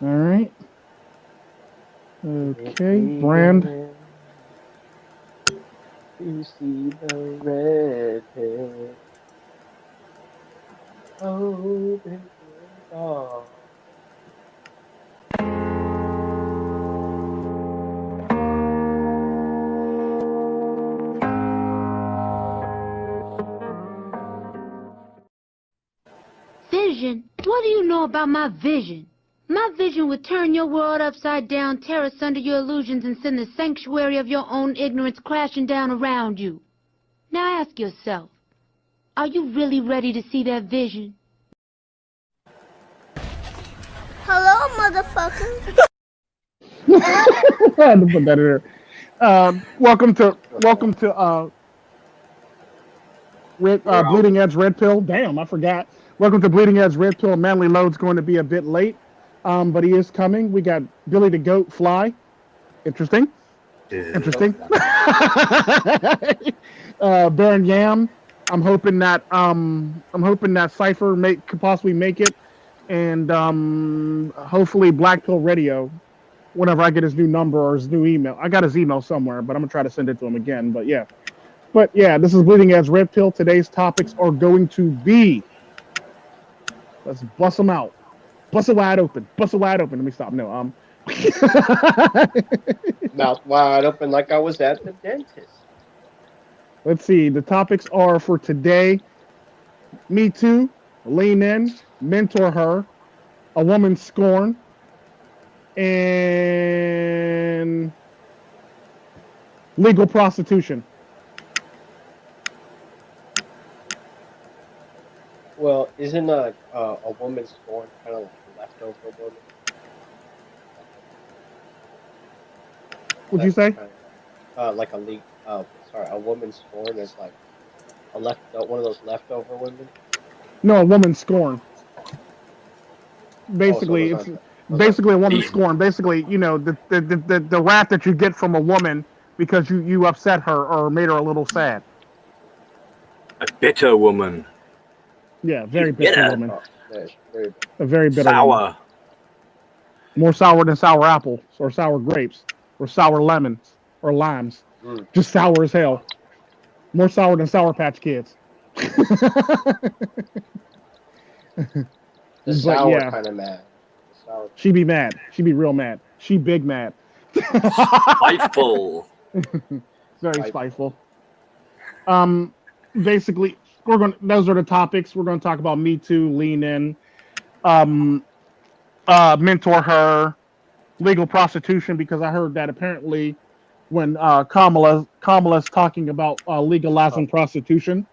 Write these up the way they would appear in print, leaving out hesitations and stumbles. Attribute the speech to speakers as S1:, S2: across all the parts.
S1: All right. Okay. Brand.
S2: You see the redhead. Oh, baby, dog.
S3: Vision? What do you know about my vision? My vision would turn your world upside down, tear asunder your illusions, and send the sanctuary of your own ignorance crashing down around you. Now ask yourself, are you really ready to see that vision?
S4: Hello, motherfucker.
S1: I had to put that in there. Welcome to Bleeding Edge Red Pill. Damn, I forgot. Welcome to Bleeding Edge Red Pill. Manly Load's going to be a bit late, but he is coming. We got Billy the Goat Fly. Interesting. Interesting. Baron Yam. I'm hoping that Cypher could possibly make it, and hopefully Black Pill Radio. Whenever I get his new number or his new email, I got his email somewhere, but I'm gonna try to send it to him again. But yeah, this is Bleeding Edge Red Pill. Today's topics are going to be, let's bust them out, bust it wide open, bust it wide open. Let me stop. No,
S2: Mouth wide open like I was at the dentist.
S1: let's see. The topics are for today: Me Too, Lean In, Mentor Her, A Woman's Scorn, and legal prostitution.
S2: Well, isn't a woman's scorn kind of like a leftover woman?
S1: What'd you
S2: That's
S1: say?
S2: kind of like a leak. Sorry, a woman's scorn is like a left one of those leftover women.
S1: No, A Woman's Scorn.
S2: Oh, so
S1: Basically, it's basically a woman's scorn. Basically, the wrath that you get from a woman because you upset her or made her a little sad.
S5: A bitter woman.
S1: Yeah, very bitter
S5: bitter.
S1: woman.
S2: oh, very
S1: A very bitter woman.
S5: Sour.
S1: More sour than sour apples or sour grapes or sour lemons or limes.
S2: mm.
S1: Just sour as hell. More sour than Sour Patch Kids.
S2: The
S1: But
S2: sour
S1: yeah,
S2: kind of mad. The sour.
S1: she be mad. She be real mad. She big mad.
S5: Spiteful.
S1: Very spiteful. Um, basically, we're going. Those are the topics we're going to talk about. Me Too, Lean In, um, Mentor Her, legal prostitution. Because I heard that apparently when Kamala's talking about legalizing
S2: Oh,
S1: prostitution.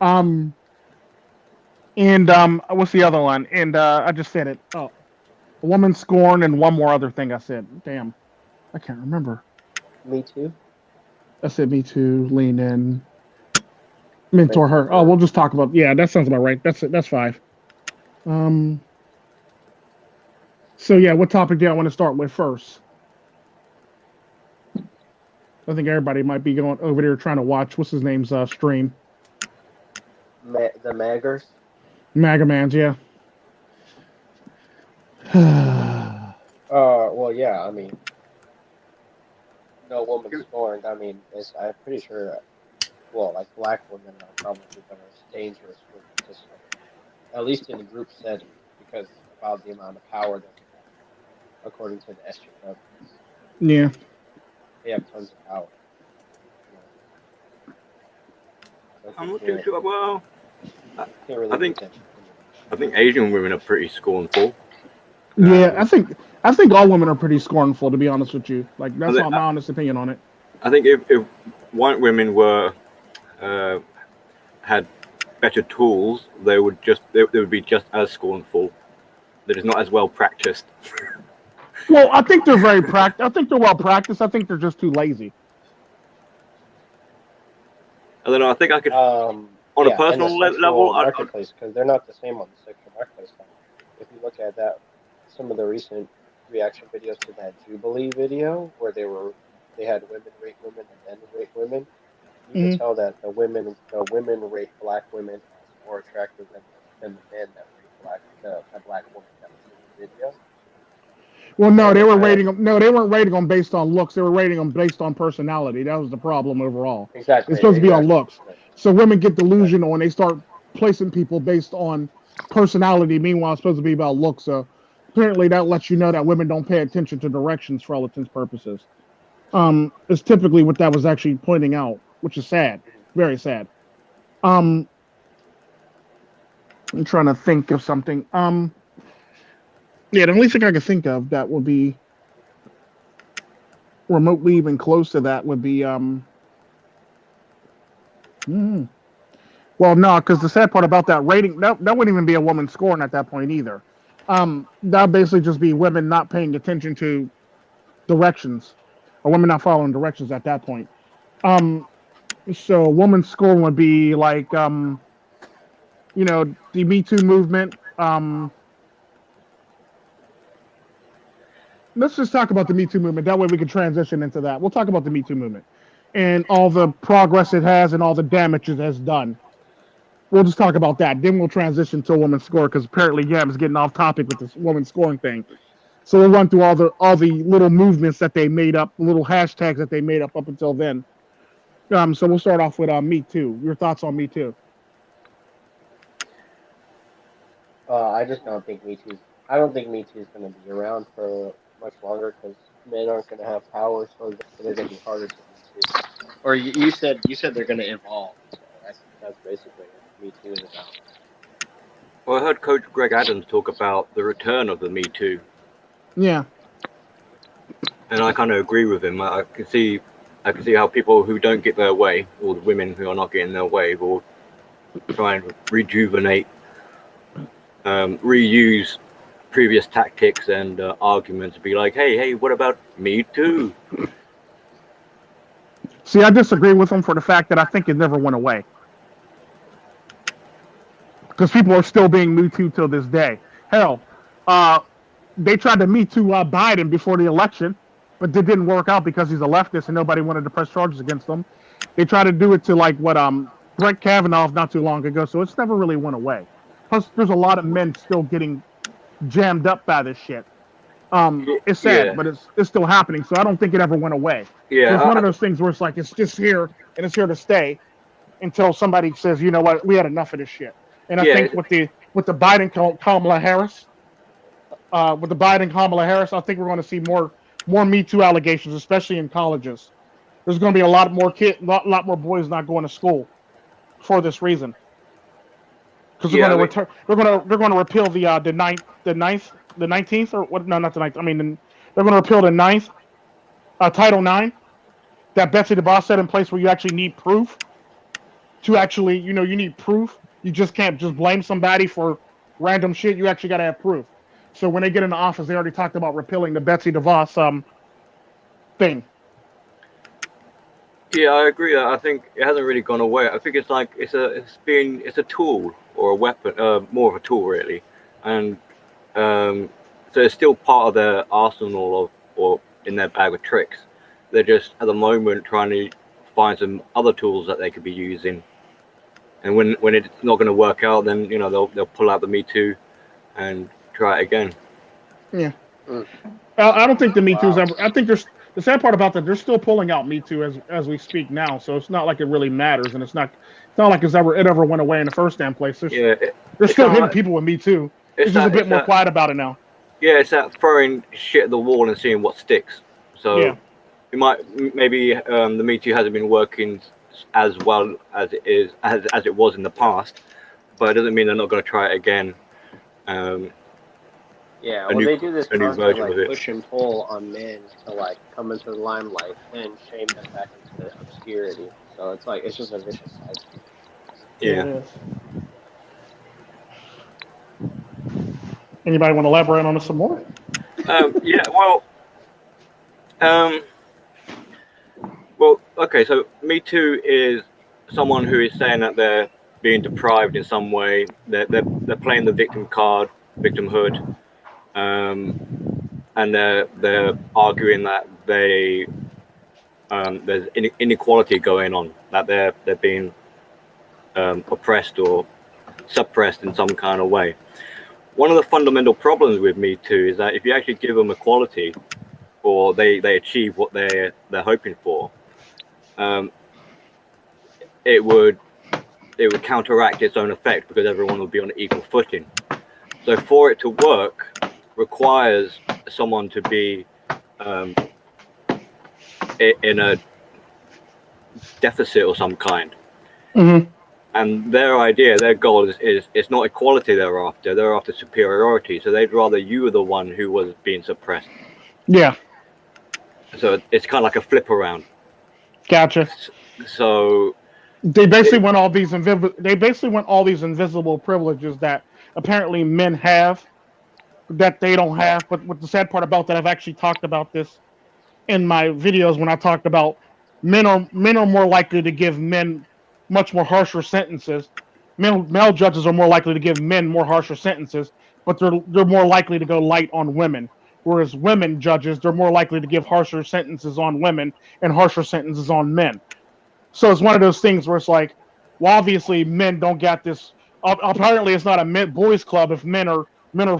S1: Um, and what's the other one? And I just said it. Oh, a woman scorn and one more other thing I said. Damn, I can't remember.
S2: me too.
S1: I said Me Too, Lean In, Mentor
S2: Mentor
S1: Her. Oh,
S2: her.
S1: we'll just talk about. Yeah, that sounds about right. That's it. That's five. Um. So yeah, what topic do I want to start with first? I think everybody might be going over there trying to watch what's his name's stream.
S2: The Maggers.
S1: MAGA Man's, yeah.
S2: Well, yeah. I mean, no woman scorned. I mean, I'm pretty sure. Well, like black women are probably the most dangerous women, just at least in a group setting, because about the amount of power that they have, according to the SJW.
S1: Yeah.
S2: They have tons of power. So
S5: I'm
S2: you
S5: not too sure. Well,
S2: can't really
S5: I think
S2: protect
S5: I think Asian women are pretty scornful.
S1: Yeah, I think all women are pretty scornful, to be honest with you. Like that's
S5: I,
S1: not my honest opinion on it.
S5: I think if white women were had better tools, they would be just as scornful. They're just not as well practiced.
S1: Well, I think they're very I think they're well practiced. I think they're just too lazy.
S5: I don't know. I think I could, on a
S2: yeah, and the
S5: personal
S2: sexual
S5: level,
S2: marketplace, because they're not the same on the sexual marketplace. Like, if you look at that, some of the recent reaction videos to that Jubilee video, where they had women rate women and men rate women, you could
S1: Hmm.
S2: tell that the women rate black women as more attractive than the men that rate the black woman that was in video?
S1: Well, no, they were rating them. No, they weren't rating them based on looks. They were rating them based on personality. That was the problem overall.
S2: Exactly.
S1: It's supposed to be on looks.
S2: Exactly.
S1: So women get delusional and they start placing people based on personality. Meanwhile, it's supposed to be about looks. So apparently, that lets you know that women don't pay attention to directions for all intents and purposes. It's typically what that was actually pointing out, which is sad, very sad. I'm trying to think of something. Yeah, the only thing I can think of that would be remotely even close to that would be well, no, because the sad part about that rating, that wouldn't even be a woman scoring at that point either. That'd basically just be women not paying attention to directions, or women not following directions at that point. So a woman's scoring would be like the Me Too movement. Let's just talk about the Me Too movement. That way we can transition into that. We'll talk about the Me Too movement and all the progress it has and all the damage it has done. We'll just talk about that. Then we'll transition to a woman's score because apparently Yam's getting off topic with this woman scoring thing. So we'll run through all the little movements that they made up, little hashtags that they made up until then. So we'll start off with Me Too. Your thoughts on Me Too?
S2: I just don't think Me Too. I don't think Me Too is going to be around for much longer because men aren't going to have power, so they're going to be harder to Me Too. Or you said they're going to evolve. So that's basically what Me Too is about.
S5: Well, I heard Coach Greg Adams talk about the return of the Me Too.
S1: Yeah.
S5: And I kind of agree with him. I can see how people who don't get their way, or the women who are not getting their way, will try and rejuvenate, reuse previous tactics and arguments to be like, hey, what about Me Too?
S1: See, I disagree with him for the fact that I think it never went away. Because people are still being Me Too till this day. Hell, they tried to Me Too Biden before the election, but it didn't work out because he's a leftist and nobody wanted to press charges against him. They tried to do it to like what Brett Kavanaugh not too long ago, so it's never really went away. Plus, there's a lot of men still getting jammed up by this shit. It's sad, but it's still happening. So I don't think it ever went away.
S5: Yeah,
S1: so it's one of those things where it's like it's just here and it's here to stay until somebody says, you know what, we had enough of this shit. And I think with the Biden Kamala Harris, I think we're going to see more Me Too allegations, especially in colleges. There's going to be a lot more more boys not going to school for this reason. Because they're going to repeal the 19th or what? No, not the 9th. I mean, they're going to repeal the 9th Title IX that Betsy DeVos set in place, where you actually need proof to actually, you need proof. You just can't just blame somebody for random shit. You actually got to have proof. So when they get into office, they already talked about repealing the Betsy DeVos thing.
S5: Yeah, I agree. I think it hasn't really gone away. I think it's like it's a tool or a weapon, more of a tool really, and so it's still part of their arsenal or in their bag of tricks. They're just at the moment trying to find some other tools that they could be using, and when it's not going to work out, then they'll pull out the Me Too and try it again.
S1: Yeah, I don't think the Me Too's ever. I think there's. The sad part about that, they're still pulling out Me Too as we speak now, so it's not like it really matters, and it's not like it ever went away in the first damn place. They're still hitting people with Me Too. It's just a bit more quiet about it now.
S5: Yeah, it's that throwing shit at the wall and seeing what sticks. So it maybe the Me Too hasn't been working as well as it was in the past, but it doesn't mean they're not going to try it again.
S2: Yeah, well, they do this constant push and pull on men to come into the limelight and shame them back into obscurity. So it's just a vicious cycle.
S5: Yeah.
S1: Anybody want to elaborate on this some more?
S5: Yeah. Well. Okay. So Me Too is someone who is saying that they're being deprived in some way. They're playing the victim card, victimhood. And they're arguing that there's inequality going on, that they're being oppressed or suppressed in some kind of way. one of the fundamental problems with Me Too is that if you actually give them equality, or they achieve what they're hoping for, it would counteract its own effect because everyone would be on equal footing. So for it to work, requires someone to be in a deficit of some kind.
S1: Mm-hmm.
S5: And their goal is it's not equality they're after superiority. So they'd rather you were the one who was being suppressed.
S1: Yeah.
S5: So it's kind of like a flip around.
S1: Gotcha.
S5: So
S1: they basically want all these invisible privileges that apparently men have that they don't have. But what the sad part about that, I've actually talked about this in my videos when I talked about men are more likely to give men much more harsher sentences. Male judges are more likely to give men more harsher sentences, but they're more likely to go light on women. Whereas women judges, they're more likely to give harsher sentences on women and harsher sentences on men. So it's one of those things where it's like, well, obviously men don't get this. Apparently, it's not a boys' club if men are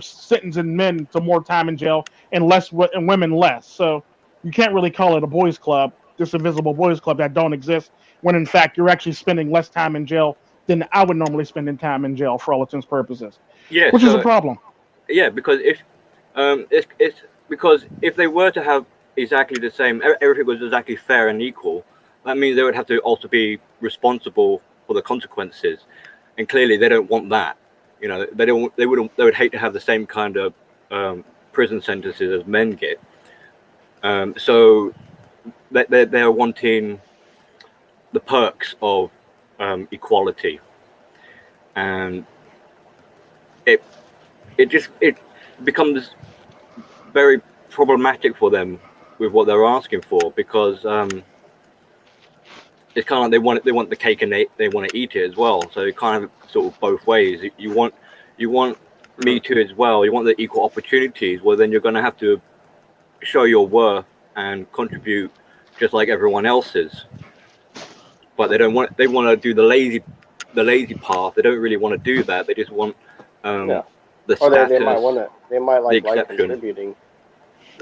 S1: sentencing men to more time in jail and women less. So you can't really call it a boys' club, this invisible boys' club that don't exist. When in fact you're actually spending less time in jail than I would normally spend in time in jail for all intents and purposes.
S5: Yeah,
S1: which is a problem.
S5: Yeah, because if it's because if they were to have exactly the same, everything was exactly fair and equal, that means they would have to also be responsible for the consequences, and clearly they don't want that. You know, they would hate to have the same kind of prison sentences as men get. So they're wanting the perks of equality, and it becomes very problematic for them with what they're asking for, because it's kind of like they want the cake and they want to eat it as well. So it kind of sort of both ways. You want Me Too as well. You want the equal opportunities. Well, then you're going to have to show your worth and contribute just like everyone else is. But they don't want. They want to do the lazy path. They don't really want to do that. They just want the status.
S2: Or they might like contributing.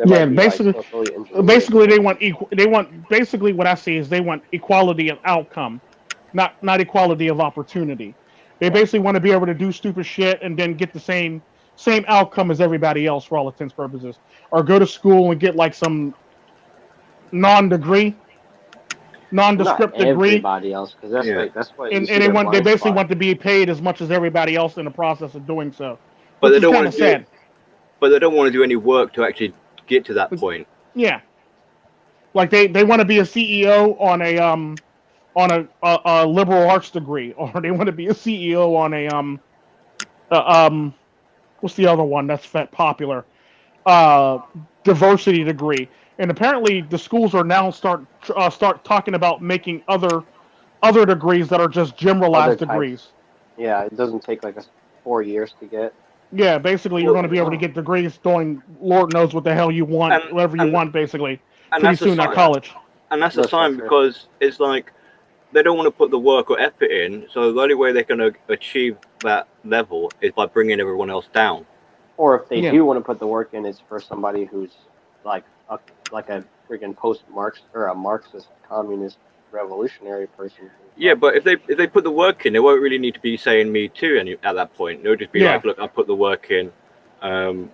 S1: Yeah, basically they want equal. They want basically what I see is they want equality of outcome, not equality of opportunity. They basically want to be able to do stupid shit and then get the same outcome as everybody else for all intents and purposes, or go to school and get like some nondescript degree.
S2: Everybody else, because that's what.
S1: And they basically want to be paid as much as everybody else in the process of doing so.
S5: But they don't want to do. But they don't want to do any work to actually get to that point.
S1: Yeah, like they want to be a CEO on a liberal arts degree, or they want to be a CEO on a what's the other one that's popular, diversity degree. And apparently the schools are now start talking about making other degrees that are just generalized degrees.
S2: Yeah, it doesn't take like 4 years to get.
S1: Yeah, basically you're going to be able to get degrees doing Lord knows what the hell you want, whatever you want, basically. Pretty soon at college.
S5: And that's a sign, because it's like they don't want to put the work or effort in, so the only way they're going to achieve that level is by bringing everyone else down.
S2: Or if they do want to put the work in, it's for somebody who's like a freaking post-Marxist or a Marxist communist revolutionary person.
S5: Yeah, but if they put the work in, they won't really need to be saying Me Too at that point. They'll just be like, look, I put the work in, and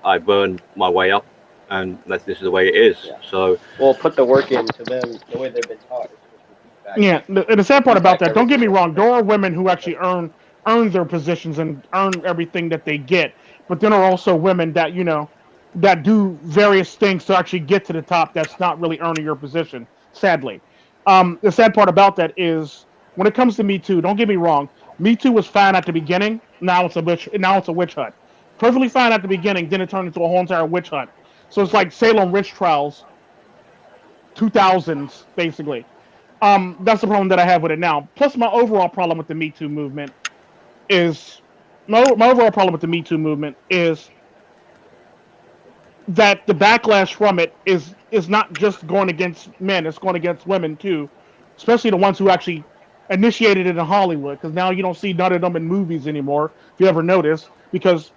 S5: I burned my way up, and this is the way it is. Yeah. So
S2: put the work in to them the way they've been taught.
S1: Yeah, and the sad part about that, don't get me wrong, there are women who actually earn their positions and earn everything that they get, but then are also women that that do various things to actually get to the top. That's not really earning your position, sadly. The sad part about that is when it comes to Me Too, don't get me wrong, Me Too was fine at the beginning. Now it's a witch hunt. Perfectly fine at the beginning, then it turned into a whole entire witch hunt. So it's like Salem witch trials, 2000s basically. That's the problem that I have with it now. Plus, my overall problem with the Me Too movement is that the backlash from it is not just going against men; it's going against women too, especially the ones who actually initiated it in Hollywood. Because now you don't see none of them in movies anymore, if you ever notice, because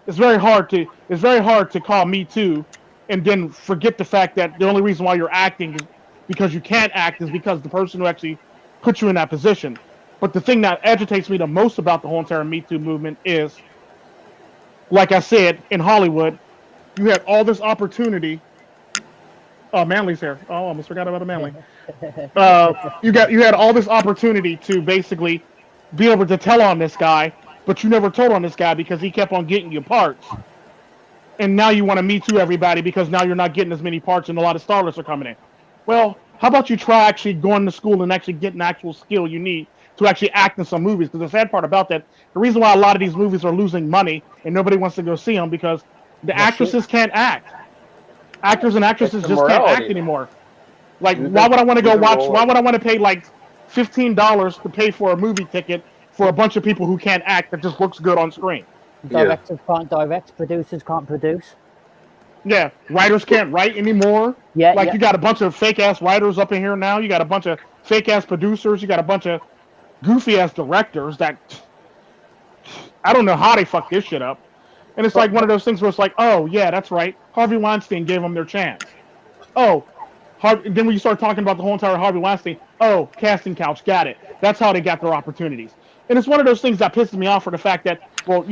S1: it's very hard to call Me Too and then forget the fact that the only reason why you're acting is because you can't act is because the person who actually put you in that position. But the thing that agitates me the most about the whole entire Me Too movement is, like I said, in Hollywood, you had all this opportunity. Oh, Manly's here. Oh, I almost forgot about Manly. You had all this opportunity to basically be able to tell on this guy, but you never told on this guy because he kept on getting you parts. And now you want to Me Too everybody because now you're not getting as many parts and a lot of starlets are coming in. Well, how about you try actually going to school and actually getting actual skill you need to actually act in some movies? Because the sad part about that, the reason why a lot of these movies are losing money and nobody wants to go see them because the actresses can't act. Actors and actresses
S2: It's a
S1: just can't act
S2: morality.
S1: anymore. Like, why would I want to go watch? Why would I want to pay like $15 to pay for a movie ticket for a bunch of people who can't act that just looks good on screen?
S6: Directors can't direct, producers can't produce.
S1: Yeah, writers can't write anymore.
S6: Yeah,
S1: like you got a bunch of fake ass writers up in here now. You got a bunch of fake ass producers. You got a bunch of goofy ass directors that I don't know how they fucked this shit up. And it's like one of those things where it's like, oh yeah, that's right. Harvey Weinstein gave them their chance. Oh, then when you start talking about the whole entire Harvey Weinstein, oh, casting couch, got it. That's how they got their opportunities. And it's one of those things that pisses me off for the fact that, well,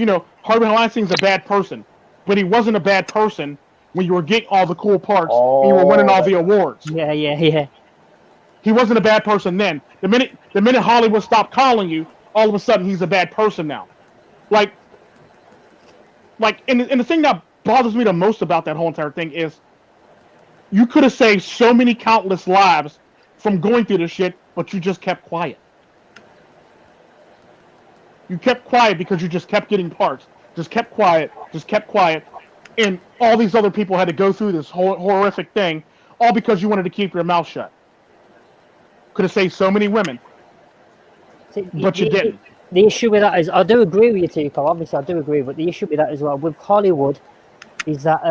S1: Harvey Weinstein's a bad person, but he wasn't a bad person when you were getting all the cool parts and you were winning all the awards.
S6: Yeah.
S1: He wasn't a bad person then. The minute Hollywood stopped calling you, all of a sudden he's a bad person now. And the thing that bothers me the most about that whole entire thing is you could have saved so many countless lives from going through this shit, but you just kept quiet. You kept quiet because you just kept getting parts. Just kept quiet. And all these other people had to go through this horrific thing, all because you wanted to keep your mouth shut. Could have saved so many women, but you didn't.
S6: The issue with that is, I do agree with you, Tico. Obviously, I do agree, but the issue with that as well with Hollywood is that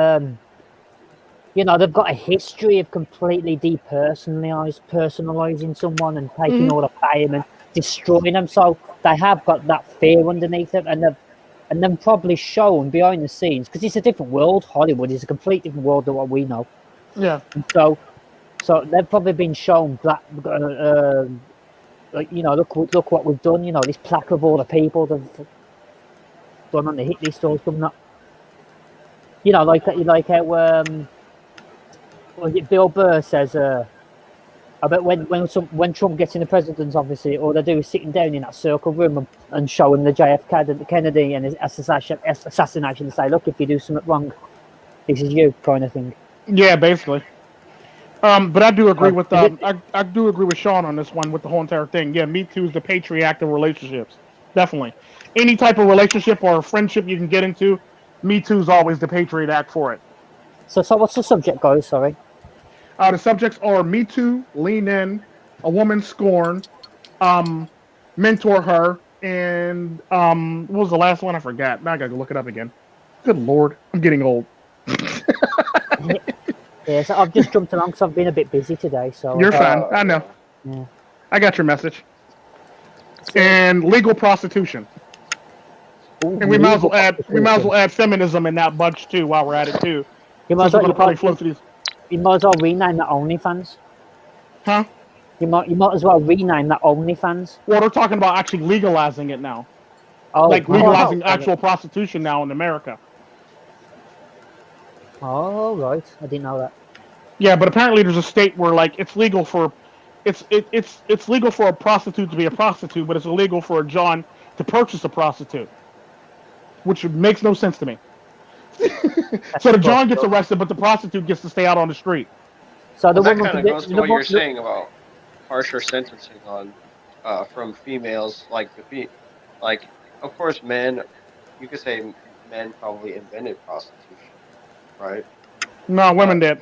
S6: they've got a history of completely personalizing someone and taking all the fame and destroying them. So they have got that fear underneath them, and they've probably shown behind the scenes, because it's a different world. Hollywood is a completely different world than what we know.
S1: Yeah.
S6: And so they've probably been shown look what we've done. This plaque of all the people that've gone on the hit list or something. Like how Bill Burr says about when Trump gets in the president's office, all they do is sitting down in that circle room and showing the JFK, the Kennedy, and his assassination, and say, look, if you do something wrong, this is you, kind of thing.
S1: Yeah, basically. But I do agree with I do agree with Sean on this one with the whole entire thing. Yeah, Me Too is the Patriot Act of relationships. Definitely. Any type of relationship or friendship you can get into, Me Too is always the Patriot Act for it.
S6: So what's the subject, guys? Sorry.
S1: The subjects are Me Too, Lean In, A Woman Scorn, Mentor Her, and what was the last one? I forgot. Now I gotta go look it up again. Good Lord, I'm getting old.
S6: Yeah, so I've just jumped along because I've been a bit busy today. So
S1: you're fine. I know.
S6: Yeah.
S1: I got your message. And legal prostitution.
S6: Ooh,
S1: and we might as well add feminism in that bunch too while we're at it too.
S6: You might as well
S1: flow through these.
S6: You might as well rename that OnlyFans.
S1: Huh?
S6: You might as well rename that OnlyFans.
S1: Well, they're talking about actually legalizing it now.
S6: Oh,
S1: legalizing actual prostitution now in America.
S6: Oh right, I didn't know that.
S1: Yeah, but apparently there's a state where it's legal for it's legal for a prostitute to be a prostitute, but it's illegal for a John to purchase a prostitute, which makes no sense to me. So the John gets arrested, but the prostitute gets to stay out on the street.
S2: So that kind of goes to what you're saying about harsher sentencing on from females, of course, men. You could say men probably invented prostitution, right?
S1: No, women did.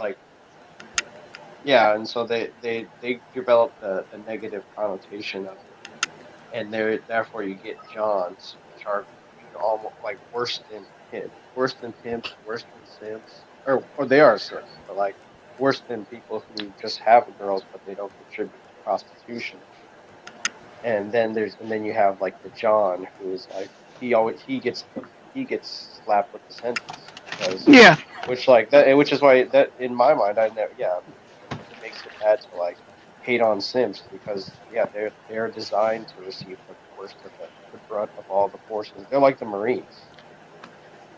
S2: Yeah, and so they developed a negative connotation of it, and therefore you get Johns, which are almost worse than pimps, worse than simps, or they are simps, but worse than people who just have girls but they don't contribute to prostitution. And then you have the John, who is he gets he gets slapped with the sentence because
S1: Yeah.
S2: which is why that in my mind it makes it bad to like hate on simps because they're designed to receive the worst of the brunt of all the forces. They're like the Marines.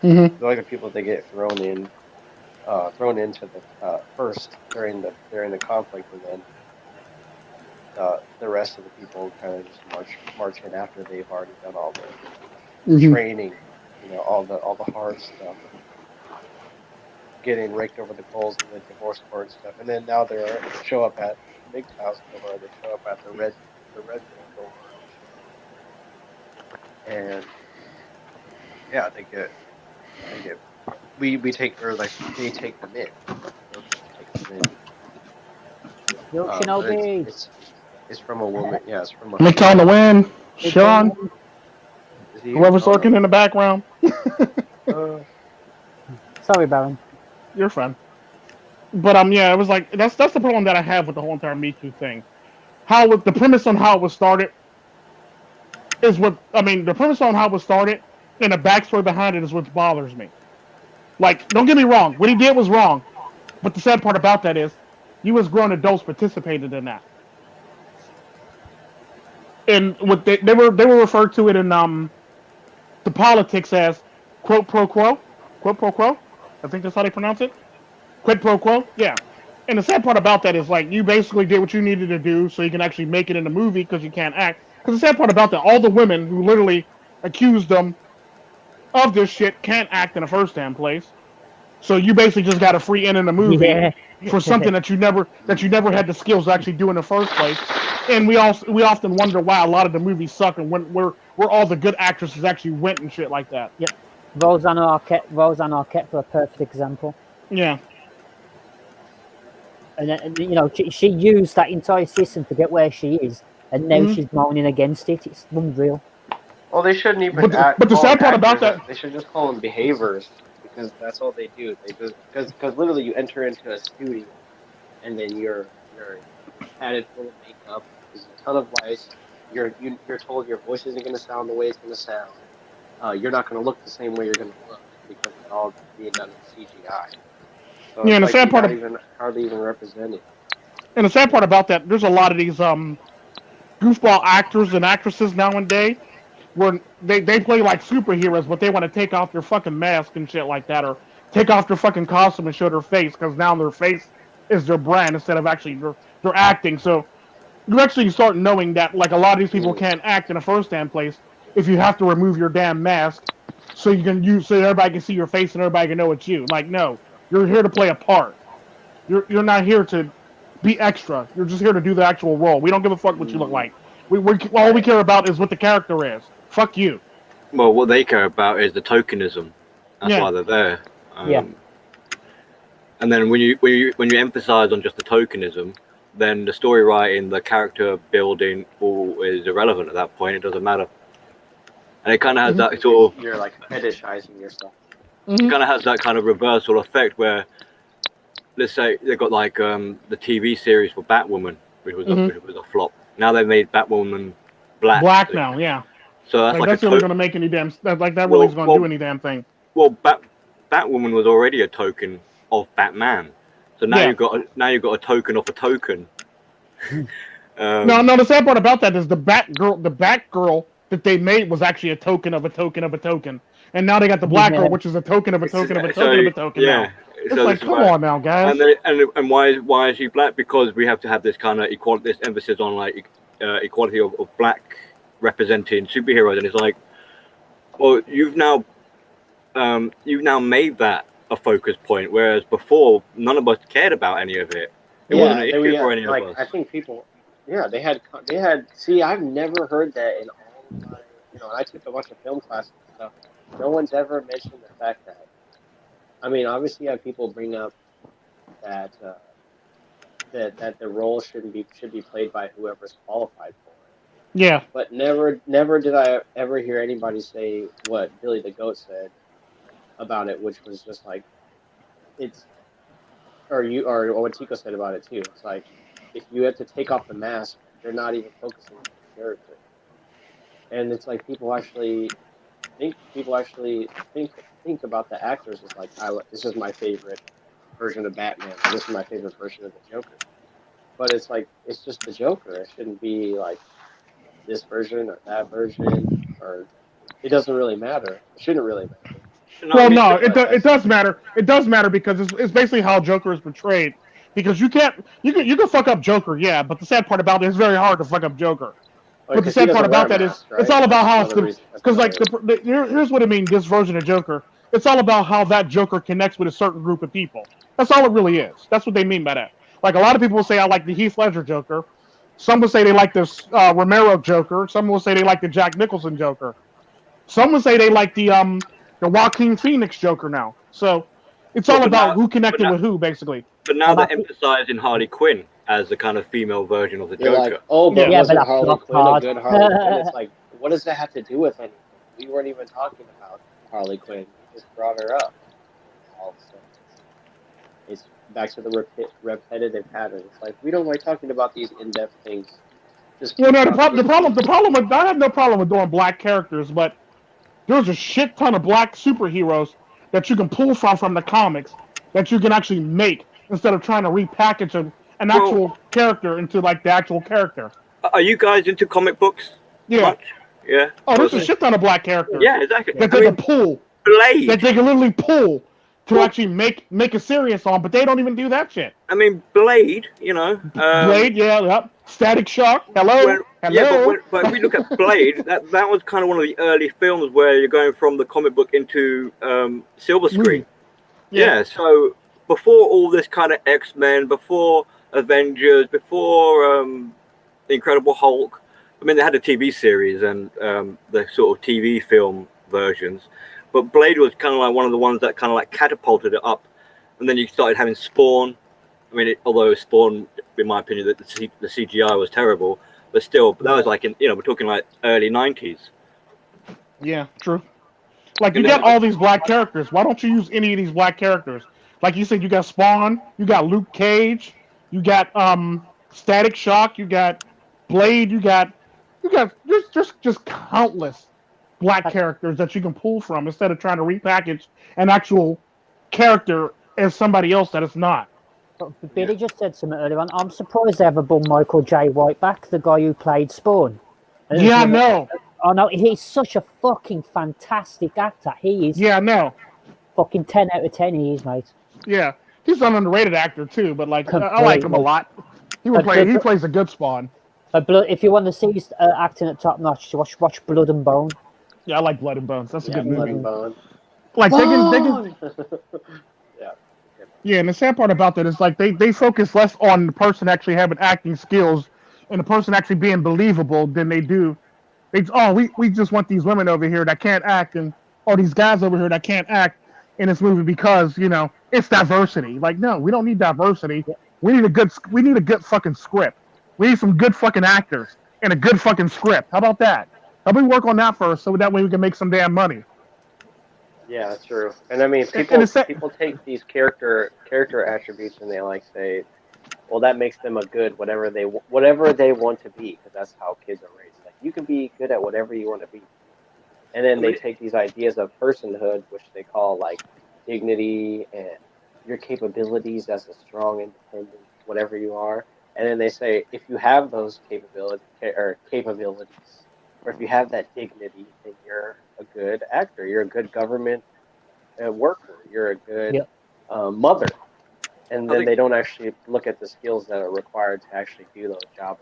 S1: Mm-hmm.
S2: They're like the people that get thrown into the first during the conflict, and then the rest of the people kind of just march in after they've already done all the
S1: Mm-hmm.
S2: training, all the hard stuff, getting raked over the coals in the divorce court and stuff, and then now they show up at MGTOW's door, they show up at the Red Bull door and yeah, they get we take or like they take them in. Those people take them in. But
S6: Shinobi.
S2: it's from a woman. Yeah, it's from a
S1: Make on the
S2: female.
S1: win, Sean.
S2: Is he here?
S1: Whoever's
S2: Oh
S1: lurking
S2: no.
S1: in the background.
S6: Sorry, Baron.
S1: You're fine. But yeah, it was like that's the problem that I have with the whole entire Me Too thing. The premise on how it was started is the premise on how it was started and the backstory behind it is what bothers me. Like, don't get me wrong, what he did was wrong. But the sad part about that is, you as grown adults participated in that. And what they were referred to it in the politics as quote pro quo, quote pro quo. I think that's how they pronounce it. Quid pro quo. Yeah. And the sad part about that is like you basically did what you needed to do so you can actually make it in the movie because you can't act. Because the sad part about that, all the women who literally accused them of this shit can't act in the first damn place. So you basically just got a free in the movie
S6: Yeah.
S1: for something that you never had the skills to actually do in the first place. And we often wonder why a lot of the movies suck and where all the good actresses actually went and shit like that.
S6: Yep. Roseanne Arquette for a perfect example.
S1: Yeah.
S6: And you know, she used that entire system to get where she is, and now she's moaning against it. It's unreal.
S2: Well, they shouldn't even
S1: but the
S2: call
S1: sad
S2: them
S1: part about
S2: actors.
S1: that,
S2: They should just call them behaviors because that's all they do. They just because literally you enter into a studio and then you're padded full of makeup. There's a ton of lights. You're told your voice isn't going to sound the way it's going to sound. You're not going to look the same way you're going to look because it's all being done in CGI. So
S1: yeah,
S2: it's
S1: and the
S2: like
S1: sad
S2: you're
S1: part
S2: not
S1: of,
S2: even hardly even represented.
S1: and the sad part about that, there's a lot of these goofball actors and actresses nowadays where they play like superheroes, but they want to take off their fucking mask and shit like that, or take off their fucking costume and show their face because now their face is their brand instead of actually their acting. So you actually start knowing that like a lot of these people can't act in the first damn place if you have to remove your damn mask so you can so everybody can see your face and everybody can know it's you. Like, no, you're here to play a part. You're not here to be extra. You're just here to do the actual role. We don't give a fuck what you look like. We all we care about is what the character is. Fuck you.
S5: Well, what they care about is the tokenism. That's why they're there.
S6: Yeah.
S5: And then when you emphasize on just the tokenism, then the story writing, the character building, all is irrelevant at that point. It doesn't matter. And it kind of has that sort of.
S2: You're like fetishizing yourself.
S5: It kind of has that kind of reversal effect where, let's say they got like the TV series for Batwoman, which was a flop. Now they made Batwoman black.
S1: Black now, yeah.
S5: So that's
S1: like that's really going to make any damn like that really is going to do any damn thing.
S5: Well, Batwoman was already a token of Batman, so now you've got a token of a token.
S1: No, the sad part about that is the Batgirl that they made was actually a token of a token of a token, and now they got the Black Girl, which is a token of a token of a token of a token.
S5: Yeah.
S1: Now. It's like, come on now, guys.
S5: And why is she black? Because we have to have this kind of equality, this emphasis on like equality of black representing superheroes, and it's like, well, you've now made that a focus point, whereas before none of us cared about any of it. It wasn't an issue for any of us.
S2: I think people, they had. See, I've never heard that in all of my, I took a bunch of film classes and stuff. No one's ever mentioned the fact that. I mean, obviously, people bring up that that the role should be played by whoever's qualified for it.
S1: Yeah.
S2: But never did I ever hear anybody say what BillyTheGoat said about it, which was just like, or what Tico said about it too. It's like, if you have to take off the mask, you're not even focusing on the character. And it's like people actually think people actually think about the actors as like, this is my favorite version of Batman, or this is my favorite version of the Joker. But it's like, it's just the Joker. It shouldn't be like this version or that version, or it doesn't really matter. It shouldn't really matter.
S5: No, I
S1: Well,
S5: mean,
S1: no,
S2: But
S1: it does matter. It does matter because it's basically how Joker is portrayed. Because you can fuck up Joker, yeah, but the sad part about it is very hard to fuck up Joker. But the
S2: because he
S1: sad part
S2: doesn't wear
S1: about
S2: a
S1: that is
S2: mask,
S1: it's
S2: right?
S1: all about
S2: That's
S1: how it's
S2: another reason. That's
S1: because like
S2: another
S1: here's what I mean. This version of Joker, it's all about how that Joker connects with a certain group of people. That's all it really is. That's what they mean by that. Like a lot of people will say, I like the Heath Ledger Joker. Some will say they like this Romero Joker. Some will say they like the Jack Nicholson Joker. Some will say they like the Joaquin Phoenix Joker now. So it's
S5: well,
S1: all about who
S5: but
S1: connected
S5: now,
S1: with who, basically.
S5: but now
S6: And I
S5: they're
S6: think,
S5: emphasizing Harley Quinn as the kind of female version of the
S2: You're like,
S5: Joker.
S2: oh, but
S1: Yeah.
S6: yeah, but
S2: wasn't
S6: that's
S2: Harley
S6: not
S2: Quinn a
S6: hard.
S2: good Harley Quinn? It's like, what does that have to do with anything? We weren't even talking about Harley Quinn. We just brought her up. All of a sudden, it's back to the repetitive pattern. It's like, we don't like talking about these in-depth things. Just
S1: Well,
S2: keep
S1: no,
S2: talking.
S1: the problem with I have no problem with doing black characters, but there's a shit ton of black superheroes that you can pull from the comics that you can actually make instead of trying to repackage an
S5: Well,
S1: actual character into like the actual character.
S5: are you guys into comic books
S1: Yeah.
S5: much? Yeah.
S1: Oh, there's a
S5: Because-
S1: shit ton of black characters
S5: yeah, exactly.
S1: that
S5: I
S1: they
S5: mean,
S1: can pull,
S5: Blade.
S1: that they can literally pull to
S5: Well-
S1: actually make a series on, but they don't even do that shit.
S5: I mean, Blade. You know.
S1: Blade, yeah, yep. Static Shock, hello,
S5: When,
S1: hello.
S5: yeah, but if we look at Blade, that was kind of one of the early films where you're going from the comic book into silver screen. Yeah. So before all this kind of X-Men, before Avengers, before the Incredible Hulk, I mean, they had a TV series and the sort of TV film versions, but Blade was kind of like one of the ones that kind of like catapulted it up, and then you started having Spawn. I mean, although Spawn, in my opinion, the CGI was terrible, but still, that was like we're talking like early 90s.
S1: Yeah, true. Like you
S5: And
S1: got
S5: then-
S1: all these black characters. Why don't you use any of these black characters? Like you said, you got Spawn, you got Luke Cage, you got Static Shock, you got Blade, you got just countless black characters that you can pull from instead of trying to repackage an actual character as somebody else that it's not.
S6: But Billy just said something earlier on. I'm surprised they ever brought Michael J. White back, the guy who played Spawn.
S1: Yeah, I know.
S6: Oh no, he's such a fucking fantastic actor. He is
S1: Yeah, I know.
S6: fucking 10 out of 10. He is, mate.
S1: Yeah, he's an underrated actor too, but like I like him a lot. He plays a good Spawn.
S6: If you want to see his acting at top notch, watch Blood and Bone.
S1: Yeah, I like Blood and Bones. That's a good
S2: Blood
S1: movie.
S2: and Bone.
S1: Like they can
S2: Yeah.
S1: yeah, and the sad part about that is like they focus less on the person actually having acting skills and the person actually being believable than they do. We just want these women over here that can't act and these guys over here that can't act in this movie because it's diversity. Like no, we don't need diversity. We need a good fucking script. We need some good fucking actors and a good fucking script. How about that? How about we work on that first so that way we can make some damn money.
S2: Yeah, that's true. And I mean, people take these character attributes and they like say, well, that makes them a good whatever they want to be, because that's how kids are raised. Like you can be good at whatever you want to be, and then they take these ideas of personhood, which they call like dignity and your capabilities as a strong, independent, whatever you are, and then they say if you have those capabilities, or if you have that dignity, then you're a good actor. You're a good government worker. You're a good mother. And then they don't actually look at the skills that are required to actually do those jobs.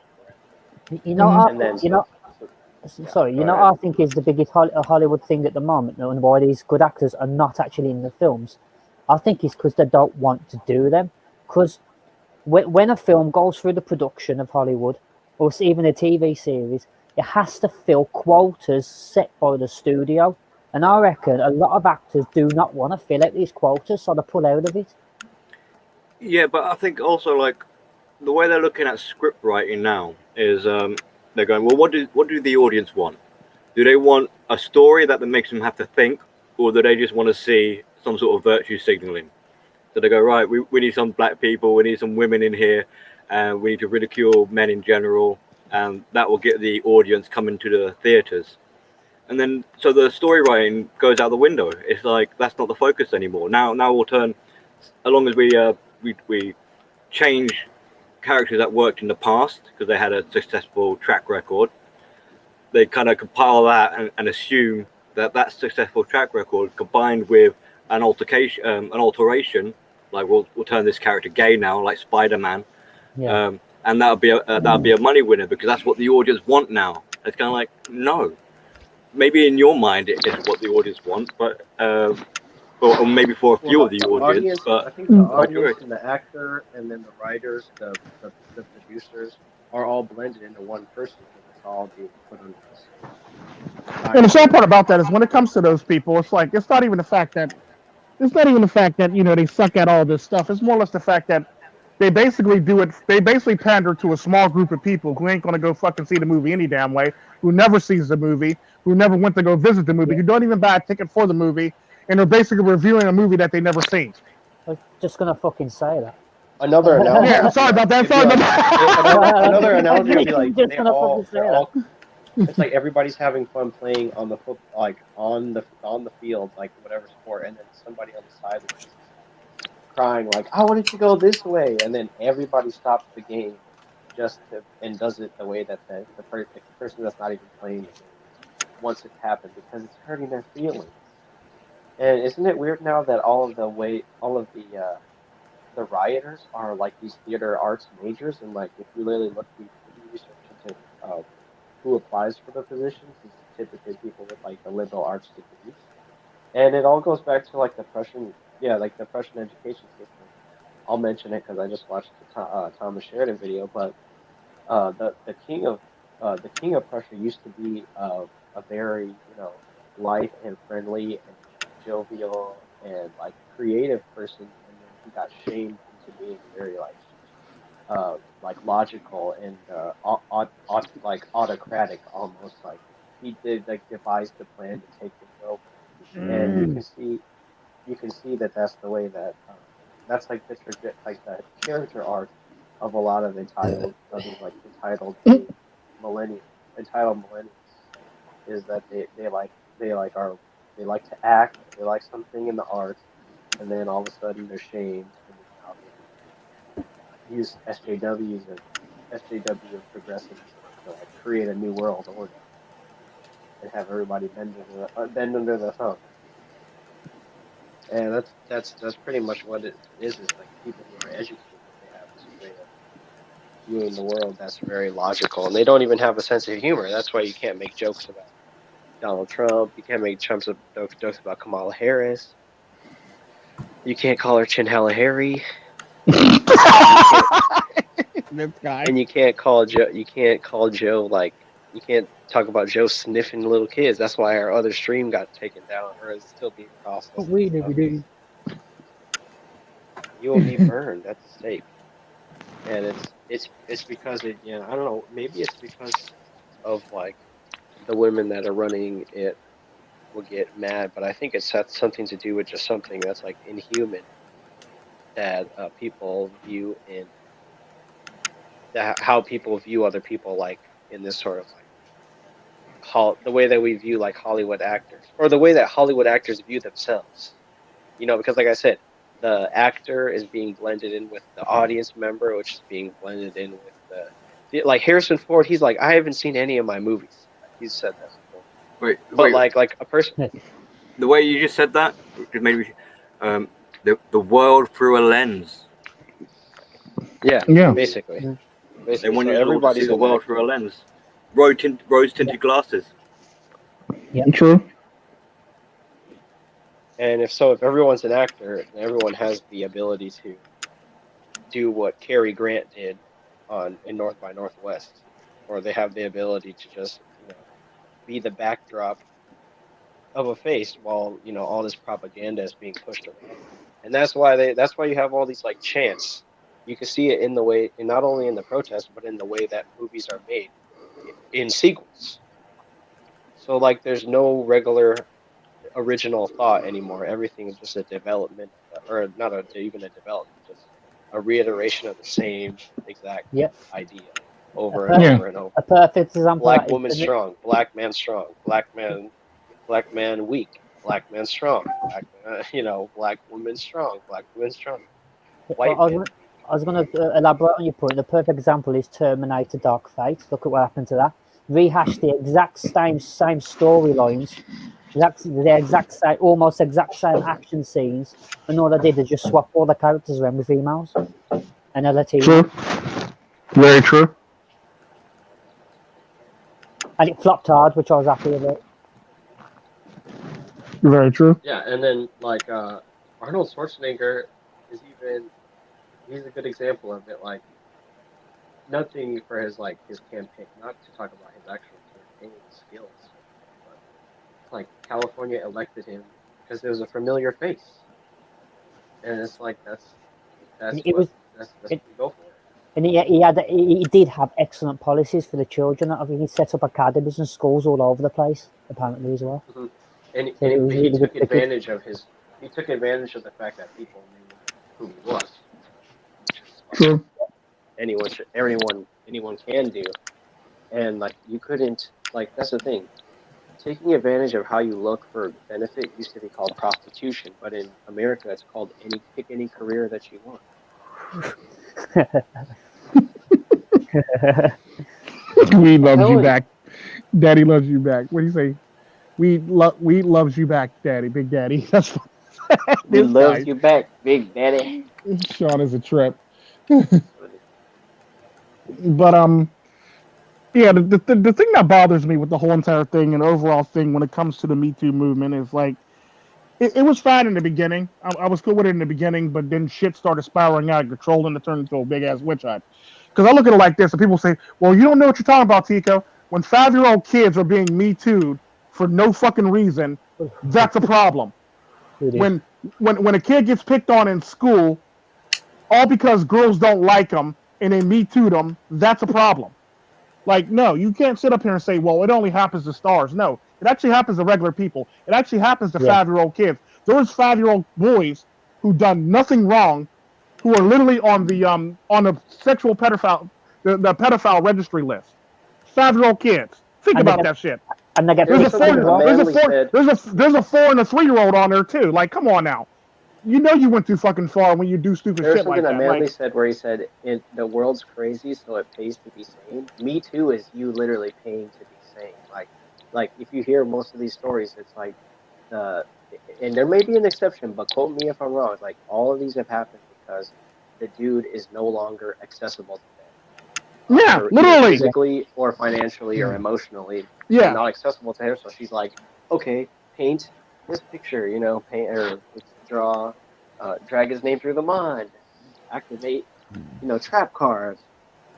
S6: I think is the biggest Hollywood thing at the moment, and why these good actors are not actually in the films. I think it's because they don't want to do them. Because when a film goes through the production of Hollywood, or even a TV series, it has to fill quotas set by the studio. And I reckon a lot of actors do not want to fill out these quotas, so they pull out of it.
S5: Yeah, but I think also like the way they're looking at script writing now is they're going, well, what do the audience want? Do they want a story that makes them have to think, or do they just want to see some sort of virtue signaling? So they go, right, we need some black people, we need some women in here, and we need to ridicule men in general, and that will get the audience coming to the theaters. and then so the story writing goes out the window. It's like that's not the focus anymore. Now we'll turn, as long as we change characters that worked in the past because they had a successful track record. They kind of compile that and assume that successful track record combined with an alteration, like we'll turn this character gay now, like Spider-Man, and that'll be a money winner because that's what the audience want now. It's kind of like, no, maybe in your mind it is what the audience want, but or maybe for a few of the audience, but
S2: I think the audience and the actor and then the writers, the producers are all blended into one person because it's all being put under the same.
S1: And the sad part about that is when it comes to those people, it's like it's not even the fact that they suck at all this stuff. It's more or less the fact that they basically do it. They basically pander to a small group of people who ain't gonna go fucking see the movie any damn way, who never sees the movie, who never went to go visit the movie, who don't even buy a ticket for the movie, and they're basically reviewing a movie that they never seen.
S6: I was just gonna fucking say that.
S2: Another analogy.
S1: Yeah, sorry about that. Sorry about
S2: that. Another analogy would be like
S6: they're all.
S2: It's like everybody's having fun playing on the on the field, like whatever sport, and then somebody on the sidelines crying like, "I wanted to go this way," and then everybody stops the game and does it the way that the person that's not even playing the game wants it to happen because it's hurting their feelings. And isn't it weird now that all of the rioters are like these theater arts majors, and like if you really look deep research into who applies for the positions, it's typically people with like the liberal arts degrees, and it all goes back to like the Prussian education system. I'll mention it because I just watched the Thomas Sheridan video, but the king of Prussia used to be a very light and friendly and jovial and like creative person, and then he got shamed into being very like logical and like autocratic almost. Like he did like devised the plan to take things over, and you can see that that's the way that that's like the character arc of a lot of entitled millennials is that they like to act, they like something in the arts, and then all of a sudden they're shamed, and then now they use SJWs and progressives to like create a new world order and have everybody bend under the thumb. And that's pretty much what it is like people who are educated, they have this way of viewing the world that's very logical, and they don't even have a sense of humor. That's why you can't make jokes about Donald Trump. You can't make jokes about Kamala Harris. You can't call her Chinhella Harry.
S1: This guy.
S2: And you can't call Joe. You can't talk about Joe sniffing little kids. That's why our other stream got taken down, or is still being processed.
S6: We never do.
S2: You will be burned at the stake, and it's because I don't know. Maybe it's because of like the women that are running it will get mad, but I think it's had something to do with just something that's like inhuman that people view in how people view other people, like in this sort of like the way that we view like Hollywood actors, or the way that Hollywood actors view themselves. Because like I said, the actor is being blended in with the audience member, which is being blended in with like Harrison Ford. He's like, I haven't seen any of my movies. He's said that before. But like a person.
S5: The way you just said that, it made me the world through a lens.
S2: Yeah. Basically.
S5: They want you to see the world through a lens. Rose-tinted glasses.
S1: Yeah, true.
S2: And if everyone's an actor, everyone has the ability to do what Cary Grant did in North by Northwest, or they have the ability to just be the backdrop of a face while all this propaganda is being pushed around. And that's why you have all these like chants. You can see it in the way, and not only in the protests, but in the way that movies are made in sequels. So like there's no regular original thought anymore. Everything is just a development, or not even a development, just a reiteration of the same exact idea over and over and over.
S6: A perfect example.
S2: Black woman strong, black man strong, black man Black man weak, black man strong, black black woman strong, black woman strong, white man.
S6: I was going to elaborate on your point. The perfect example is Terminator Dark Fate. Look at what happened to that. Rehashed the exact same storylines, the exact same, almost exact same action scenes, and all they did is just swap all the characters around with females and a Latino.
S1: True. Very true.
S6: And it flopped hard, which I was happy about.
S1: Very true.
S2: Yeah, and then like Arnold Schwarzenegger he's a good example of it. Like nothing for his campaign, not to talk about his actual campaign skills, but like California elected him because there was a familiar face, and it's like that's what you go for.
S6: And he did have excellent policies for the children. I think he set up academies and schools all over the place, apparently as well.
S2: Mm-hmm. And
S6: So
S2: he took advantage of the fact that people knew who he was.
S1: True.
S2: Anyone can do, and like you couldn't that's the thing. Taking advantage of how you look for benefit used to be called prostitution, but in America it's called pick any career that you want.
S1: We love you back. Daddy loves you back. What do you say? We loves you back, Daddy, Big Daddy. That's
S2: we love you back, Big Daddy.
S1: Sean is a trip. But yeah, the thing that bothers me with the whole entire thing and overall thing when it comes to the Me Too movement is like it was fine in the beginning. I was cool with it in the beginning, but then shit started spiraling out of control and it turned into a big ass witch hunt. Because I look at it like this, and people say, "Well, you don't know what you're talking about, Tico. When 5-year-old kids are being Me Too'd for no fucking reason, that's a problem. When a kid gets picked on in school, all because girls don't like them and they Me Too'd them, that's a problem. Like, no, you can't sit up here and say, well, it only happens to stars. No, it actually happens to regular people. It actually happens to 5-year-old kids. There's 5-year-old boys who done nothing wrong, who are literally on the sexual pedophile, the pedophile registry list. 5-year-old kids. Think about that shit.
S6: And they get
S1: there's a 4 and a 3-year-old on there too. Like, come on now. You know you went too fucking far when you do stupid shit like that.
S2: There's something that Amanley said where he said, the world's crazy, so it pays to be sane. Me Too is you literally paying to be sane. Like if you hear most of these stories, it's like, and there may be an exception, but quote me if I'm wrong. It's like all of these have happened because the dude is no longer accessible to them.
S1: Yeah, literally.
S2: Physically or financially or emotionally.
S1: Yeah.
S2: Not accessible to her, so she's like, okay, paint this picture, paint or draw, drag his name through the mud, activate, trap cards,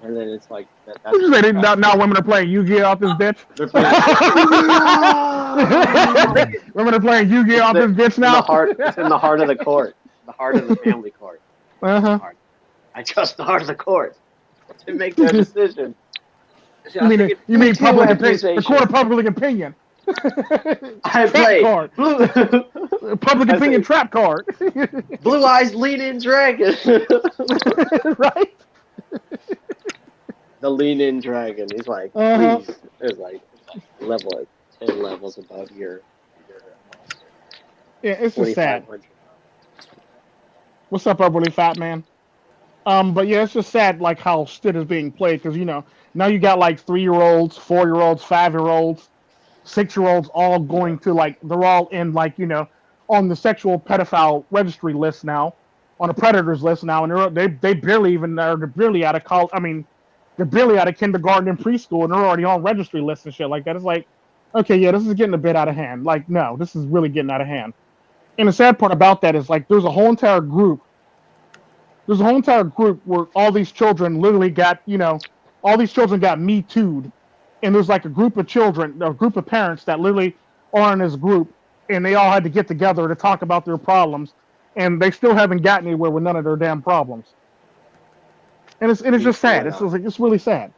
S2: and then it's like that's
S1: now women are playing Yu-Gi-Oh off this bitch. Women are playing Yu-Gi-Oh off this bitch now.
S2: It's in the heart of the court, the heart of the family court. I trust the heart of the court to make their decision.
S1: You mean public opinion? The court of public opinion.
S2: I play
S1: public opinion trap card.
S2: Blue Eyes Lean In Dragon.
S1: Right?
S2: The Lean In Dragon. He's like, please. There's like 10 levels above your monster.
S1: Yeah, it's just sad. What's up, Upperly Fat Man? But yeah, it's just sad like how shit is being played because now you got like 3-year-olds, 4-year-olds, 5-year-olds, 6-year-olds all going to they're all in on the sexual pedophile registry list now, on a predators list now, and they barely even they're barely out of college. I mean, they're barely out of kindergarten and preschool, and they're already on registry lists and shit like that. It's like, okay, yeah, this is getting a bit out of hand. Like, no, this is really getting out of hand. And the sad part about that is there's a whole entire group. There's a whole entire group where all these children literally got all these children got Me Too'd. And there's a group of children, a group of parents that literally are in this group, and they all had to get together to talk about their problems, and they still haven't gotten anywhere with none of their damn problems. And it's just sad. It's really sad.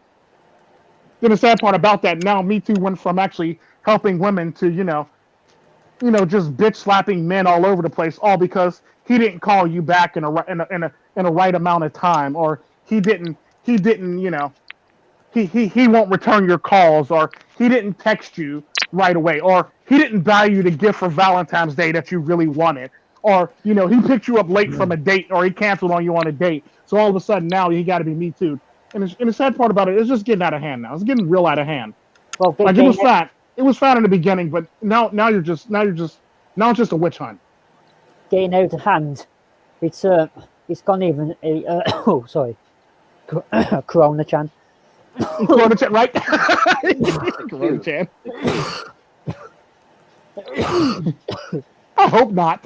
S1: Then the sad part about that, now Me Too went from actually helping women to just bitch slapping men all over the place, all because he didn't call you back in a right amount of time, or he didn't he won't return your calls, or he didn't text you right away, or he didn't buy you the gift for Valentine's Day that you really wanted, or he picked you up late from a date, or he canceled on you on a date. So all of a sudden now he got to be Me Too. And the sad part about it is just getting out of hand now. It's getting real out of hand.
S6: Well,
S1: Like it was fine. It was fine in the beginning, but now it's just a witch hunt.
S6: Getting out of hand. It's gone even. Oh, sorry. Corona-chan.
S1: Corona-chan, right? Corona-chan. I hope not.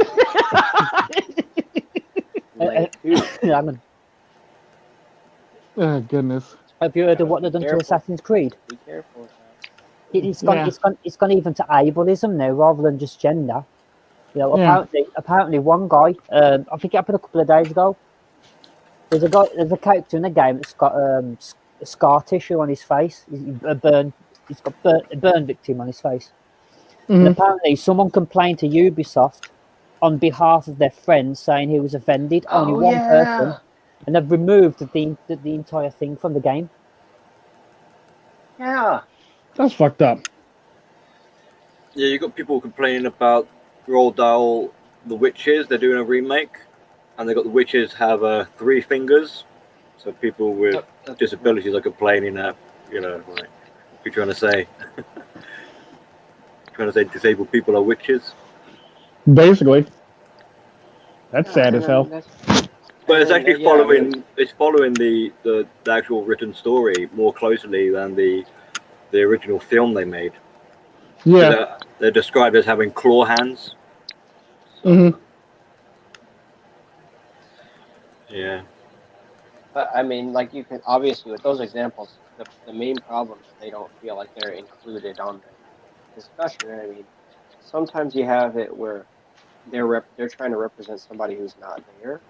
S1: Oh goodness.
S6: Have you heard of what they've done to Assassin's Creed?
S2: Be careful.
S6: It's gone even to ableism now, rather than just gender. Apparently one guy, I think it happened a couple of days ago. There's a character in the game that's got scar tissue on his face. He's got a burn victim on his face. And apparently someone complained to Ubisoft on behalf of their friends, saying he was offended. Only one person, and they've removed the entire thing from the game.
S2: Yeah,
S1: that's fucked up.
S5: Yeah, you got people complaining about Roald Dahl, The Witches. They're doing a remake, and they got the witches have 3 fingers. So people with disabilities are complaining that, like, what are you trying to say? Trying to say disabled people are witches?
S1: Basically. That's sad as hell.
S5: But it's actually following the actual written story more closely than the original film they made.
S1: Yeah.
S5: They're described as having claw hands. Yeah.
S2: But I mean, like, you can obviously, with those examples, the main problem is they don't feel like they're included on the discussion. I mean, sometimes you have it where they're trying to represent somebody who's not there,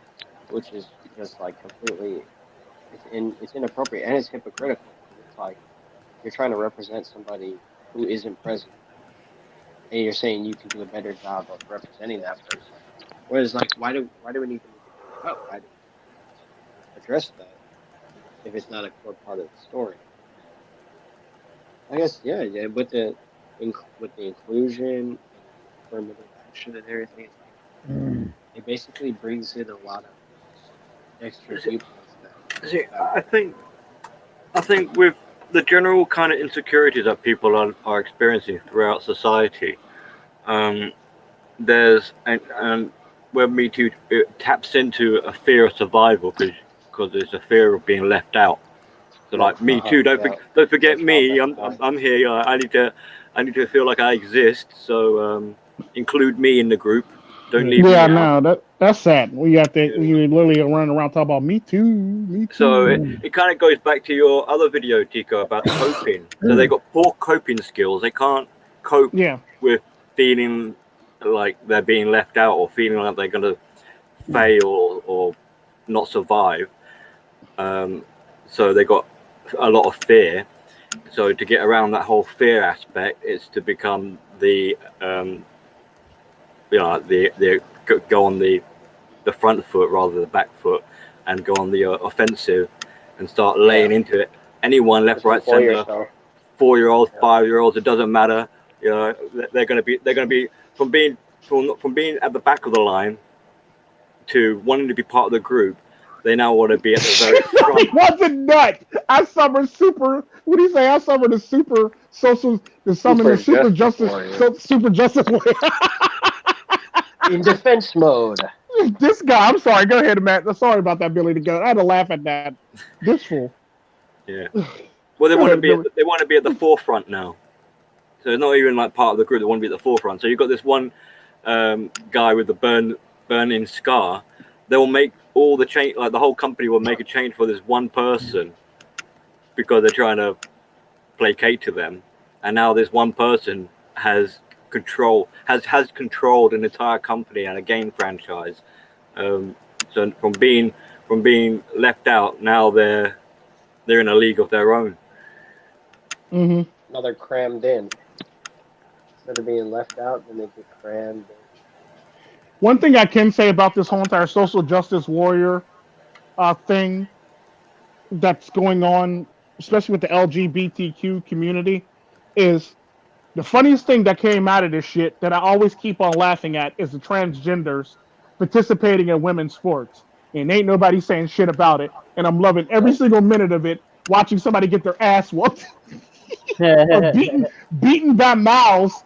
S2: which is just like completely, it's inappropriate and it's hypocritical. It's like you're trying to represent somebody who isn't present, and you're saying you can do a better job of representing that person. Whereas, like, why do we need to make it up? Why do we address that if it's not a core part of the story? I guess with the inclusion and affirmative action and everything, it basically brings in a lot of extra viewpoints.
S5: See, I think with the general kind of insecurities that people are experiencing throughout society, there's and where Me Too, it taps into a fear of survival because there's a fear of being left out. So like Me Too, don't forget me. I'm here. I need to feel like I exist. So include me in the group. Don't leave me out.
S1: No, that's sad. We literally running around talking about Me Too.
S5: So it kind of goes back to your other video, Tico, about coping. So they got poor coping skills. They can't cope with feeling like they're being left out or feeling like they're going to fail or not survive. So they got a lot of fear. So to get around that whole fear aspect is to become the go on the front foot rather than the back foot, and go on the offensive and start laying into it. Anyone left, right, center, 4-year-olds, 5-year-olds, it doesn't matter. They're going to be from being at the back of the line to wanting to be part of the group. They now want to be at the very front.
S1: He wasn't nut. I summoned super. What do you say? I summoned the super social. Super justice warrior.
S2: In defense mode.
S1: This guy. I'm sorry. Go ahead, Matt. Sorry about that, BillyTheGoat. I had to laugh at that. This fool.
S5: Yeah. Well, they want to be at the forefront now. So it's not even like part of the group. They want to be at the forefront. So you've got this one guy with the burning scar. They will make all the change. Like the whole company will make a change for this one person because they're trying to placate to them. And now this one person has controlled an entire company and a game franchise. So from being left out, now they're in a league of their own.
S2: Now they're crammed in. Instead of being left out, then they get crammed in.
S1: One thing I can say about this whole entire social justice warrior thing that's going on especially with the LGBTQ community, is the funniest thing that came out of this shit that I always keep on laughing at is the transgenders participating in women's sports. And ain't nobody saying shit about it. And I'm loving every single minute of it, watching somebody get their ass whooped or beaten by mouths.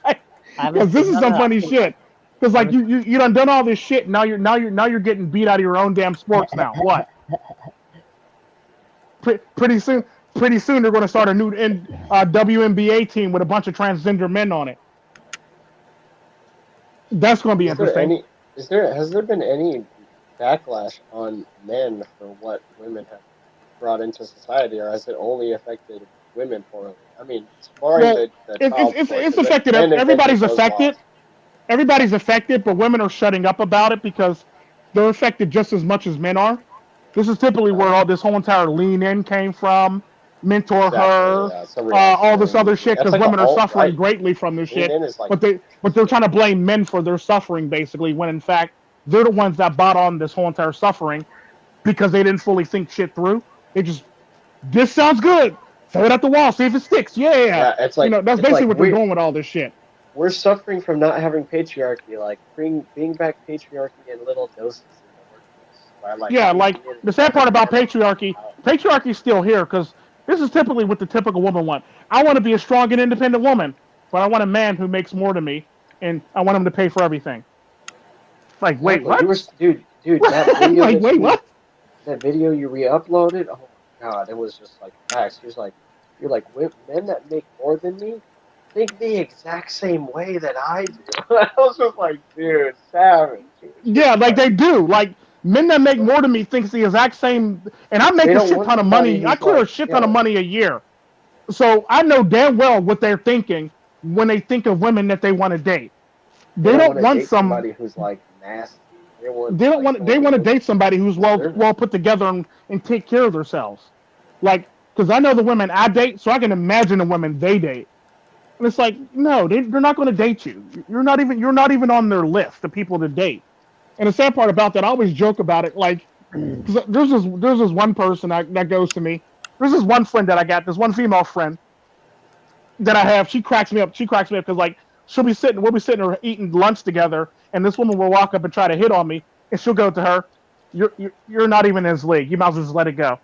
S1: Like, because this is some funny shit. Because like you done all this shit. Now you're getting beat out of your own damn sports now. What? Pretty soon they're going to start a new WNBA team with a bunch of transgender men on it. That's going to be interesting.
S2: Has there been any backlash on men for what women have brought into society, or has it only affected women poorly? I mean, as far as
S1: it's affected. Everybody's affected. Everybody's affected, but women are shutting up about it because they're affected just as much as men are. This is typically where all this whole entire lean in came from. Mentor her, all this other shit, because women are suffering greatly from this shit. But they're trying to blame men for their suffering, basically, when in fact they're the ones that bought on this whole entire suffering because they didn't fully think shit through. They just, this sounds good, throw it at the wall, see if it sticks. Yeah,
S2: it's like,
S1: that's basically what they're doing with all this shit.
S2: We're suffering from not having patriarchy. Like, bring back patriarchy in little doses in the workplace.
S1: Like the sad part about patriarchy's still here because this is typically what the typical woman wants. I want to be a strong and independent woman, but I want a man who makes more than me, and I want him to pay for everything. Like, wait, what?
S2: Dude, that video.
S1: Like, wait, what?
S2: That video you re-uploaded? Oh my god, it was just like facts. You're like, men that make more than me think the exact same way that I do. I was just like, dude, savage.
S1: Yeah, like they do. Like, men that make more than me thinks the exact same, and I make a shit ton of money. I clear a shit ton of money a year. So I know damn well what they're thinking when they think of women that they want to date. They don't want
S2: somebody who's like nasty. They want
S1: to date somebody who's well put together and take care of themselves. Like, because I know the women I date, so I can imagine the women they date. And it's like, no, they're not going to date you. You're not even on their list of people to date. And the sad part about that, I always joke about it. Like, there's this one person that goes to me. There's this one friend that I got, this one female friend that I have. She cracks me up. Because like we'll be sitting or eating lunch together, and this woman will walk up and try to hit on me, and she'll go to her, "You're not even in his league. You might as well just let it go."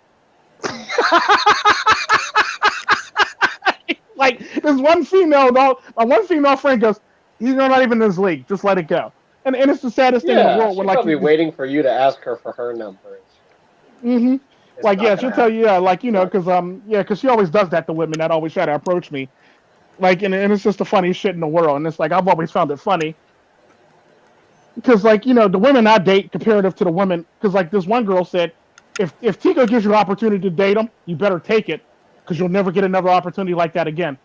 S1: Like, this one female friend goes, "You're not even in his league. Just let it go." And it's the saddest thing in the world.
S2: She'll probably be waiting for you to ask her for her number.
S1: Mm-hmm. Like, yeah, she'll tell you, because she always does that to women that always try to approach me. Like, and it's just the funniest shit in the world. And it's like, I've always found it funny. Because, like, the women I date comparative to the women, because, like, this one girl said, if Tico gives you an opportunity to date him, you better take it, because you'll never get another opportunity like that again.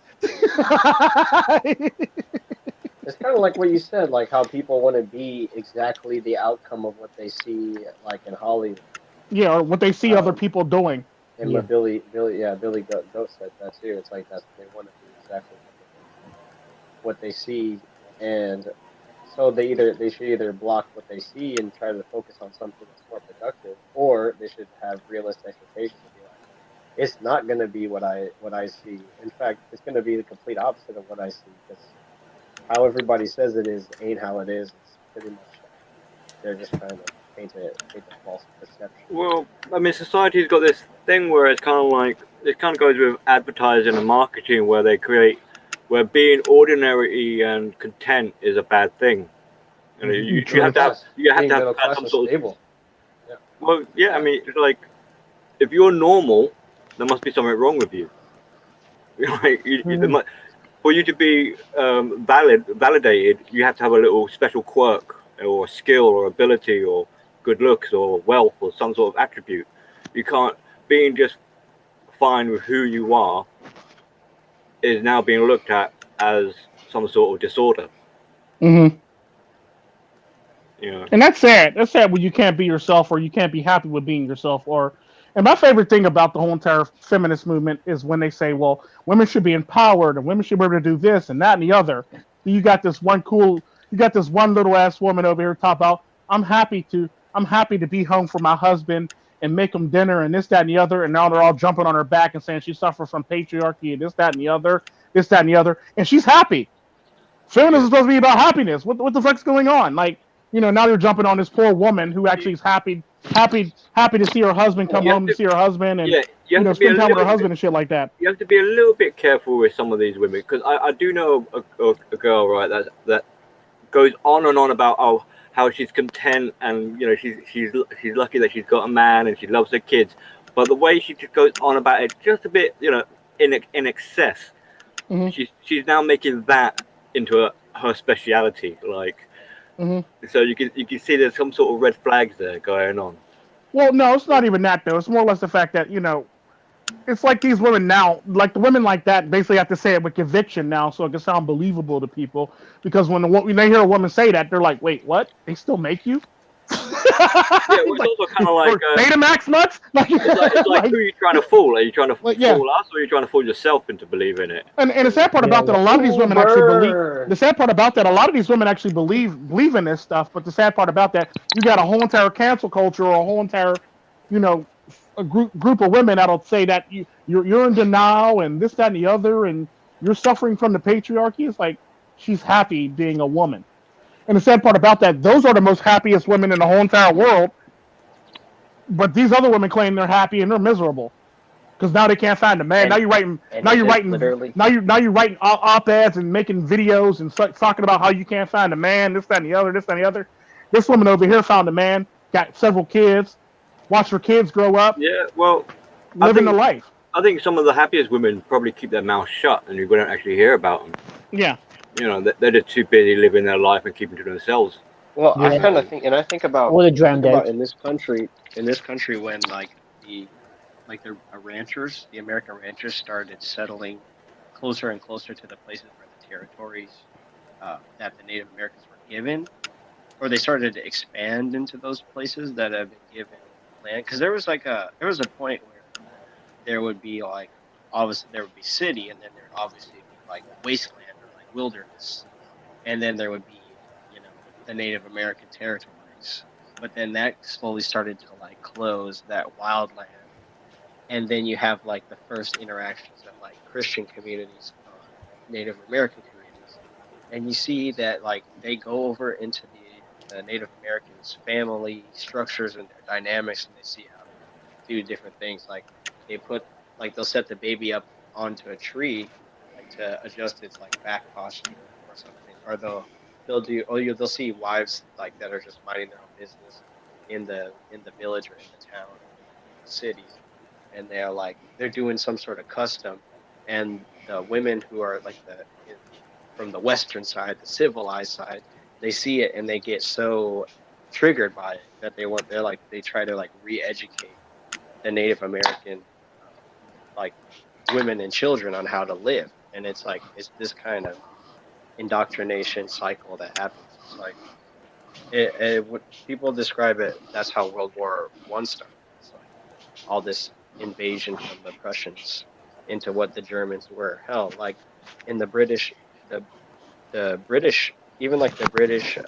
S2: It's kind of like what you said, like how people want to be exactly the outcome of what they see, like in Hollywood.
S1: Yeah, or what they see other people doing.
S2: And what BillyTheGoat said that too. It's like they want to be exactly what they see, and so they should either block what they see and try to focus on something that's more productive, or they should have realistic expectations and be like, it's not going to be what I see. In fact, it's going to be the complete opposite of what I see, because how everybody says it is ain't how it is. It's pretty much they're just trying to paint a false perception.
S5: Well, I mean, society's got this thing where it's kind of like, it kind of goes with advertising and marketing, where being ordinary and content is a bad thing. You have to have some sort of. Yeah. Well, yeah, I mean, it's like, if you're normal, there must be something wrong with you. Like, for you to be validated, you have to have a little special quirk or skill or ability or good looks or wealth or some sort of attribute. You can't, being just fine with who you are is now being looked at as some sort of disorder.
S1: Mm-hmm.
S5: Yeah.
S1: And that's sad. That's sad when you can't be yourself, or you can't be happy with being yourself. And my favorite thing about the whole entire feminist movement is when they say, well, women should be empowered and women should be able to do this and that and the other. You got this one little ass woman over here talk about, I'm happy to be home for my husband and make them dinner and this, that, and the other. And now they're all jumping on her back and saying she suffers from patriarchy and this, that, and the other, this, that, and the other. And she's happy. Feminism is supposed to be about happiness. What the fuck's going on? Like, now you're jumping on this poor woman who actually is happy to see her husband come home to see her husband and spend time with her husband and shit like that.
S5: You have to be a little bit careful with some of these women, because I do know a girl, right, that goes on and on about how she's content and she's lucky that she's got a man and she loves her kids, but the way she just goes on about it just a bit in excess. Mm-hmm. She's now making that into her speciality, like. Mm-hmm. So you can see there's some sort of red flags there going on.
S1: Well, no, it's not even that though. It's more or less the fact that it's like these women now, like the women like that, basically have to say it with conviction now, so it can sound believable to people. Because when they hear a woman say that, they're like, "Wait, what? They still make you?"
S5: Yeah, it's also kind of like
S1: Betamax nuts.
S5: It's like who are you trying to fool? Are you trying to fool us, or are you trying to fool yourself into believing it?
S1: And the sad part about that, a lot of these women actually believe. The sad part about that, a lot of these women actually believe in this stuff. But the sad part about that, you got a whole entire cancel culture or a whole entire, a group of women that'll say that you're in denial and this, that, and the other, and you're suffering from the patriarchy. It's like she's happy being a woman. And the sad part about that, those are the most happiest women in the whole entire world. But these other women claim they're happy and they're miserable because now they can't find a man. Now you're writing op-eds and making videos and talking about how you can't find a man, this, that, and the other, this, that, and the other. This woman over here found a man, got several kids, watched her kids grow up.
S5: Yeah, well,
S1: living the life.
S5: I think some of the happiest women probably keep their mouth shut, and you wouldn't actually hear about them.
S1: Yeah.
S5: They're just too busy living their life and keeping to themselves.
S2: Well, I kind of think, and I think about, in this country when the ranchers, the American ranchers started settling closer and closer to the places where the territories that the Native Americans were given, or they started to expand into those places that have been given land. Because there was a point where there would be obviously there would be city, and then there would obviously be wasteland or wilderness, and then there would be the Native American territories. But then that slowly started to close that wildland, and then you have the first interactions of Christian communities, Native American communities, and you see that they go over into the Native Americans' family structures and their dynamics, and they see how they do different things. They put they'll set the baby up onto a tree to adjust its back posture or something, or they'll see wives that are just minding their own business in the village or in the town, in the cities, and they're doing some sort of custom, and the women who are from the Western side, the civilized side, they see it and they get so triggered by it that they try to re-educate the Native American women and children on how to live, and it's this kind of indoctrination cycle that happens. It's what people describe it, that's how World War I started. It's all this invasion from the Prussians into what the Germans were. Hell, in the British, the British, even the British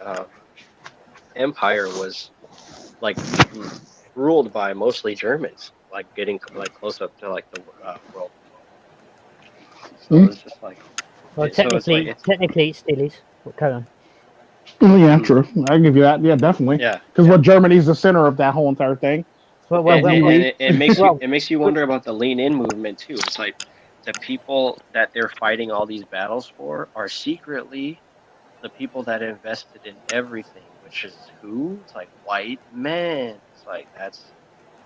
S2: Empire was ruled by mostly Germans, getting close up to the world. So it's just
S6: well, technically it still is. But carry on.
S1: Yeah, true. I give you that. Yeah, definitely.
S2: Yeah.
S1: Because what Germany's the center of that whole entire thing.
S2: It makes you wonder about the lean in movement too. It's the people that they're fighting all these battles for are secretly the people that invested in everything, which is who? It's white men. It's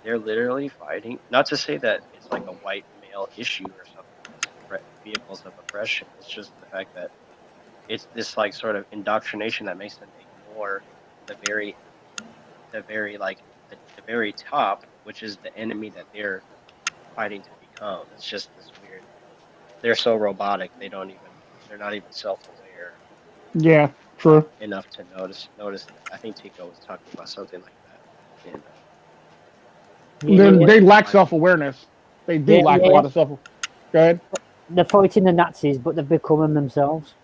S2: they're literally fighting. Not to say that it's a white male issue or something. Vehicles of oppression. It's just the fact that it's this sort of indoctrination that makes them ignore the very top, which is the enemy that they're fighting to become. It's just this weird. They're so robotic. They're not even self-aware.
S1: Yeah, true.
S2: Enough to notice. I think Tico was talking about something like that.
S1: They lack self-awareness. They do lack a lot of self. Go ahead.
S6: They're fighting the Nazis, but they've become them themselves.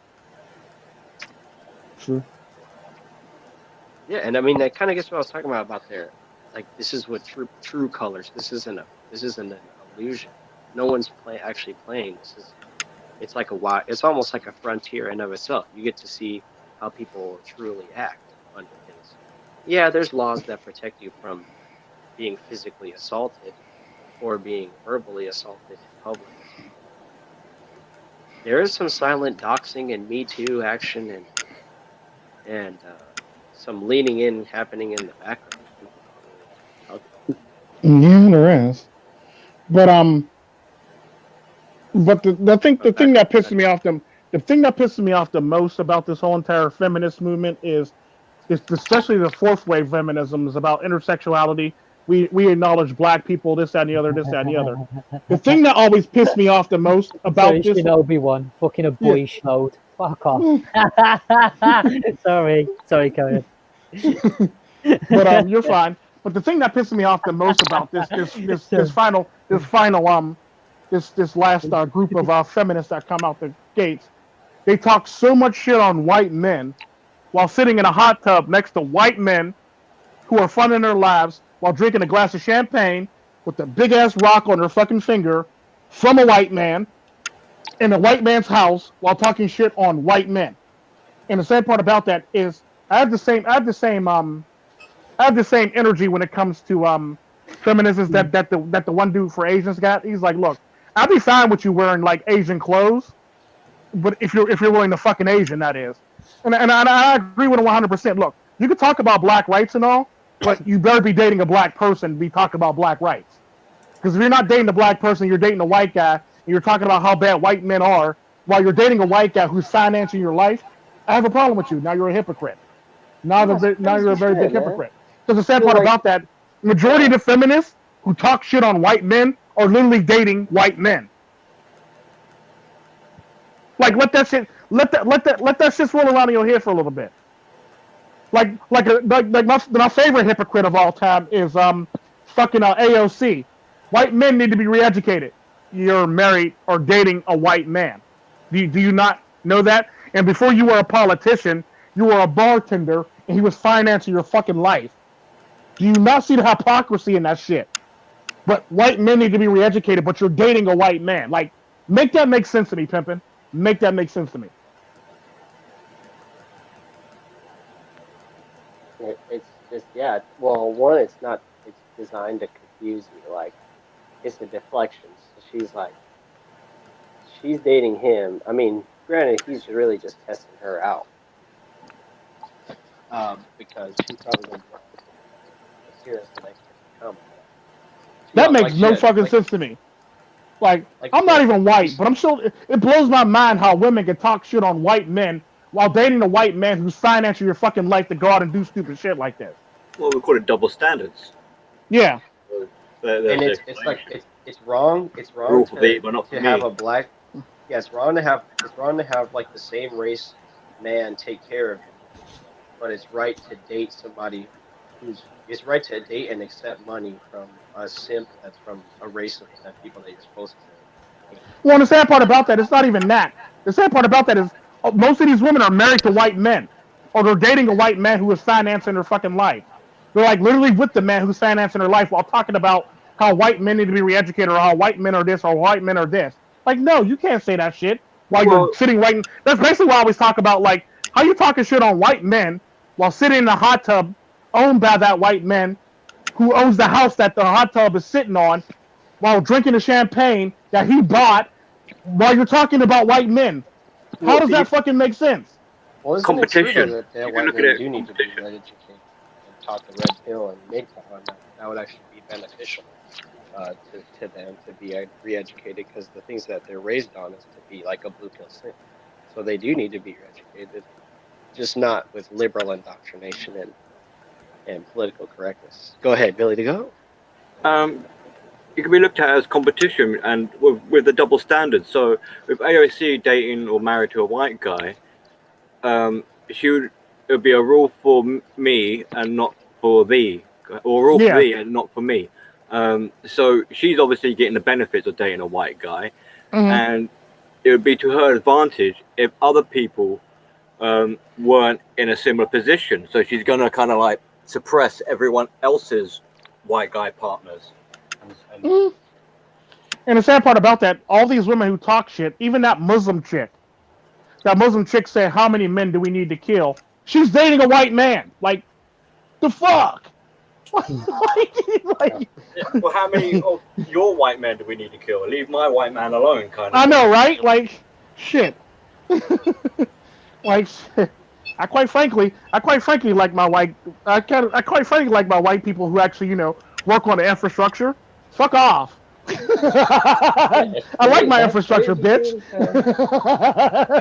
S1: True.
S2: Yeah, and I mean that kind of gets what I was talking about their this is what true colors. This isn't an illusion. No one's actually playing. It's like it's almost like a frontier in of itself. You get to see how people truly act under things. Yeah, there's laws that protect you from being physically assaulted or being verbally assaulted in public. There is some silent doxing and Me Too action and some leaning in happening in the background.
S1: Yeah, there is. But the thing that pisses me off the most about this whole entire feminist movement is especially the fourth wave feminism is about intersexuality. We acknowledge black people, this, that, and the other, this, that, and the other. The thing that always pissed me off the most about this
S6: Obi-Wan, fucking a boyish mode. Fuck off. Sorry, Cohen.
S1: But you're fine. But the thing that pisses me off the most about this last group of feminists that come out the gates, they talk so much shit on white men while sitting in a hot tub next to white men who are fun in their lives while drinking a glass of champagne with a big ass rock on their fucking finger from a white man in a white man's house while talking shit on white men. And the sad part about that is I have the same energy when it comes to feminism that the one dude for Asians got. He's like, look, I'll be fine with you wearing like Asian clothes, but if you're willing to fucking Asian, that is. And I agree with him 100%. Look, you can talk about black rights and all, but you better be dating a black person to be talking about black rights. Because if you're not dating a black person, you're dating a white guy, and you're talking about how bad white men are, while you're dating a white guy who's financing your life, I have a problem with you. Now you're a hypocrite. Now you're a very big hypocrite. Because the sad part about that, the majority of the feminists who talk shit on white men are literally dating white men. Like let that shit roll around in your head for a little bit. Like my favorite hypocrite of all time is fucking AOC. White men need to be re-educated. You're married or dating a white man. Do you not know that? And before you were a politician, you were a bartender, and he was financing your fucking life. Do you not see the hypocrisy in that shit? But white men need to be re-educated, but you're dating a white man. Like, make that make sense to me, pimpin'. Make that make sense to me.
S2: It's just, yeah. Well, one, it's designed to confuse you. Like, it's a deflection. So she's dating him. I mean, granted, he's really just testing her out. Because she's probably going to be serious the next time.
S1: That makes no fucking sense to me. Like I'm not even white, but I'm sure it blows my mind how women can talk shit on white men while dating a white man who's financing your fucking life to go out and do stupid shit like this.
S5: Well, we call it double standards.
S1: Yeah.
S2: And it's wrong. It's wrong to have a black. Yeah, it's wrong to have like the same race man take care of you, but it's right to date somebody it's right to date and accept money from a simp that's from a race of people that you're supposed to.
S1: Well, the sad part about that, it's not even that. The sad part about that is most of these women are married to white men, or they're dating a white man who is financing their fucking life. They're like literally with the man who's financing their life while talking about how white men need to be re-educated or how white men are this or white men are this. Like, no, you can't say that shit while you're sitting right. That's basically why I always talk about like how you talking shit on white men while sitting in a hot tub owned by that white man who owns the house that the hot tub is sitting on while drinking the champagne that he bought while you're talking about white men. How does that fucking make sense?
S2: Well, competition. That white men do need to be educated and taught the red pill and MGTOW, and that would actually be beneficial to them to be re-educated, because the things that they're raised on is to be like a blue pill simp. So they do need to be re-educated, just not with liberal indoctrination and political correctness. Go ahead, BillyTheGoat.
S5: It can be looked at as competition, and with the double standards. So with AOC dating or married to a white guy, it would be a rule for me and not for thee, or a rule for thee and not for me. So she's obviously getting the benefits of dating a white guy, and it would be to her advantage if other people weren't in a similar position. So she's gonna kind of like suppress everyone else's white guy partners.
S1: And the sad part about that, all these women who talk shit, even that Muslim chick said, how many men do we need to kill? She's dating a white man. Like, the fuck?
S5: Well, how many of your white men do we need to kill? Leave my white man alone, kind of.
S1: I know, right? Like, shit. Like, I quite frankly like my white. I quite frankly like my white people who actually, work on the infrastructure. Fuck off. I like my infrastructure, bitch.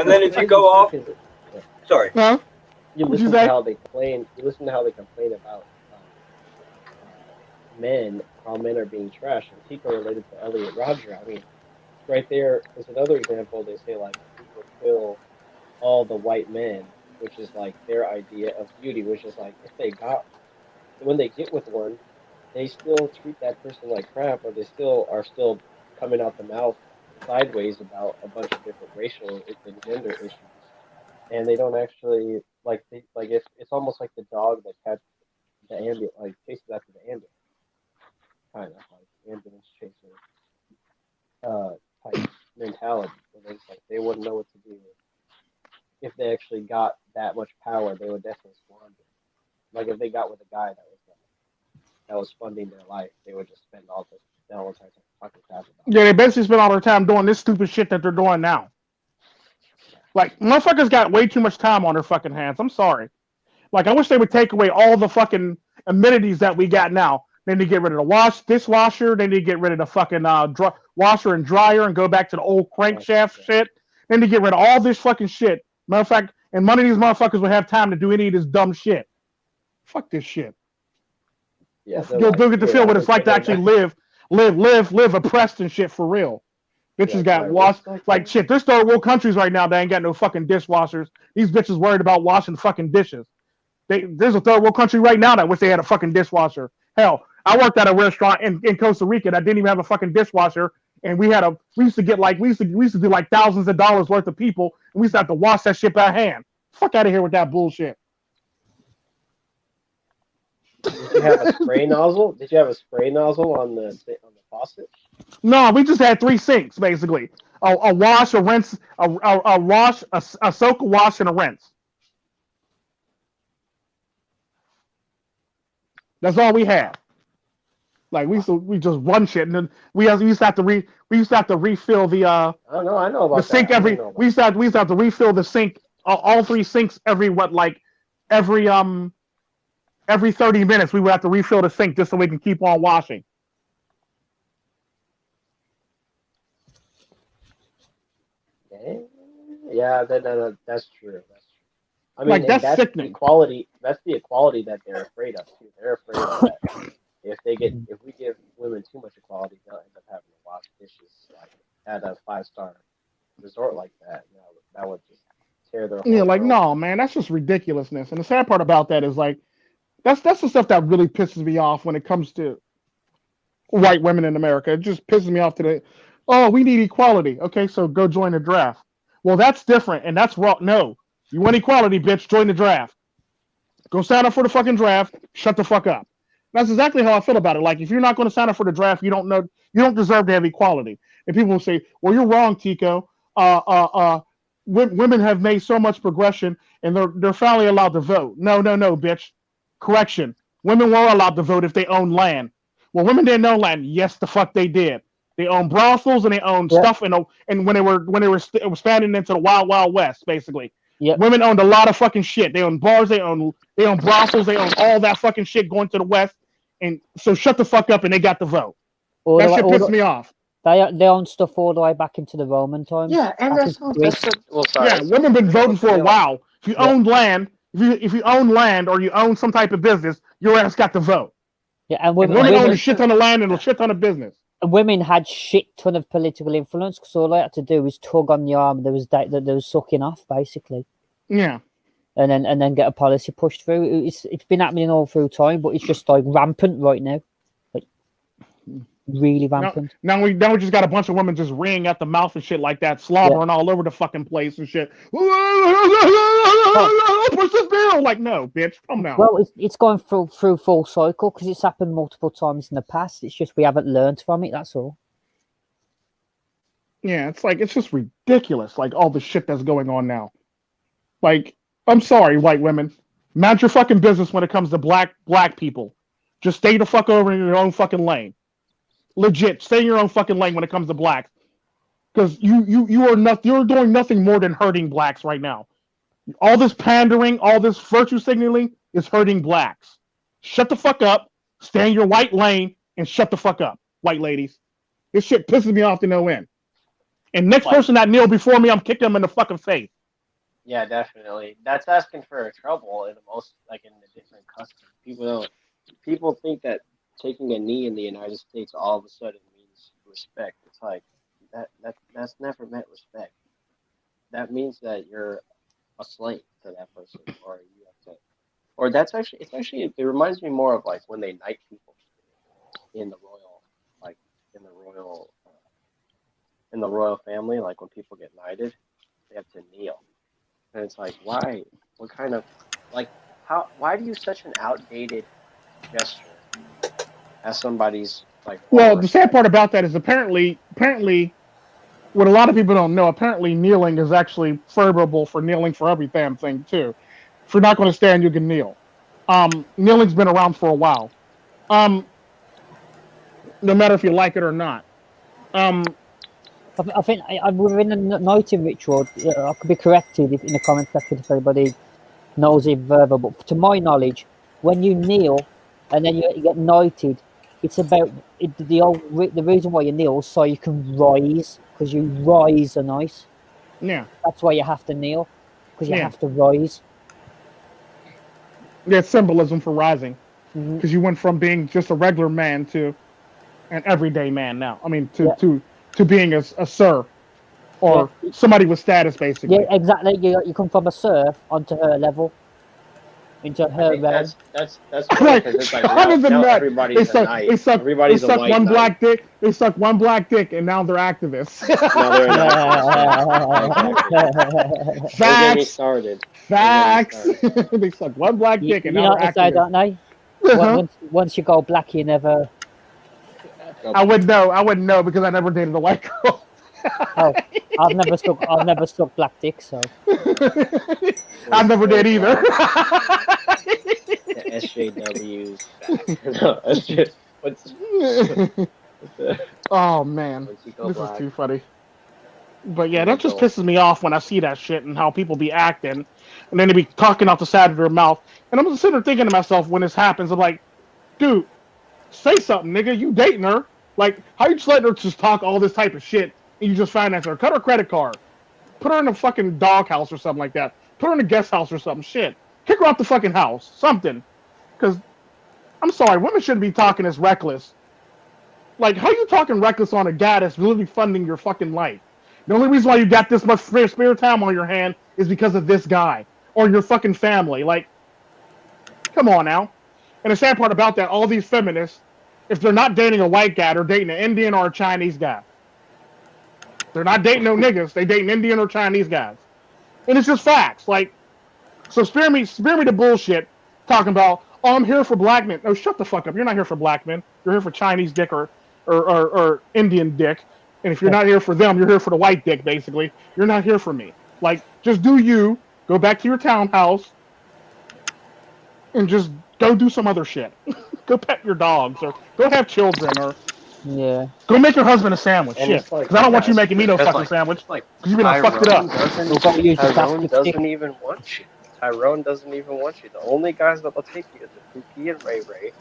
S5: And then if you go off, sorry.
S1: Huh?
S2: You listen to how they complain. You listen to how they complain about men, how men are being trashed. And Tico related to Elliot Rodger. I mean, right there is another example. They say like we would kill all the white men, which is like their idea of beauty, which is like when they get with one, they still treat that person like crap, or they are still coming out the mouth sideways about a bunch of different racial and gender issues, and they don't actually it's almost like the dog that catches the ambulance, like chases after the ambulance, kind of like ambulance chaser type mentality. And it's like they wouldn't know what to do if they actually got that much power. They would definitely squander. Like if they got with a guy that was funding their life, they would just spend all the time fucking crap about it.
S1: Yeah, they basically spend all their time doing this stupid shit that they're doing now. Like, motherfuckers got way too much time on their fucking hands. I'm sorry. Like, I wish they would take away all the fucking amenities that we got now. They need to get rid of the dishwasher. They need to get rid of the fucking washer and dryer and go back to the old crankshaft shit. They need to get rid of all this fucking shit. Matter of fact, and none of these motherfuckers would have time to do any of this dumb shit. Fuck this shit.
S2: Yeah,
S1: You'll get to feel what it's like to actually live oppressed and shit for real. Bitches got washed like shit. There's third world countries right now that ain't got no fucking dishwashers. These bitches worried about washing fucking dishes. There's a third world country right now that wish they had a fucking dishwasher. Hell, I worked at a restaurant in Costa Rica that didn't even have a fucking dishwasher, and we used to do like thousands of dollars worth of people, and we used to have to wash that shit by hand. Fuck out of here with that bullshit.
S2: Did you have a spray nozzle? Did you have a spray nozzle on the faucet?
S1: No, we just had 3 sinks basically: a wash, a rinse, a wash, a soak, a wash, and a rinse. That's all we had. Like we just run shit, and then we used to have to refill the
S2: I know about
S1: the sink
S2: that.
S1: we used to have to refill the sink, all 3 sinks every 30 minutes. We would have to refill the sink just so we can keep on washing.
S2: Yeah, that's true. That's true. I mean,
S1: like, that's sickening.
S2: That's the equality that they're afraid of too. They're afraid that if we give women too much equality, they'll end up having to wash dishes like at a 5-star resort like that. You know, that would just tear their whole
S1: Like,
S2: world.
S1: no, man, that's just ridiculousness. And the sad part about that is like that's the stuff that really pisses me off when it comes to white women in America. It just pisses me off we need equality. Okay, so go join the draft. Well, that's different, and that's wrong. No, you want equality, bitch? Join the draft. Go sign up for the fucking draft. Shut the fuck up. That's exactly how I feel about it. Like, if you're not going to sign up for the draft, you don't deserve to have equality. And people will say, "Well, you're wrong, Tico. Women have made so much progression, and they're finally allowed to vote." No, bitch. Correction. Women were allowed to vote if they owned land. Well, women didn't own land. Yes, the fuck they did. They owned brothels and they owned stuff, and when they were expanding into the wild west, basically.
S6: Yep.
S1: Women owned a lot of fucking shit. They owned bars, they owned brothels, they owned all that fucking shit going to the west. And so shut the fuck up, and they got the vote. That shit pissed me off.
S6: They owned stuff all the way back into the Roman times.
S2: Yeah, and that's
S1: women been voting for a while. If you owned land, if you own land or you own some type of business, your ass got to vote.
S6: Yeah, and
S1: women own a shit ton of land and a shit ton of business.
S6: And women had shit ton of political influence because all they had to do was tug on the arm that they was sucking off, basically.
S1: Yeah.
S6: And then get a policy pushed through. It's been happening all through time, but it's just like rampant right now. Like, really rampant.
S1: Now we just got a bunch of women just ringing at the mouth and shit like that, slobbering all over the fucking place and shit. Push this bill. Like, no, bitch, come down.
S6: Well, it's going through full cycle because it's happened multiple times in the past. It's just we haven't learned from it. That's all.
S1: Yeah, it's just ridiculous. Like all the shit that's going on now. Like, I'm sorry, white women. Mind your fucking business when it comes to black people. Just stay the fuck over in your own fucking lane. Legit, stay in your own fucking lane when it comes to blacks, because you're doing nothing more than hurting blacks right now. All this pandering, all this virtue signaling is hurting blacks. Shut the fuck up, stay in your white lane, and shut the fuck up, white ladies. This shit pisses me off to no end. And next person that kneel before me, I'm kicking them in the fucking face.
S2: Yeah, definitely. That's asking for trouble in the most, like in the different customs. People think that taking a knee in the United States all of a sudden means respect. It's like that's never meant respect. That means that you're a slave to that person, or you have to, or it reminds me more of like when they knight people in the royal, like in the royal family, like when people get knighted, they have to kneel, and it's like why? What kind of like how? Why do you such an outdated gesture as somebody's like?
S1: Well, the sad part about that is apparently, what a lot of people don't know, apparently kneeling is actually favorable for kneeling for every damn thing too. If you're not going to stand, you can kneel. Kneeling's been around for a while. No matter if you like it or not.
S6: I think within the knighting ritual, I could be corrected in the comment section if anybody knows it further, but to my knowledge, when you kneel and then you get knighted, it's about the reason why you kneel so you can rise, because you rise a knight.
S1: Yeah.
S6: That's why you have to kneel, because you have to rise.
S1: Yeah, it's symbolism for rising, because you went from being just a regular man to an everyday man now. I mean, to being a sir or somebody with status, basically.
S6: Yeah, exactly. You come from a serf onto her level. Into her realm.
S2: That's funny because it's like now everybody's a knight. Everybody's a white
S1: one
S2: knight.
S1: black dick. They suck one black dick, and now they're activists.
S2: Now they're
S1: Facts.
S2: Don't get me started.
S1: Facts. They suck one black dick, and now they're activists.
S6: Don't they? Once you go black, you never.
S1: I wouldn't know because I never dated a white girl.
S6: Oh, I've never sucked black dick, so.
S1: I never did either.
S2: The SJWs. No,
S1: oh man, this is too funny. But yeah, that just pisses me off when I see that shit and how people be acting, and then they be talking out the side of their mouth. And I'm just sitting there thinking to myself when this happens, I'm like, dude, say something, nigga. You dating her? Like, how you just letting her just talk all this type of shit and you just finance her? Cut her credit card. Put her in a fucking doghouse or something like that. Put her in a guest house or something. Shit. Kick her out the fucking house. Something. Because, I'm sorry, women shouldn't be talking as reckless. Like, how you talking reckless on a guy that's literally funding your fucking life? The only reason why you got this much spare time on your hand is because of this guy. Or your fucking family. Like, come on now. And the sad part about that, all these feminists, if they're not dating a white guy, they're dating an Indian or a Chinese guy. They're not dating no niggas. They dating Indian or Chinese guys. And it's just facts. Like, so spare me the bullshit talking about, oh, I'm here for black men. Oh, shut the fuck up. You're not here for black men. You're here for Chinese dick or Indian dick. And if you're not here for them, you're here for the white dick, basically. You're not here for me. Like, just do you. Go back to your townhouse. And just go do some other shit. Go pet your dogs. Or go have children. Or go make your husband a sandwich.
S2: And
S1: shit. Because I don't want you making me no fucking sandwich. Because you've been fucked it up.
S2: Tyrone doesn't even want you. Tyrone doesn't even want you. The only guys that will take you is the Pookie and Ray Ray.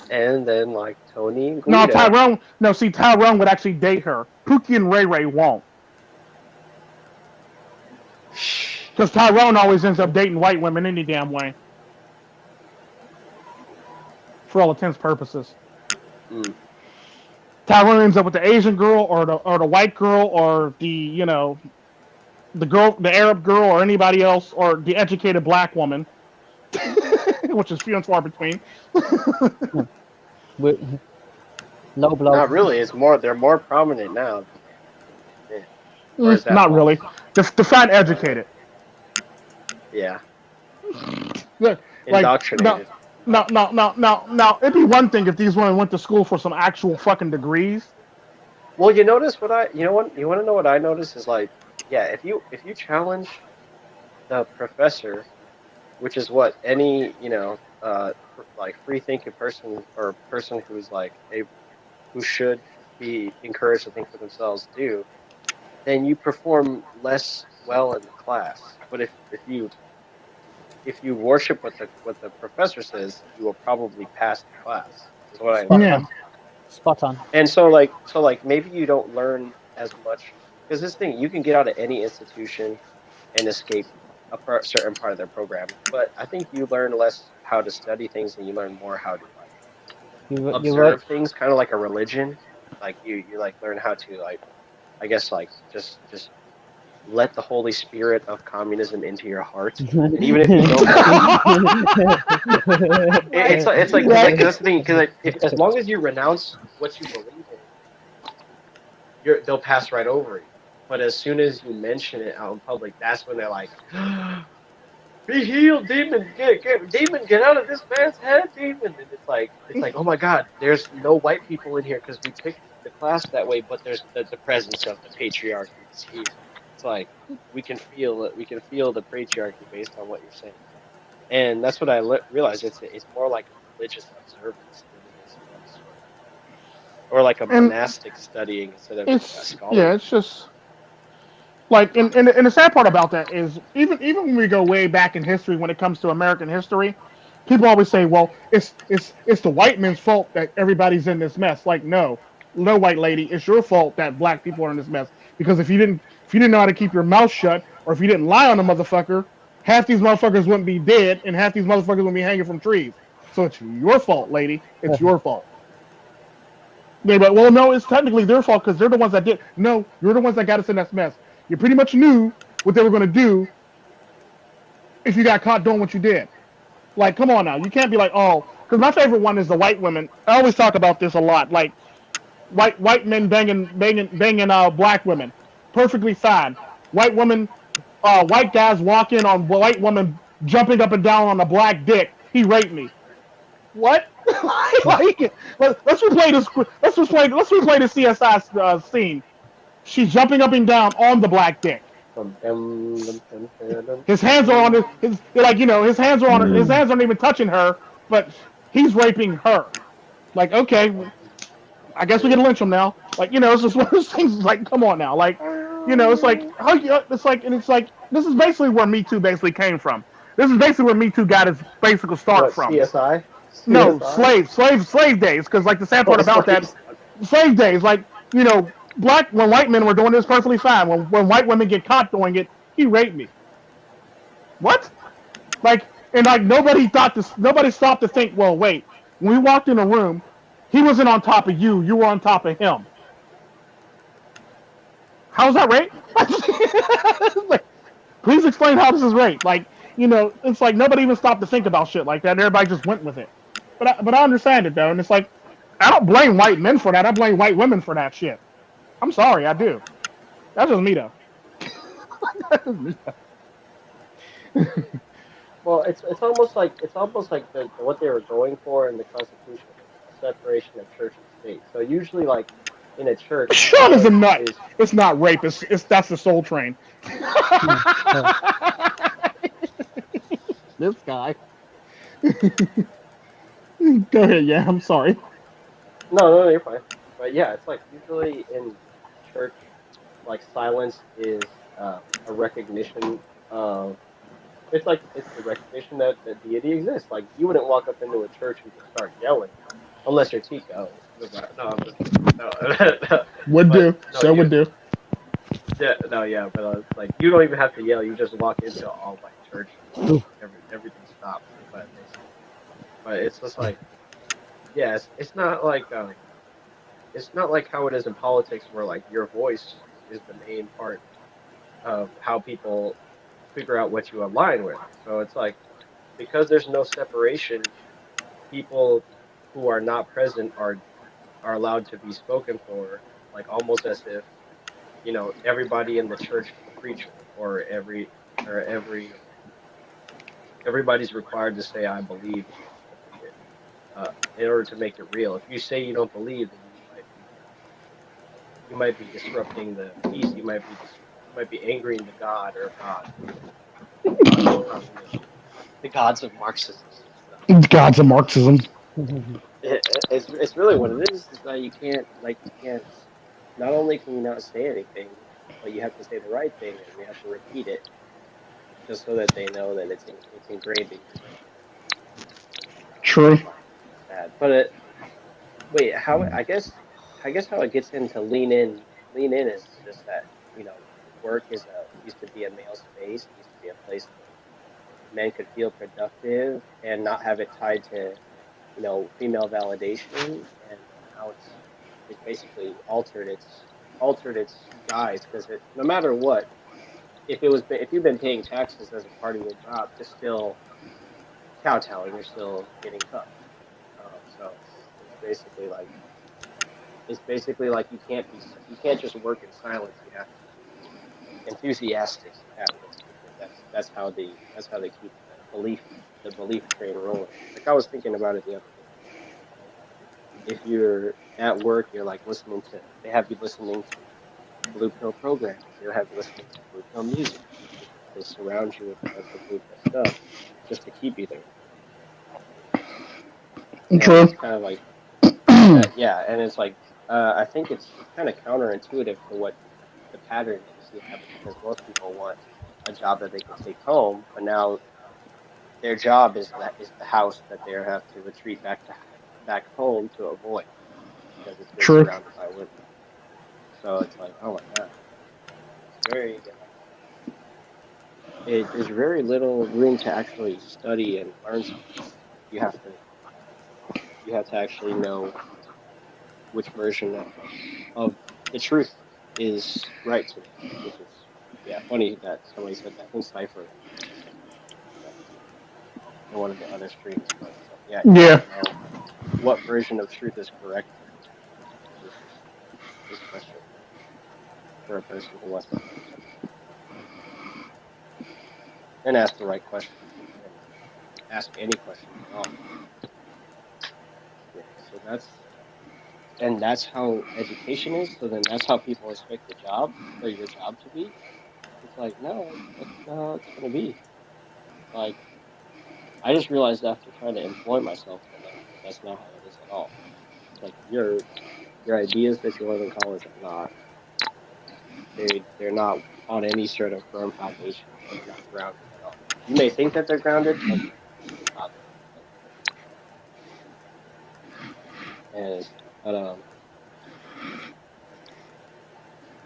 S2: And then, like, Tony and Guido.
S1: Tyrone would actually date her. Pookie and Ray Ray won't. Because Tyrone always ends up dating white women any damn way. For all intents and purposes. Tyrone ends up with the Asian girl or the white girl or the Arab girl or anybody else or the educated black woman. Which is few and far between.
S6: Low blow.
S2: Not really. It's more. They're more prominent now. Or is that
S1: Not
S2: false?
S1: really. Define educated.
S2: Yeah.
S1: Look, like
S2: Indoctrinated.
S1: now, it'd be one thing if these women went to school for some actual fucking degrees.
S2: Well, you notice what I, you know what, you want to know what I notice is like, yeah, if you challenge the professor, which is what any, like free thinking person or person who's like who should be encouraged to think for themselves do, then you perform less well in the class. But if you worship what the professor says, you will probably pass the class. Is what I
S6: Spot
S1: Yeah.
S6: on. Spot on.
S2: And so maybe you don't learn as much because this thing you can get out of any institution and escape certain part of their program. But I think you learn less how to study things and you learn more how to like
S6: You're right.
S2: observe things, kind of like a religion. Like you like learn how to like I guess like just let the Holy Spirit of communism into your heart. And even if you don't, it's like that's the thing because as long as you renounce what you believe in, they'll pass right over you. But as soon as you mention it out in public, that's when they're like, "Be healed, demon! Get out of this man's head, demon!" And it's like, oh my God, there's no white people in here because we picked the class that way, but there's the presence of the patriarchy is here. It's like we can feel it. We can feel the patriarchy based on what you're saying, and that's what I realized. It's more like a religious observance than it is any sort of, or like a
S1: And
S2: monastic studying instead of a scholarly.
S1: yeah, it's just like and the sad part about that is even when we go way back in history when it comes to American history, people always say, well, it's the white man's fault that everybody's in this mess. Like, no, white lady, it's your fault that black people are in this mess. Because if you didn't know how to keep your mouth shut, or if you didn't lie on a motherfucker, half these motherfuckers wouldn't be dead, and half these motherfuckers wouldn't be hanging from trees. So it's your fault, lady. It's your fault. Yeah, but well, no, it's technically their fault because they're the ones that did. No, you're the ones that got us in that mess. You pretty much knew what they were going to do if you got caught doing what you did. Like, come on now, you can't be like, oh, because my favorite one is the white women. I always talk about this a lot. Like, white men banging black women, perfectly fine. White guys walking on white women jumping up and down on a black dick. He raped me. What? Like, let's replay this. Let's replay the CSI scene. She's jumping up and down on the black dick. His hands are on his like his hands are on her. His hands aren't even touching her, but he's raping her. Like, okay, I guess we can lynch him now. Like, it's just one of those things. Like, come on now. Like, it's like this is basically where Me Too basically came from. This is basically where Me Too got its basic start from.
S2: CSI?
S1: No, slave days. Because like the sad part about that, slave days. Like, when white men were doing this perfectly fine. When white women get caught doing it, he raped me. What? Like, and like nobody stopped to think. Well, wait. When we walked in a room, he wasn't on top of you. You were on top of him. How's that rape? Like, please explain how this is rape. Like, it's like nobody even stopped to think about shit like that. Everybody just went with it. But I understand it though, and it's like I don't blame white men for that. I blame white women for that shit. I'm sorry, I do. That's just me though.
S2: Well, it's almost like what they were going for in the Constitution, separation of church and state. So usually, like in a church,
S1: Sean is a nut. It's not rape. It's that's the Soul Train. This guy. Go ahead. Yeah, I'm sorry.
S2: No, you're fine. But yeah, it's like usually in church, like silence is a recognition of. It's the recognition that the deity exists. Like you wouldn't walk up into a church and just start yelling, unless you're Tico. No.
S1: Would do. Would do.
S2: Yeah, but like you don't even have to yell. You just walk into all white church. Everything stops. But it's just like, yeah, it's not like how it is in politics, where like your voice is the main part of how people figure out what you align with. So it's like, because there's no separation, people who are not present are are allowed to be spoken for, like almost as if, you know, everybody in the church is a preacher, or everybody's required to say I believe in order to make it real. If you say you don't believe, then you might be disrupting the peace. You might be angering the God or gods, the gods of communism, the gods of Marxism. So
S1: Gods of Marxism.
S2: it's really what it is. Is that you can't. Not only can you not say anything, but you have to say the right thing, and you have to repeat it just so that they know that it's ingrained in your brain.
S1: True.
S2: Sad. But wait, how I guess how it gets into lean in is just that, you know, work used to be a male space. It used to be a place where men could feel productive and not have it tied to, you know, female validation, and now it's basically altered its guise, because no matter what, if you've been paying taxes as a part of your job, you're still kowtowing, you're still getting cut. So it's basically like you can't just work in silence. You have to be enthusiastic at work, because that's how they keep the belief train rolling. Like I was thinking about it the other day. Like if you're at work, you're like they have you listening to blue pill programming. They have you listening to blue pill music. They surround you with a bunch of blue pill stuff just to keep you there. And
S1: True.
S2: it's kind of like yeah, and it's like I think it's kind of counterintuitive to what the pattern is. Yeah, because most people want a job that they can take home, but now their job is the house that they have to retreat back home to avoid, because it's been
S1: True.
S2: surrounded by women. So it's like, oh my god, it's very there's very little room to actually study and learn something. You have to actually know which version of the truth is right today, which is funny that somebody said that. I think Cypher said that in one of the other streams, but it's like, yeah, you have
S1: Yeah.
S2: to know what version of truth is correct today, which is frustrating for a person who wants to learn something and ask the right questions and ask any questions at all. Yeah, so that's how education is. So then that's how people expect the job or your job to be. It's like, no, that's not how it's gonna be. Like, I just realized after trying to employ myself that that's not how it is at all. Like your ideas that you learn in college are not they're not on any sort of firm foundation. They're not grounded at all. You may think that they're grounded, but they're not. And but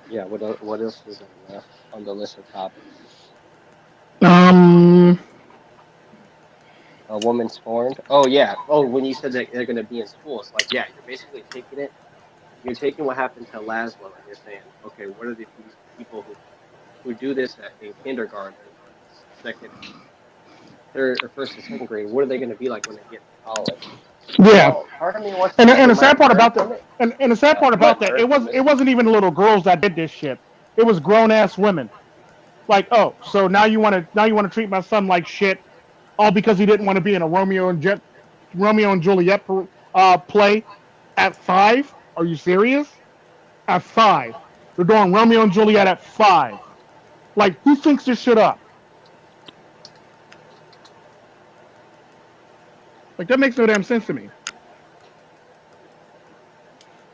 S2: yeah, what else is on the list of topics?
S1: Um.
S2: A woman scorned. Oh yeah. Oh, when you said that they're gonna be in school, it's like, yeah, you're basically taking it. You're taking what happened to Laszlo, and you're saying, okay, what are these people who do this in kindergarten or second, third, or first and second grade? What are they going to be like when they get to college?
S1: Yeah.
S2: Well, part of me wants to
S1: And
S2: think they
S1: the sad
S2: might
S1: part
S2: learn
S1: about
S2: from
S1: that,
S2: it.
S1: and the sad part
S2: They might
S1: about that,
S2: learn from
S1: it
S2: it.
S1: wasn't even little girls that did this shit. It was grown ass women. Like, oh, so now you want to treat my son like shit, all because he didn't want to be in a Romeo and Juliet play at 5? Are you serious? At 5, they're doing Romeo and Juliet at 5. Like, who thinks this shit up? Like, that makes no damn sense to me.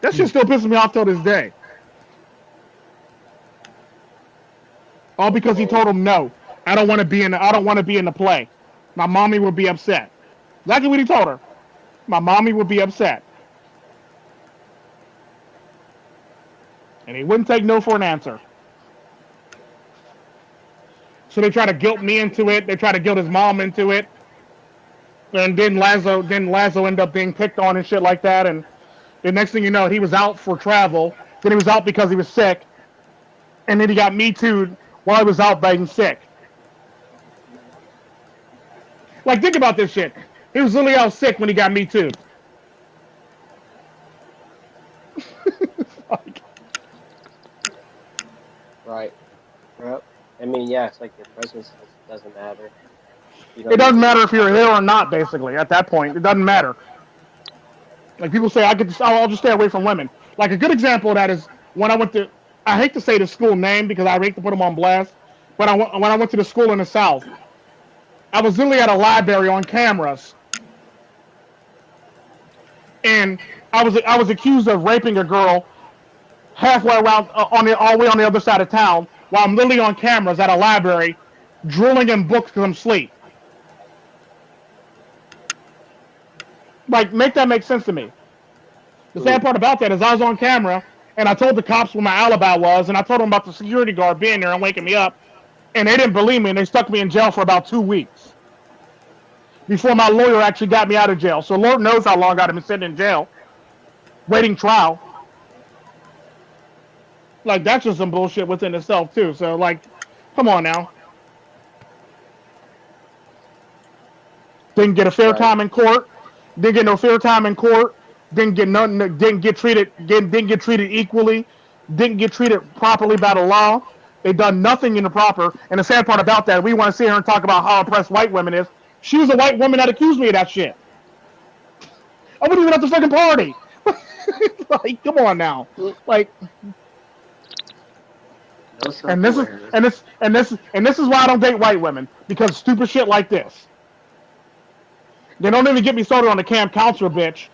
S1: That shit still pisses me off till this day. All because he told him no. I don't want to be in the play. My mommy would be upset. Exactly what he told her. My mommy would be upset. And he wouldn't take no for an answer. So they try to guilt me into it. They try to guilt his mom into it. And then Lazo ended up being picked on and shit like that. And the next thing you know, he was out for travel. Then he was out because he was sick. And then he got Me Too'd while he was out being sick. Like, think about this shit. He was literally out sick when he got Me Too'd. Like,
S2: Right. Yep. I mean, yeah, it's like your presence doesn't matter. You
S1: it
S2: don't
S1: doesn't
S2: even.
S1: matter if you're here or not. Basically, at that point, it doesn't matter. Like people say, I'll just stay away from women. Like a good example of that is when I went to. I hate to say the school name because I hate to put them on blast, but when I went to the school in the South, I was literally at a library on cameras, and I was accused of raping a girl halfway around all the way on the other side of town while I'm literally on cameras at a library, drooling in books because I'm asleep. Like, make that make sense to me. The sad part about that is I was on camera and I told the cops what my alibi was, and I told them about the security guard being there and waking me up, and they didn't believe me, and they stuck me in jail for about 2 weeks before my lawyer actually got me out of jail. So Lord knows how long I'd have been sitting in jail, waiting trial. Like, that's just some bullshit within itself too. So like, come on now. Didn't get a fair time in court. Didn't get no fair time in court. Didn't get nothing. Didn't get treated equally. Didn't get treated properly by the law. They done nothing in the proper. And the sad part about that, we want to sit here and talk about how oppressed white women is. She was a white woman that accused me of that shit. I wasn't even at the fucking party. Like, come on now. Like, and this is why I don't date white women, because stupid shit like this. They don't even get me started on the camp counselor bitch.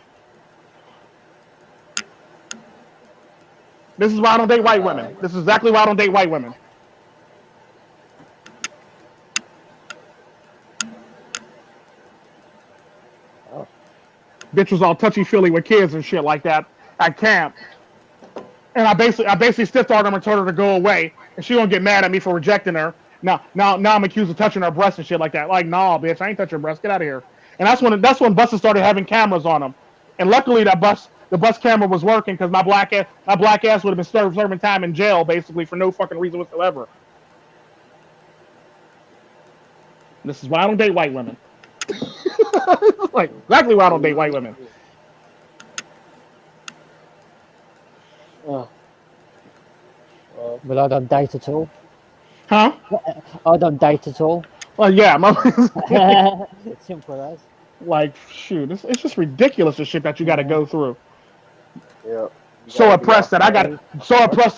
S1: This is why I don't date white women. This is exactly why I don't date white women.
S2: Oh.
S1: Bitch was all touchy-feely with kids and shit like that at camp. And I basically stiff-armed her and told her to go away. And she gonna get mad at me for rejecting her. Now I'm accused of touching her breast and shit like that. Like, nah, bitch, I ain't touching her breast. Get out of here. And that's when buses started having cameras on them. And luckily the bus camera was working because my black ass would have been serving time in jail basically for no fucking reason whatsoever. And this is why I don't date white women. Like, exactly why I don't date white women.
S2: Oh.
S6: Well, I don't date at all.
S1: Huh?
S6: I don't date at all.
S1: Well, yeah,
S6: Simple as.
S1: like, shoot, it's just ridiculous the shit that you got to go through.
S2: Yeah.
S1: So oppressed that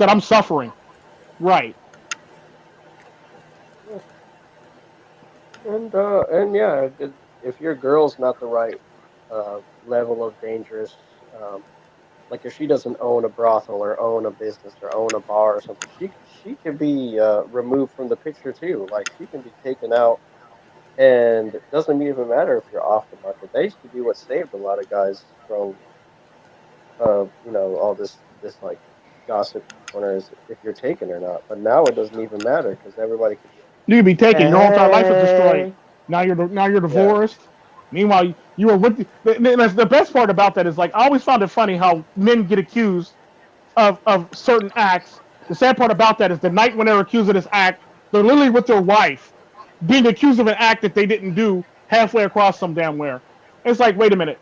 S1: I'm suffering. Right.
S2: And yeah, if your girl's not the right level of dangerous, like if she doesn't own a brothel or own a business or own a bar or something, she can be removed from the picture too. Like she can be taken out, and it doesn't even matter if you're off the market. That used to be what saved a lot of guys from, all this like gossip corners if you're taken or not. But now it doesn't even matter because everybody can.
S1: You could be taken, your whole entire life is destroyed. Now you're divorced. Yeah. Meanwhile, you were with the best part about that is, like, I always found it funny how men get accused of certain acts. The sad part about that is the night when they're accused of this act, they're literally with their wife being accused of an act that they didn't do halfway across some damn where. It's like, wait a minute,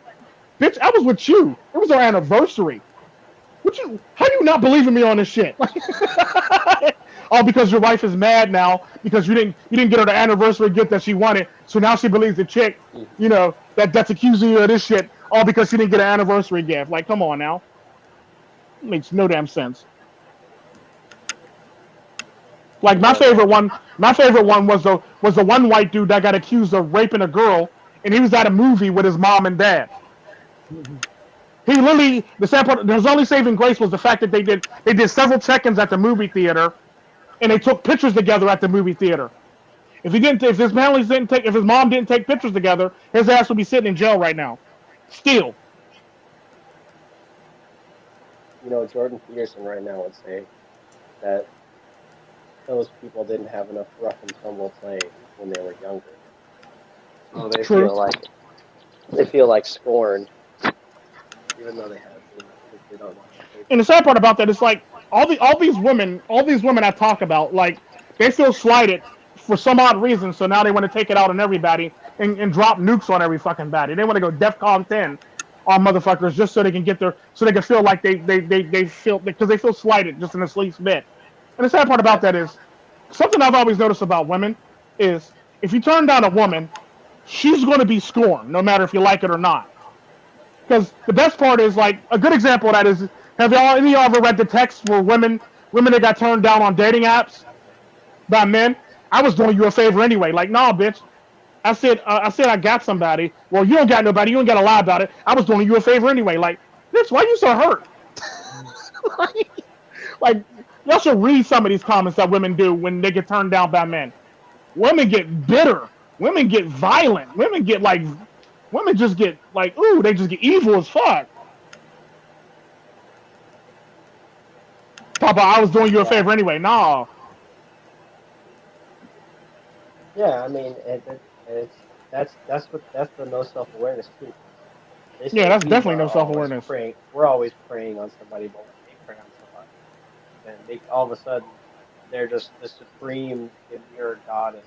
S1: bitch, I was with you. It was our anniversary. How do you not believe in me on this shit? Oh, because your wife is mad now because you didn't get her the anniversary gift that she wanted, so now she believes the chick, that's accusing you of this shit, all because she didn't get an anniversary gift. Like, come on now, it makes no damn sense. Like my favorite one was the one white dude that got accused of raping a girl, and he was at a movie with his mom and dad. He literally, the sad part, there's only saving grace was the fact that they did several check-ins at the movie theater, and they took pictures together at the movie theater. If his mom didn't take pictures together, his ass would be sitting in jail right now. Still.
S2: Jordan Peterson right now would say that those people didn't have enough rough and tumble play when they were younger. So they feel like scorned, even though they have, they don't know.
S1: And the sad part about that is, like, all these women I talk about, like, they feel slighted for some odd reason, so now they want to take it out on everybody and drop nukes on every fucking body. They want to go DEFCON 10 on motherfuckers just so they can so they can feel like they feel because they feel slighted just in the least bit. And the sad part about that is something I've always noticed about women is if you turn down a woman, she's going to be scorned no matter if you like it or not. Because the best part is like a good example of that is have any of y'all ever read the text where women that got turned down on dating apps by men? I was doing you a favor anyway. Like, nah, bitch. I said I got somebody. Well, you don't got nobody. You ain't got to lie about it. I was doing you a favor anyway. Like, bitch, why you so hurt? like, y'all should read some of these comments that women do when they get turned down by men. Women get bitter. Women get violent. Women just get like, ooh, they just get evil as fuck. Papa, I was doing you a favor anyway. Nah.
S2: Yeah, I mean, that's the no self-awareness too. They
S1: Yeah,
S2: say
S1: that's
S2: we
S1: definitely no
S2: are always
S1: self-awareness.
S2: preying. We're always preying on somebody, but when they prey on somebody, then they all of a sudden they're just the supreme demure goddess,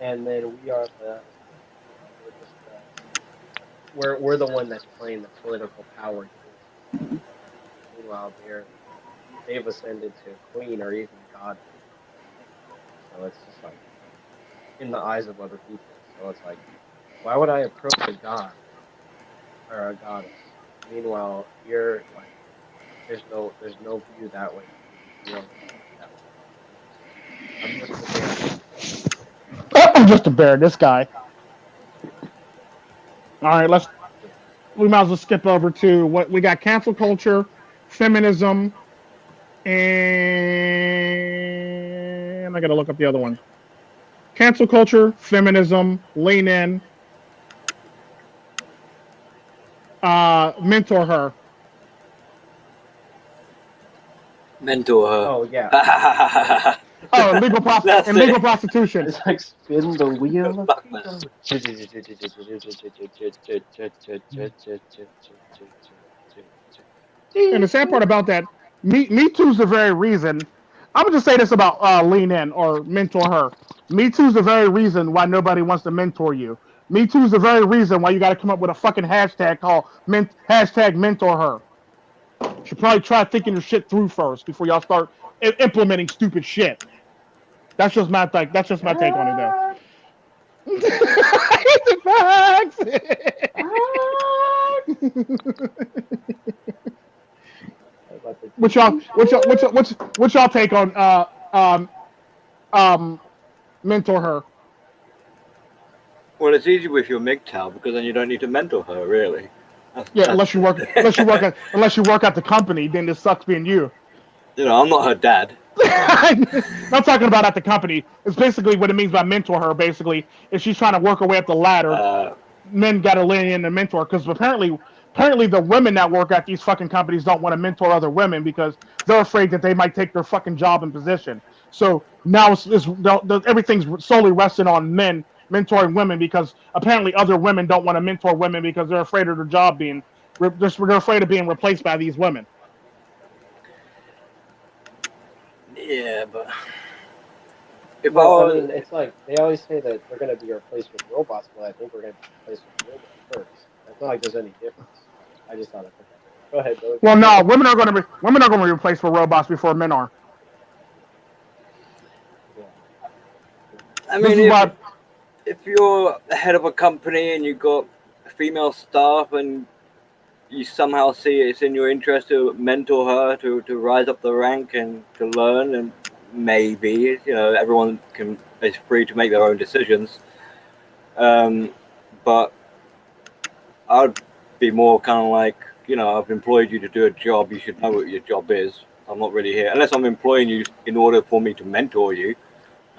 S2: and then we are we're just we're the one that's playing the political power game. Meanwhile, they've ascended to queen or even god. So it's just like in the eyes of other people. So it's like, why would I approach a god or a goddess? Meanwhile, you're like, there's no view that way. You don't that way. I'm just a bear.
S1: I'm just a bear. This guy. All right, we might as well skip over to what we got: cancel culture, feminism, and I gotta look up the other one. Cancel culture, feminism, lean in, mentor her.
S5: Mentor her.
S2: Oh yeah.
S1: Oh, legal prostitution.
S2: It's like spin the wheel.
S1: And the sad part about that, Me Too's the very reason. I'm gonna just say this about lean in or mentor her. Me Too's the very reason why nobody wants to mentor you. Me Too's the very reason why you got to come up with a fucking hashtag called hashtag mentor her. You should probably try thinking your shit through first before y'all start implementing stupid shit. That's just my take. That's just my take on it, though. What's y'all take on mentor her?
S5: Well, it's easy with your MGTOW because then you don't need to mentor her, really.
S1: Unless you work at the company, then this sucks being you.
S5: You know, I'm not her dad.
S1: Not talking about at the company. It's basically what it means by mentor her. Basically, if she's trying to work her way up the ladder, men got to lean in and mentor. Because apparently the women that work at these fucking companies don't want to mentor other women because they're afraid that they might take their fucking job and position. So now everything's solely resting on men mentoring women because apparently other women don't want to mentor women because they're afraid of their job they're afraid of being replaced by these women.
S2: Yeah, but I mean, it's like they always say that they're going to be replaced with robots, but I think we're going to be replaced with women first. It's not like there's any difference. I just thought I'd put that. Go ahead, Billy.
S1: Well, no, women are going to be replaced with robots before men are.
S5: Yeah. I mean, if you're the head of a company and you've got female staff and you somehow see it's in your interest to mentor her to rise up the rank and to learn, and maybe everyone is free to make their own decisions. But I'd be more kind of like, I've employed you to do a job. You should know what your job is. I'm not really here unless I'm employing you in order for me to mentor you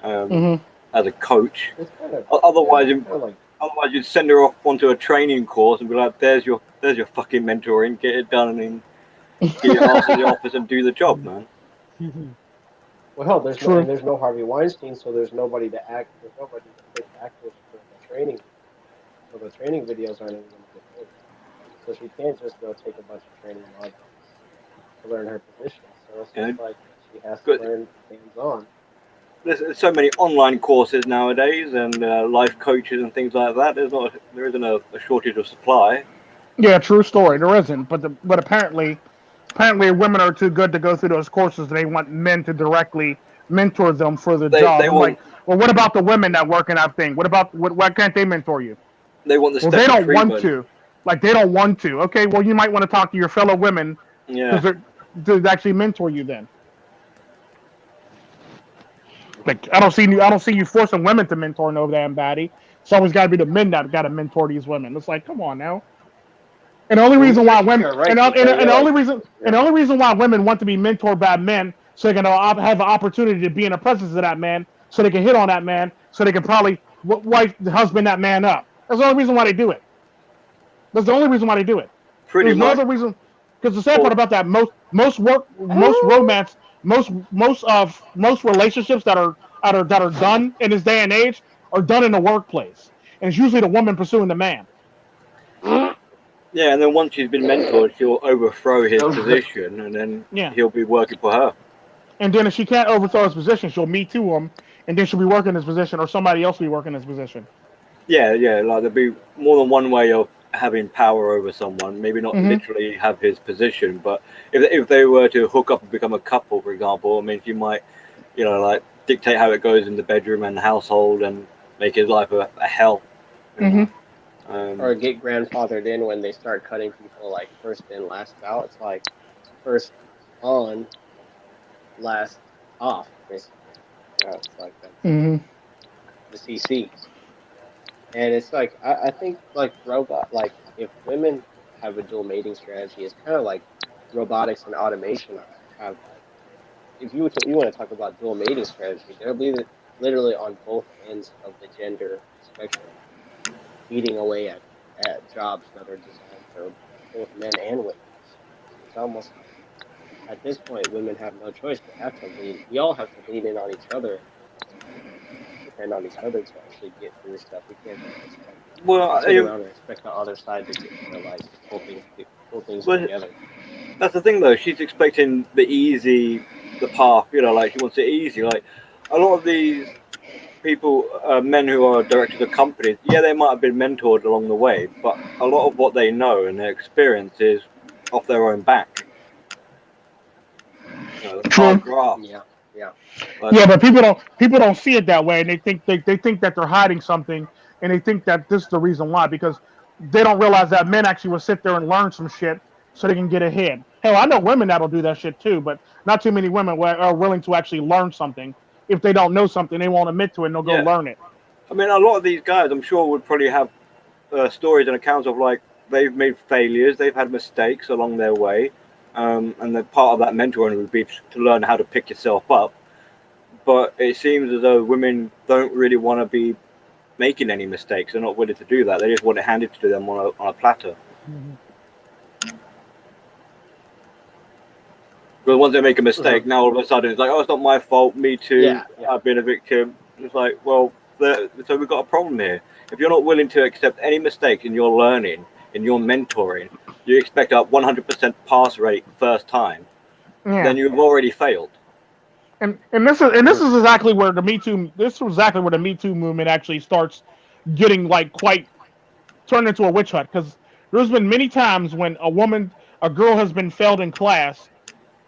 S5: as a coach. Otherwise you'd send her off onto a training course and be like, there's your fucking mentoring, get it done and get your ass in the office and do the job, man.
S2: Well, hell, there's no Harvey Weinstein, so there's nobody to act. There's nobody to take actors for the training. So the training videos aren't even going to get made. So she can't just go take a bunch of training modules to learn her position. So it's just like she has to learn hands-on.
S5: There's so many online courses nowadays and life coaches and things like that. There isn't a shortage of supply.
S1: Yeah, true story. There isn't, but apparently women are too good to go through those courses. They want men to directly mentor them for the job.
S5: They
S1: I'm like,
S5: want
S1: well, what about the women that work in that thing? What about why can't they mentor you?
S5: the
S1: Well, they
S5: special
S1: don't want
S5: treatment.
S1: to. Like they don't want to. Okay, well, you might want to talk to your fellow women because
S5: Yeah.
S1: they're to actually mentor you. Then, like, I don't see you forcing women to mentor no damn baddie. It's always got to be the men that got to mentor these women. It's like, come on now. And the only
S2: Well,
S1: reason
S2: maybe
S1: why women
S2: you're right, Tico.
S1: and
S2: You're
S1: the only
S2: like,
S1: reason
S2: yeah.
S1: why women want to be mentored by men so they can have an opportunity to be in the presence of that man, so they can hit on that man, so they can probably wife husband that man up. That's the only reason why they do it. That's the only reason why they do it.
S5: Pretty
S1: There's no
S5: much.
S1: other reason. Because the sad part
S5: Well,
S1: about that, most romance, most relationships that are done in this day and age are done in the workplace, and it's usually the woman pursuing the man.
S5: yeah, and then once she's been mentored, she'll overthrow his
S2: So,
S5: position, and then
S1: Yeah.
S5: he'll be working for her.
S1: And then if she can't overthrow his position, she'll me too him, and then she'll be working his position, or somebody else will be working his position.
S5: Yeah, yeah, like there'll be more than one way of having power over someone. Maybe not
S1: Mm-hmm.
S5: literally have his position, but if they were to hook up and become a couple, for example, I mean, she might, like dictate how it goes in the bedroom and the household, and make his life a hell. You
S1: Mm-hmm.
S5: know.
S2: or get grandfathered in when they start cutting people like first in, last out. It's like first on, last off, basically. Yeah, it's like that's
S1: Mm-hmm.
S2: the CCs. And it's like I think like robot like if women have a dual mating strategy, it's kind of like robotics and automation have like if you want to talk about dual mating strategy, they'll be literally on both ends of the gender spectrum, eating away at jobs that are designed for both men and women. It's almost like at this point, women have no choice. They have to lean. We all have to lean in on each other and depend on each other to actually get through stuff. We can't just expect
S5: Well,
S2: sit around and expect the other side to like pull things
S5: well,
S2: together.
S5: that's the thing though. She's expecting the path. Like she wants it easy. Like a lot of these people, men who are directors of companies, yeah, they might have been mentored along the way, but a lot of what they know and their experience is off their own back. The hard
S1: True.
S5: graft.
S2: Yeah, yeah.
S5: Like,
S1: Yeah, but people don't see it that way, and they think that they're hiding something, and they think that this is the reason why because they don't realize that men actually will sit there and learn some shit so they can get ahead. Hell, I know women that'll do that shit too, but not too many women are willing to actually learn something. If they don't know something, they won't admit to it, and they'll go
S5: yeah,
S1: learn it.
S5: I mean, a lot of these guys, I'm sure, would probably have stories and accounts of like they've made failures, they've had mistakes along their way, and then part of that mentoring would be to learn how to pick yourself up. But it seems as though women don't really want to be making any mistakes. They're not willing to do that. They just want it handed to them on a platter.
S6: Mhm.
S5: Because once they make a mistake, now all of a sudden it's like, oh, it's not my fault. Me too.
S2: Yeah, yeah.
S5: I've been a victim. It's like, well, so we've got a problem here. If you're not willing to accept any mistakes in your learning, in your mentoring, you expect a 100% pass rate first time,
S1: Yeah,
S5: then you've already failed.
S1: and this is exactly where the Me Too this is exactly where the Me Too movement actually starts getting like quite turned into a witch hunt because there's been many times when a girl has been failed in class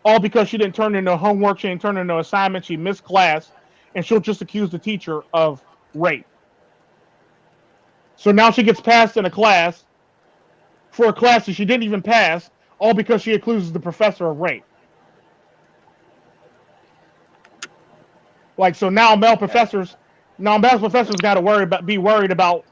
S1: all because she didn't turn in her homework, she didn't turn in her assignment, she missed class, and she'll just accuse the teacher of rape. So now she gets passed in a class for a class that she didn't even pass, all because she accuses the professor of rape. Like so now male professors got to be worried about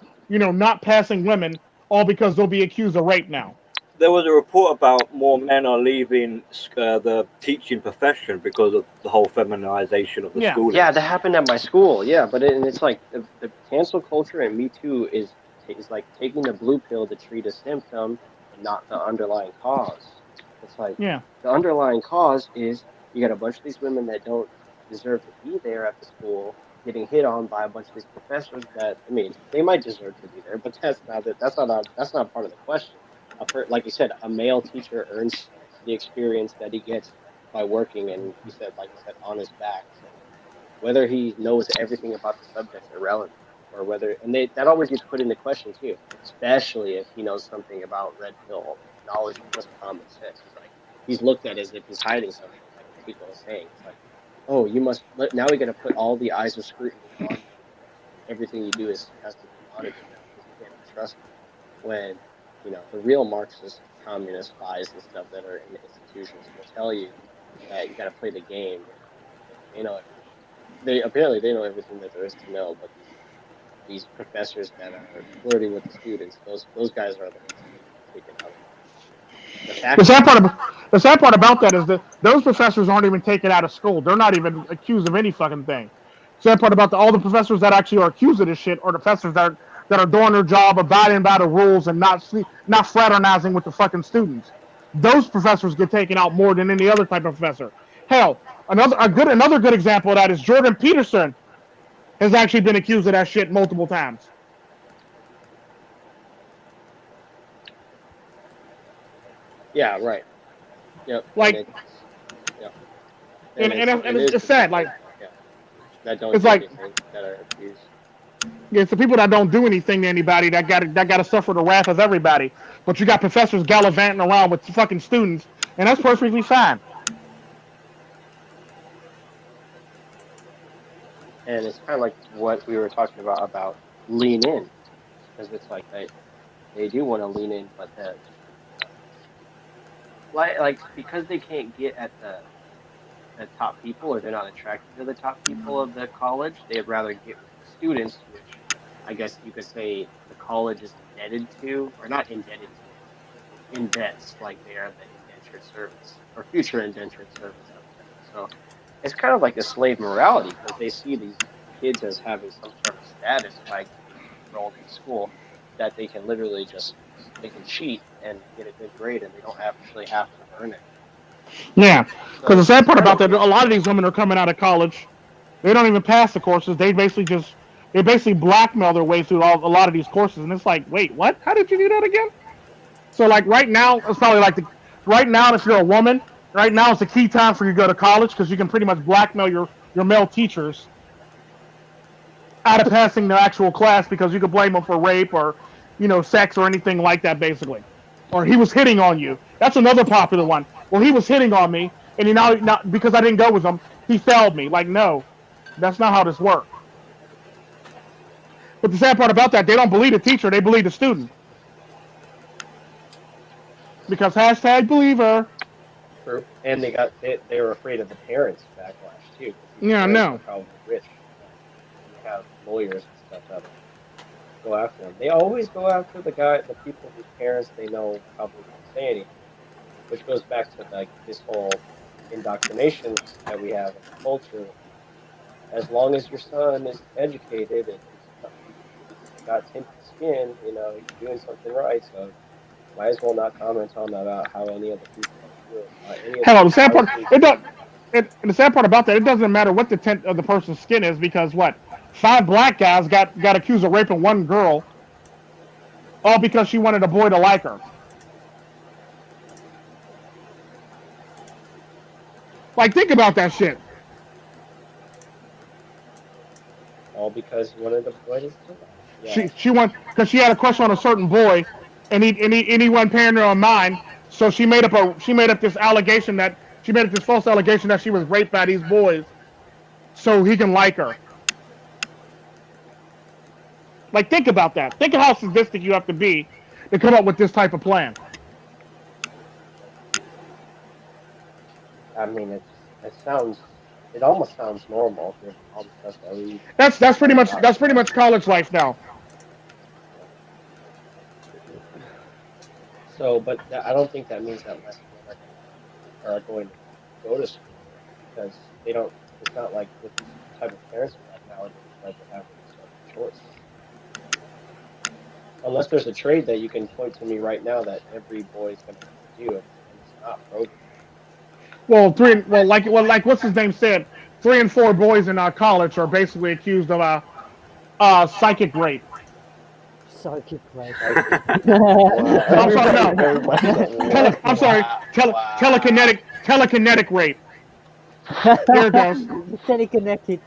S1: not passing women all because they'll be accused of rape now.
S5: There was a report about more men are leaving the teaching profession because of the whole feminization of the
S1: Yeah.
S5: schooling.
S2: Yeah, that happened at my school. Yeah, but and it's like the cancel culture and Me Too is like taking the blue pill to treat a symptom and not the underlying cause. It's like
S1: Yeah.
S2: the underlying cause is you got a bunch of these women that don't deserve to be there at the school getting hit on by a bunch of these professors that I mean they might deserve to be there, but that's not part of the question. Like you said, a male teacher earns the experience that he gets by working and like you said, on his back. So whether he knows everything about the subject's irrelevant. or whether, and that always gets put into question too, especially if he knows something about red pill knowledge, just common sense. He's looked at as if he's hiding something, like Tico was saying. It's like, oh, you must now we got to put all the eyes of scrutiny on you. Everything you do has to be monitored because you can't be trusted. When the real Marxist, communist spies and stuff that are in the institutions will tell you that you got to play the game. They know it. They know everything that there is to know, but these professors that are flirting with the students, those guys are the ones that get taken out.
S1: The sad part about that is that those professors aren't even taken out of school. They're not even accused of any fucking thing. The sad part about all the professors that actually are accused of this shit are the professors that are doing their job, abiding by the rules, and not fraternizing with the fucking students. Those professors get taken out more than any other type of professor. Hell, another good example of that is Jordan Peterson has actually been accused of that shit multiple times.
S2: Yeah, right. Yep.
S1: Like, and it's sad. Like,
S2: that don't
S1: it's like
S2: that are accused.
S1: Yeah, it's the people that don't do anything to anybody that got to suffer the wrath of everybody. But you got professors gallivanting around with fucking students, and that's perfectly fine.
S2: And it's kind of like what we were talking about lean in, because it's like they do want to lean in, but like because they can't get at the top people, or they're not attracted to the top people of the college, they'd rather get with the students, which I guess you could say the college is indebted to, or not indebted to, in debts, like they are the indentured servants, or future indentured servants. So it's kind of like a slave morality, because they see these kids as having some sort of status by being enrolled in school, that they can literally they can cheat and get a good grade, and they don't actually have to earn it.
S1: Yeah, because the sad part about that, a lot of these women are coming out of college, they don't even pass the courses. They basically blackmail their way through a lot of these courses, and it's like, wait, what? How did you do that again? So like right now, it's probably like right now, if you're a woman, right now is the key time for you to go to college, because you can pretty much blackmail your male teachers out of passing their actual class, because you can blame them for rape or sex or anything like that, basically. Or he was hitting on you. That's another popular one. Well, he was hitting on me, and now because I didn't go with him, he failed me. Like, no, that's not how this works. But the sad part about that, they don't believe the teacher, they believe the student. Because #believer.
S2: True. And they were afraid of the parents' backlash too.
S1: Yeah, no.
S2: Probably rich. You have lawyers and stuff that go after them. They always go after the people whose parents they know probably won't say anything. Which goes back to like this whole indoctrination that we have in the culture. As long as your son is educated and he's got tinted skin, he's doing something right. So might as well not comment on about how any other people are doing.
S1: Hell, the sad part the sad part about that, it doesn't matter what the tint of the person's skin is, because 5 black guys got accused of raping 1 girl, all because she wanted a boy to like her. Like, think about that shit.
S2: All because one of the boys. Yeah.
S1: She went because she had a crush on a certain boy, and he wasn't paying her on mind. So she made up this false allegation that she was raped by these boys, so he can like her. Like, think about that. Think of how sadistic you have to be to come up with this type of plan.
S2: I mean, it almost sounds normal. All the stuff that we.
S1: That's pretty much college life now.
S2: So, but I don't think that means that less people are going to go to school, because they don't. It's not like with the type of parents we have nowadays, like they have a choice. Unless there's a trade that you can point to me right now that every boy is going to do, and it's not programmed.
S1: Like what's his name said, 3 and 4 boys in our college are basically accused of psychic rape.
S6: Psychic rape.
S1: Telekinetic rape. There it goes.
S6: Telekinetic.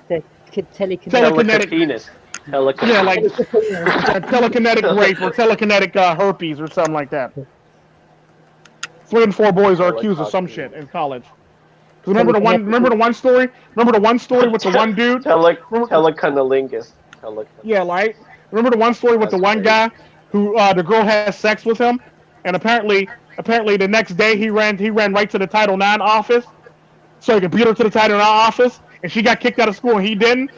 S2: Telekinetic penis.
S1: Yeah, like telekinetic rape or telekinetic herpes or something like that. 3 and 4 boys are accused of some shit in college. Remember the one story? Remember the one story with the one dude?
S2: Teleconolingus.
S1: Yeah, like remember the one story with the one guy who the girl had sex with him, and apparently the next day he ran right to the Title IX office, so he could beat her to the Title IX office, and she got kicked out of school and he didn't.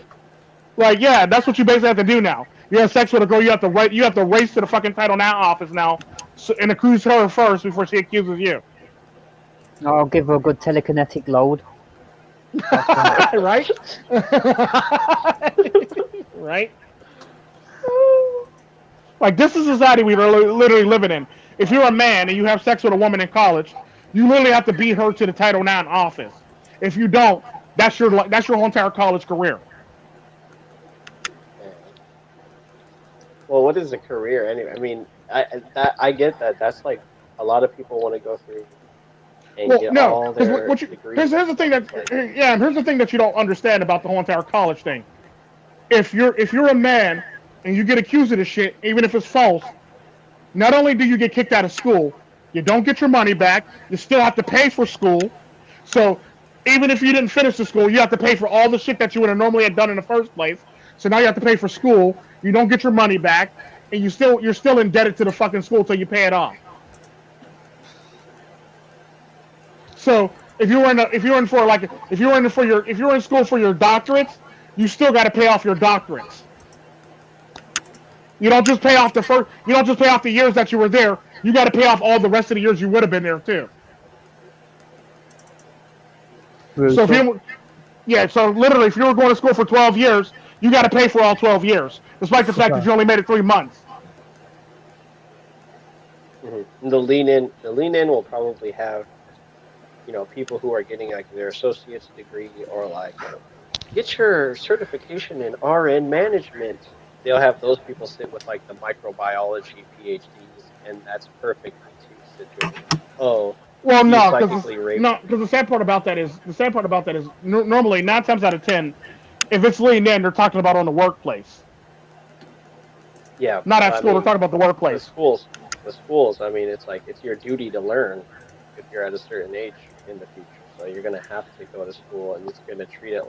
S1: Like, yeah, that's what you basically have to do now. You have sex with a girl, you have to race to the fucking Title IX office now, and accuse her first before she accuses you.
S6: I'll give her a good telekinetic load.
S1: Right? Right? Like, this is the society we're literally living in. If you're a man and you have sex with a woman in college, you literally have to beat her to the Title IX office. If you don't, that's your whole entire college career.
S2: Well, what is a career anyway? I mean, I get that. That's like a lot of people want to go through. Here's
S1: the thing that you don't understand about the whole entire college thing. If you're a man and you get accused of this shit, even if it's false, not only do you get kicked out of school, you don't get your money back. You still have to pay for school. So even if you didn't finish the school, you have to pay for all the shit that you would have normally had done in the first place. So now you have to pay for school. You don't get your money back, and you're still indebted to the fucking school till you pay it off. So if you're in school for your doctorates, you still got to pay off your doctorates. You don't just pay off the years that you were there. You got to pay off all the rest of the years you would have been there too. Really? So literally, if you were going to school for 12 years, you got to pay for all 12 years, despite the fact that you only made it 3 months.
S2: Mm-hmm. The lean in will probably have, people who are getting like their associate's degree or like get your certification in RN management. They'll have those people sit with like the microbiology PhDs, and that's perfect to sit there. Oh,
S1: well, no, because the sad part about that is normally 9 times out of 10, if it's lean in, they're talking about on the workplace.
S2: Yeah,
S1: not at school. They're talking about the workplace.
S2: The schools. I mean, it's like it's your duty to learn if you're at a certain age in the future. So you're gonna have to go to school, and it's gonna treat it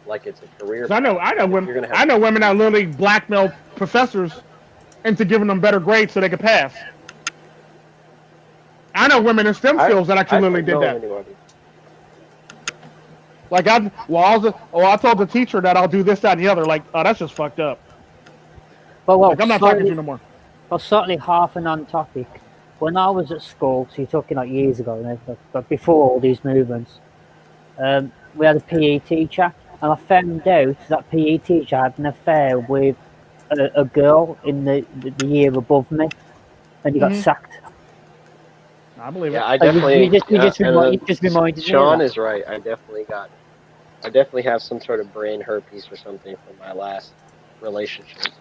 S2: like it's a career.
S1: I know women that literally blackmail professors into giving them better grades so they could pass. I know women in STEM fields that actually literally did that. Anybody. Like I told the teacher that I'll do this, that, and the other. Like, oh, that's just fucked up.
S6: Well,
S1: like, I'm not talking to you no more.
S6: Well, certainly half an on topic. When I was at school, so you're talking like years ago, but before all these movements, we had a PE teacher, and I found out that PE teacher had an affair with a girl in the year above me, and he got sacked.
S1: I believe it.
S2: Yeah, I definitely.
S6: You just reminded me.
S2: Sean is right. I definitely have some sort of brain herpes or something from my last relationship.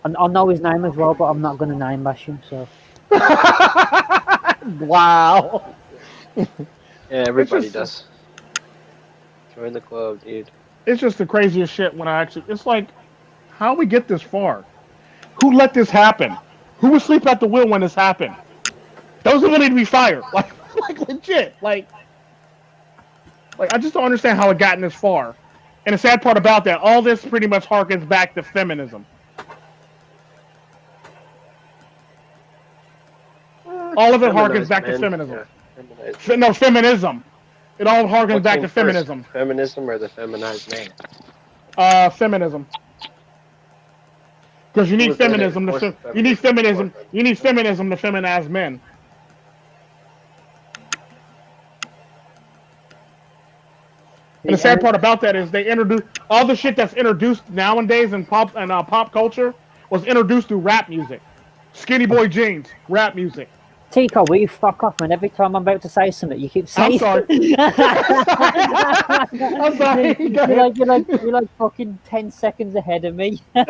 S6: I know his name as well, but I'm not going to name bash him. So.
S1: Wow.
S2: Yeah, everybody does. Join the club, dude.
S1: It's just the craziest shit when it's like, how we get this far? Who let this happen? Who was asleep at the wheel when this happened? Those people need to be fired. Like legit. Like I just don't understand how it gotten this far. And the sad part about that, all this pretty much harkens back to feminism. All of it harkens back to feminism. Yeah. No, feminism. It all harkens back to feminism.
S2: Feminism or the feminized man?
S1: Feminism. Because you need feminism. You need feminism to feminize men. And the sad part about that is they introduce all the shit that's introduced nowadays in pop culture was introduced through rap music. Skinny boy jeans, rap music.
S6: Tico, will you fuck off, man? Every time I'm about to say something, you keep saying.
S1: I'm sorry. I'm sorry.
S6: You're like fucking 10 seconds ahead of me.
S1: I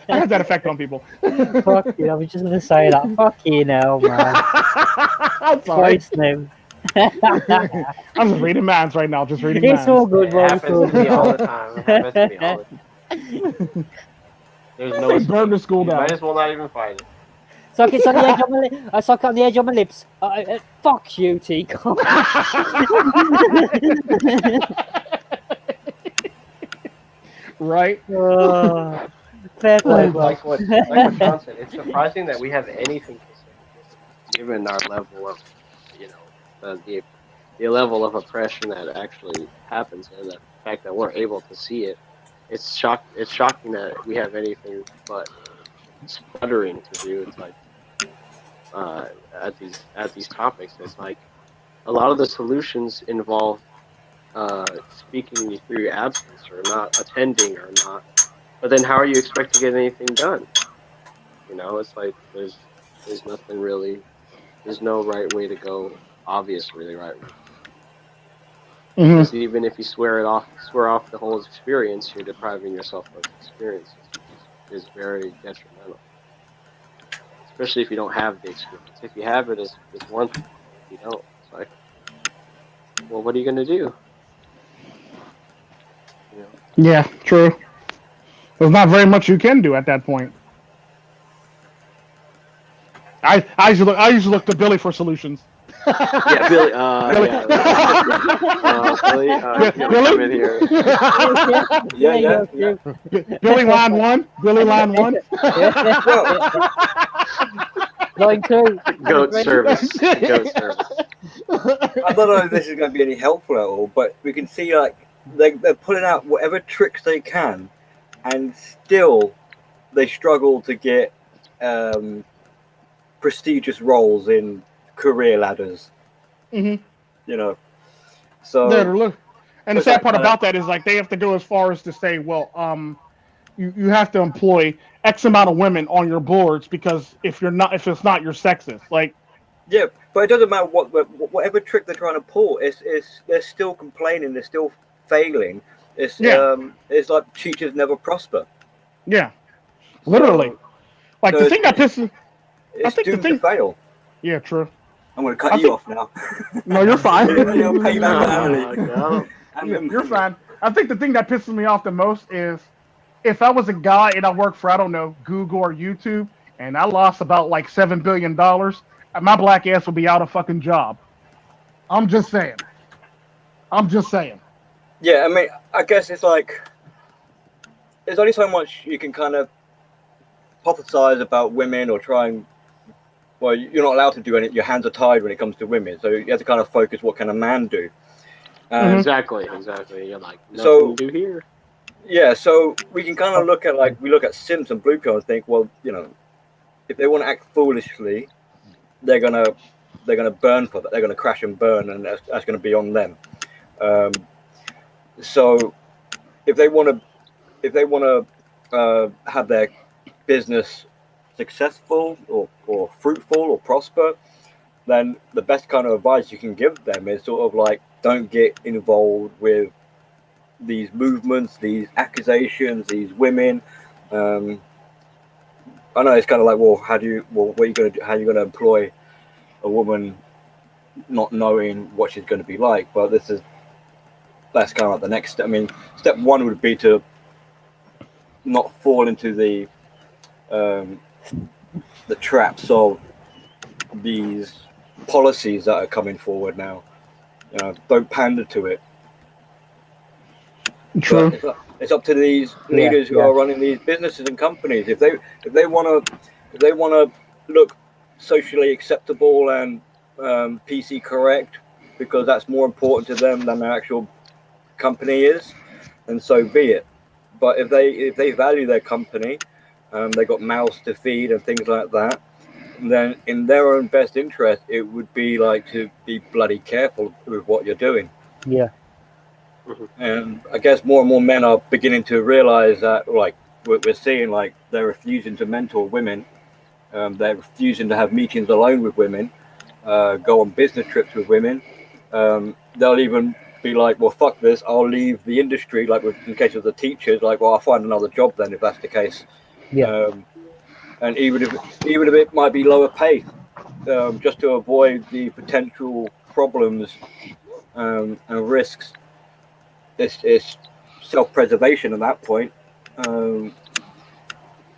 S1: have that effect on people.
S6: Fuck you! I was just gonna say that. Fuck you now, man.
S1: I'm sorry.
S6: Twice now.
S1: I'm just reading minds right now. Just reading
S6: It's all
S1: minds.
S6: good,
S2: It
S6: bro. It's
S2: happens
S6: all
S2: to me all the
S6: good.
S2: time. It happens to me all the time. There's no
S1: They burned the
S2: escape.
S1: school
S2: You might
S1: down.
S2: as well not even fight it.
S6: Suck it's on the edge of my I suck on the edge of my lips. Fuck you, Tico.
S1: Right?
S6: Fair play, bro.
S2: Like what Sean said, it's surprising that we have anything to say, given our level of, you know, the level of oppression that actually happens, and the fact that we're able to see it. It's shocking that we have anything but sputtering to do. It's like at these topics. It's like a lot of the solutions involve speaking through your absence or not attending or not. But then how are you expected to get anything done? You know, it's like there's nothing really. There's no right way to go. Obviously, right way. Because even if you swear off the whole experience, you're depriving yourself of experiences, which is very detrimental. Especially if you don't have the experience. If you have it, it's one thing. If you don't, it's like, well, what are you gonna do? You know?
S1: Yeah, true. There's not very much you can do at that point. I usually look to Billy for solutions.
S2: Yeah, Billy. Billy, come in here.
S5: Yeah.
S1: Billy line one. Billy line one.
S6: Line two.
S2: Goat service. Goat service.
S5: I don't know if this is going to be any helpful at all, but we can see like they're pulling out whatever tricks they can, and still they struggle to get prestigious roles in career ladders.
S1: Mm-hmm.
S5: You know, so
S1: Look, and the sad part about that is like they have to go as far as to say, well, you have to employ X amount of women on your boards because if it's not, you're sexist. Like,
S5: yeah, but it doesn't matter whatever trick they're trying to pull. They're still complaining. They're still failing. It's like teachers never prosper.
S1: Yeah, literally.
S5: So,
S1: like the thing that pisses.
S5: It's doomed to fail.
S1: Yeah, true.
S5: I'm going to cut you off now.
S1: No, you're fine.
S5: You're
S1: fine. I think the thing that pisses me off the most is if I was a guy and I worked for, I don't know, Google or YouTube, and I lost about like $7 billion, my black ass would be out of fucking job. I'm just saying.
S5: Yeah, I mean, I guess it's like there's only so much you can kind of hypothesize about women or try and. Well, you're not allowed to do anything. Your hands are tied when it comes to women, so you have to kind of focus. What can a man do?
S2: Exactly. You're like nothing to do here.
S5: Yeah, so we can kind of look at Sims and Blue Pill and think, well, you know, if they want to act foolishly, they're gonna burn for that. They're gonna crash and burn, and that's gonna be on them. So if they want to have their business successful or fruitful or prosper, then the best kind of advice you can give them is sort of like, don't get involved with these movements, these accusations, these women. I know it's kind of like, well, what are you going to do? How are you going to employ a woman not knowing what she's going to be like? But that's kind of like the next step. I mean, step one would be to not fall into the traps of these policies that are coming forward now. You know, don't pander to it.
S1: True.
S5: It's up to these leaders who are running these businesses and companies. If they want to look socially acceptable and PC correct, because that's more important to them than their actual company is, and so be it. But if they value their company, they got mouths to feed and things like that, then in their own best interest, it would be like to be bloody careful with what you're doing.
S6: Yeah.
S5: And I guess more and more men are beginning to realize that, like we're seeing, like they're refusing to mentor women, they're refusing to have meetings alone with women, go on business trips with women. They'll even be like, well, fuck this, I'll leave the industry, like in case of the teachers, like, well, I'll find another job then if that's the case.
S6: Yeah.
S5: And even if it might be lower pay, just to avoid the potential problems and risks, it's self-preservation at that point.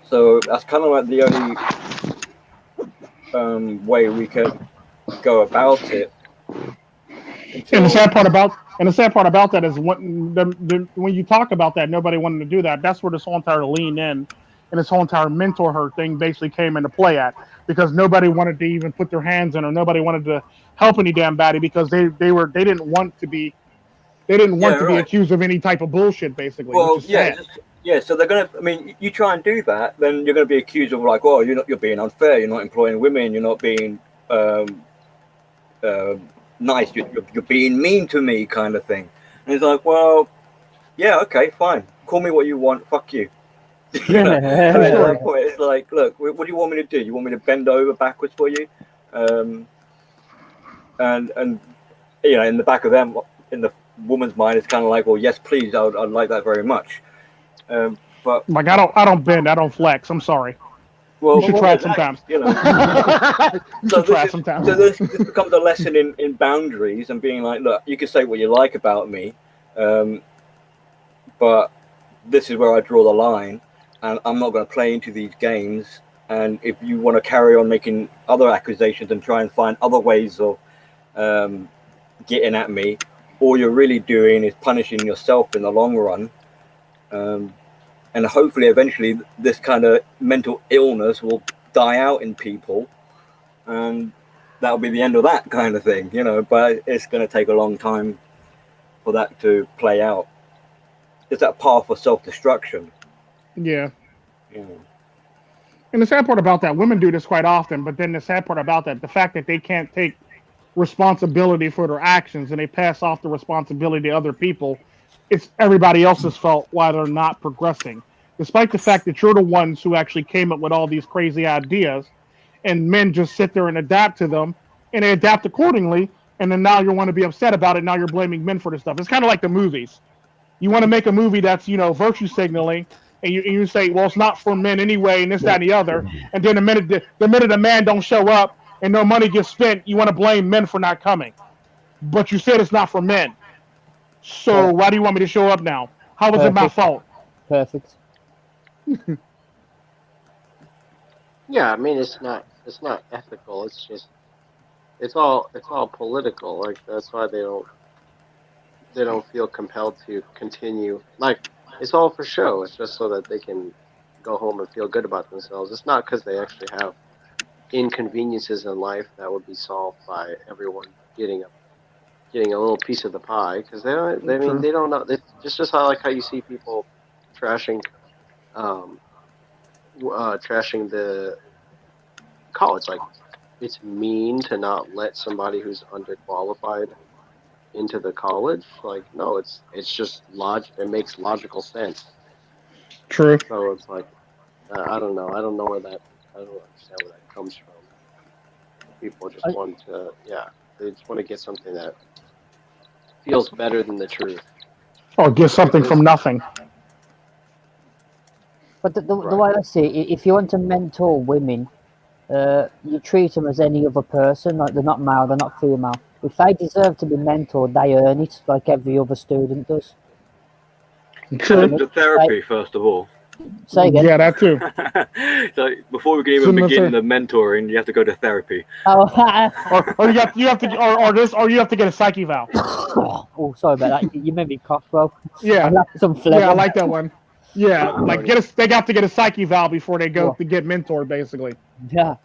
S5: So that's kind of like the only way we could go about it.
S1: And the sad part about that is when you talk about that, nobody wanted to do that. That's where this whole entire lean in and this whole entire mentor her thing basically came into play at, because nobody wanted to even put their hands in, or nobody wanted to help any damn baddie, because they didn't want to be accused of any type of bullshit, basically.
S5: Well,
S1: which is sad.
S5: So they're gonna. I mean, you try and do that, then you're gonna be accused of like, oh, you're being unfair. You're not employing women. You're not being nice. You're being mean to me, kind of thing. And it's like, well, yeah, okay, fine. Call me what you want. Fuck you. You know? I mean, at that point, it's like, look, what do you want me to do? You want me to bend over backwards for you? And you know, in the back of them, in the woman's mind, it's kind of like, well, yes, please, I'd like that very much. But
S1: like, I don't bend, I don't flex. I'm sorry.
S5: Well,
S1: you should try it sometimes.
S5: You know.
S1: So
S5: this becomes a lesson in boundaries and being like, look, you can say what you like about me, but this is where I draw the line, and I'm not going to play into these games. And if you want to carry on making other accusations and try and find other ways of getting at me, all you're really doing is punishing yourself in the long run. And hopefully, eventually, this kind of mental illness will die out in people, and that'll be the end of that kind of thing, you know. But it's going to take a long time for that to play out. It's that path for self-destruction.
S1: Yeah. And the sad part about that, women do this quite often, but then the sad part about that, the fact that they can't take responsibility for their actions and they pass off the responsibility to other people, it's everybody else's fault why they're not progressing, despite the fact that you're the ones who actually came up with all these crazy ideas, and men just sit there and adapt to them, and they adapt accordingly, and then now you want to be upset about it. Now you're blaming men for this stuff. It's kind of like the movies. You want to make a movie that's, you know, virtue signaling, and you say, well, it's not for men anyway, and this, that, and the other, and then the minute a man don't show up and no money gets spent, you want to blame men for not coming, but you said it's not for men. So why do you want me to show up now? How was it my fault?
S6: Perfect.
S2: Yeah, I mean, it's not ethical. It's just it's all political. Like, that's why they don't feel compelled to continue. Like, it's all for show. It's just so that they can go home and feel good about themselves. It's not because they actually have inconveniences in life that would be solved by everyone getting a little piece of the pie, because they don't know. It's just how you see people trashing the college. Like, it's mean to not let somebody who's underqualified into the college. Like, no, it's just it makes logical sense.
S1: True.
S2: So it's like, I don't know. I don't understand where that comes from. People just want to, they just want to get something that feels better than the truth.
S1: Or get something from nothing.
S6: But the way I see it, if you want to mentor women, you treat them as any other person. Like, they're not male, they're not female. If they deserve to be mentored, they earn it, like every other student does.
S1: True.
S5: The therapy, first of all.
S6: Say again.
S1: Yeah, that too.
S5: So before we can even begin the mentoring, you have to go to therapy.
S6: Oh,
S1: or you have to get a psych eval.
S6: Oh, sorry about that. You made me cough, bro.
S1: Yeah.
S6: Some phlegm.
S1: Yeah, I like that one. Yeah, like they got to get a psych eval before they go to get mentored, basically.
S6: Yeah,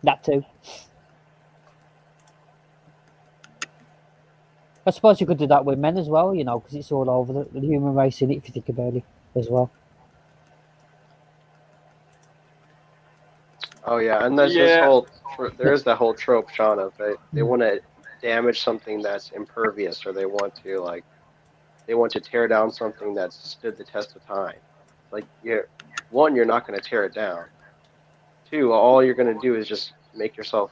S6: that too. I suppose you could do that with men as well, you know, because it's all over the human race in it, if you think about it, as well.
S2: Oh yeah, and there's there's that whole trope, Sean, of they want to damage something that's impervious, or they want to tear down something that's stood the test of time. Like, you're not going to tear it down. 2, all you're going to do is just make yourself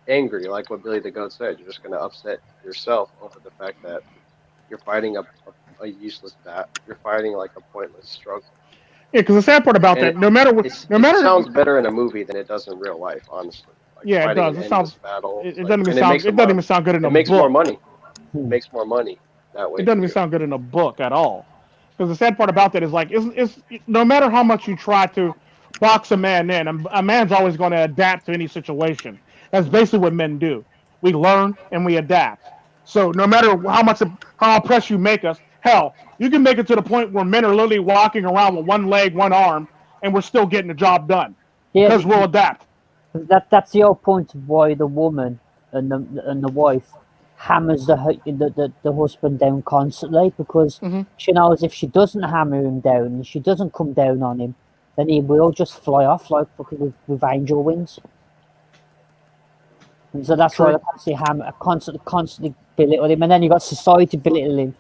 S2: angry, like what Billy the Goat said. You're just going to upset yourself over the fact that you're fighting a useless bat. You're fighting like a pointless struggle. Yeah,
S1: because the sad part about that, no matter what,
S2: it sounds better in a movie than it does in real life, honestly. like
S1: Yeah, it
S2: fighting
S1: does.
S2: an
S1: It
S2: endless
S1: sounds.
S2: battle.
S1: It
S2: Like,
S1: doesn't even
S2: and it
S1: sound.
S2: makes
S1: It doesn't even sound good in
S2: it
S1: a
S2: makes more
S1: book.
S2: money. It makes more money that way
S1: It doesn't even
S2: too.
S1: sound good in a book at all. Because the sad part about that is like, it's no matter how much you try to box a man in, a man's always going to adapt to any situation. That's basically what men do. We learn and we adapt. So no matter how oppressed you make us, hell, you can make it to the point where men are literally walking around with one leg, one arm, and we're still getting the job done
S6: Yeah,
S1: because we'll adapt.
S6: that's the whole point of why the woman and the wife hammers the husband down constantly, because
S1: Hmm.
S6: she knows if she doesn't hammer him down and she doesn't come down on him, then he will just fly off like fucking with angel wings. And so that's why
S1: True.
S6: they constantly belittle him, and then you got society belittling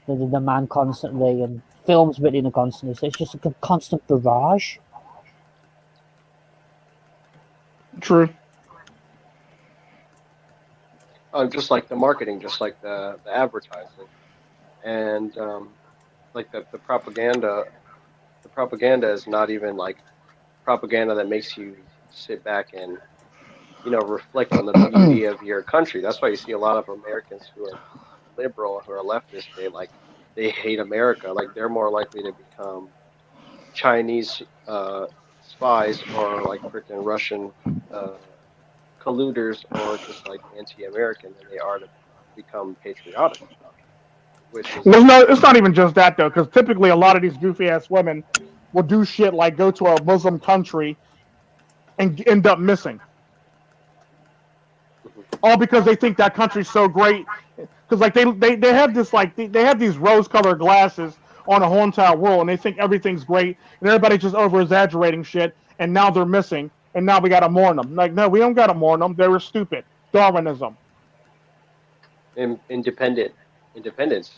S6: the man constantly, and films belittling him constantly. So it's just a constant barrage.
S1: True.
S2: Just like the marketing, just like the advertising, and like the propaganda. The propaganda is not even like propaganda that makes you sit back and reflect on the beauty of your country. That's why you see a lot of Americans who are liberal, who are leftist. They hate America. Like they're more likely to become Chinese spies or like freaking Russian uh, colluders or just like anti-American than they are to become patriotic, which is
S1: Well, no, it's not even just that though, because typically a lot of these goofy ass women will do shit like go to a Muslim country and end up missing, all because they think that country's so great. Because like they have this like they have these rose colored glasses on the whole entire world, and they think everything's great, and everybody's just over exaggerating shit. And now they're missing, and now we gotta mourn them. Like, no, we don't gotta mourn them. They were stupid. Darwinism.
S2: independence.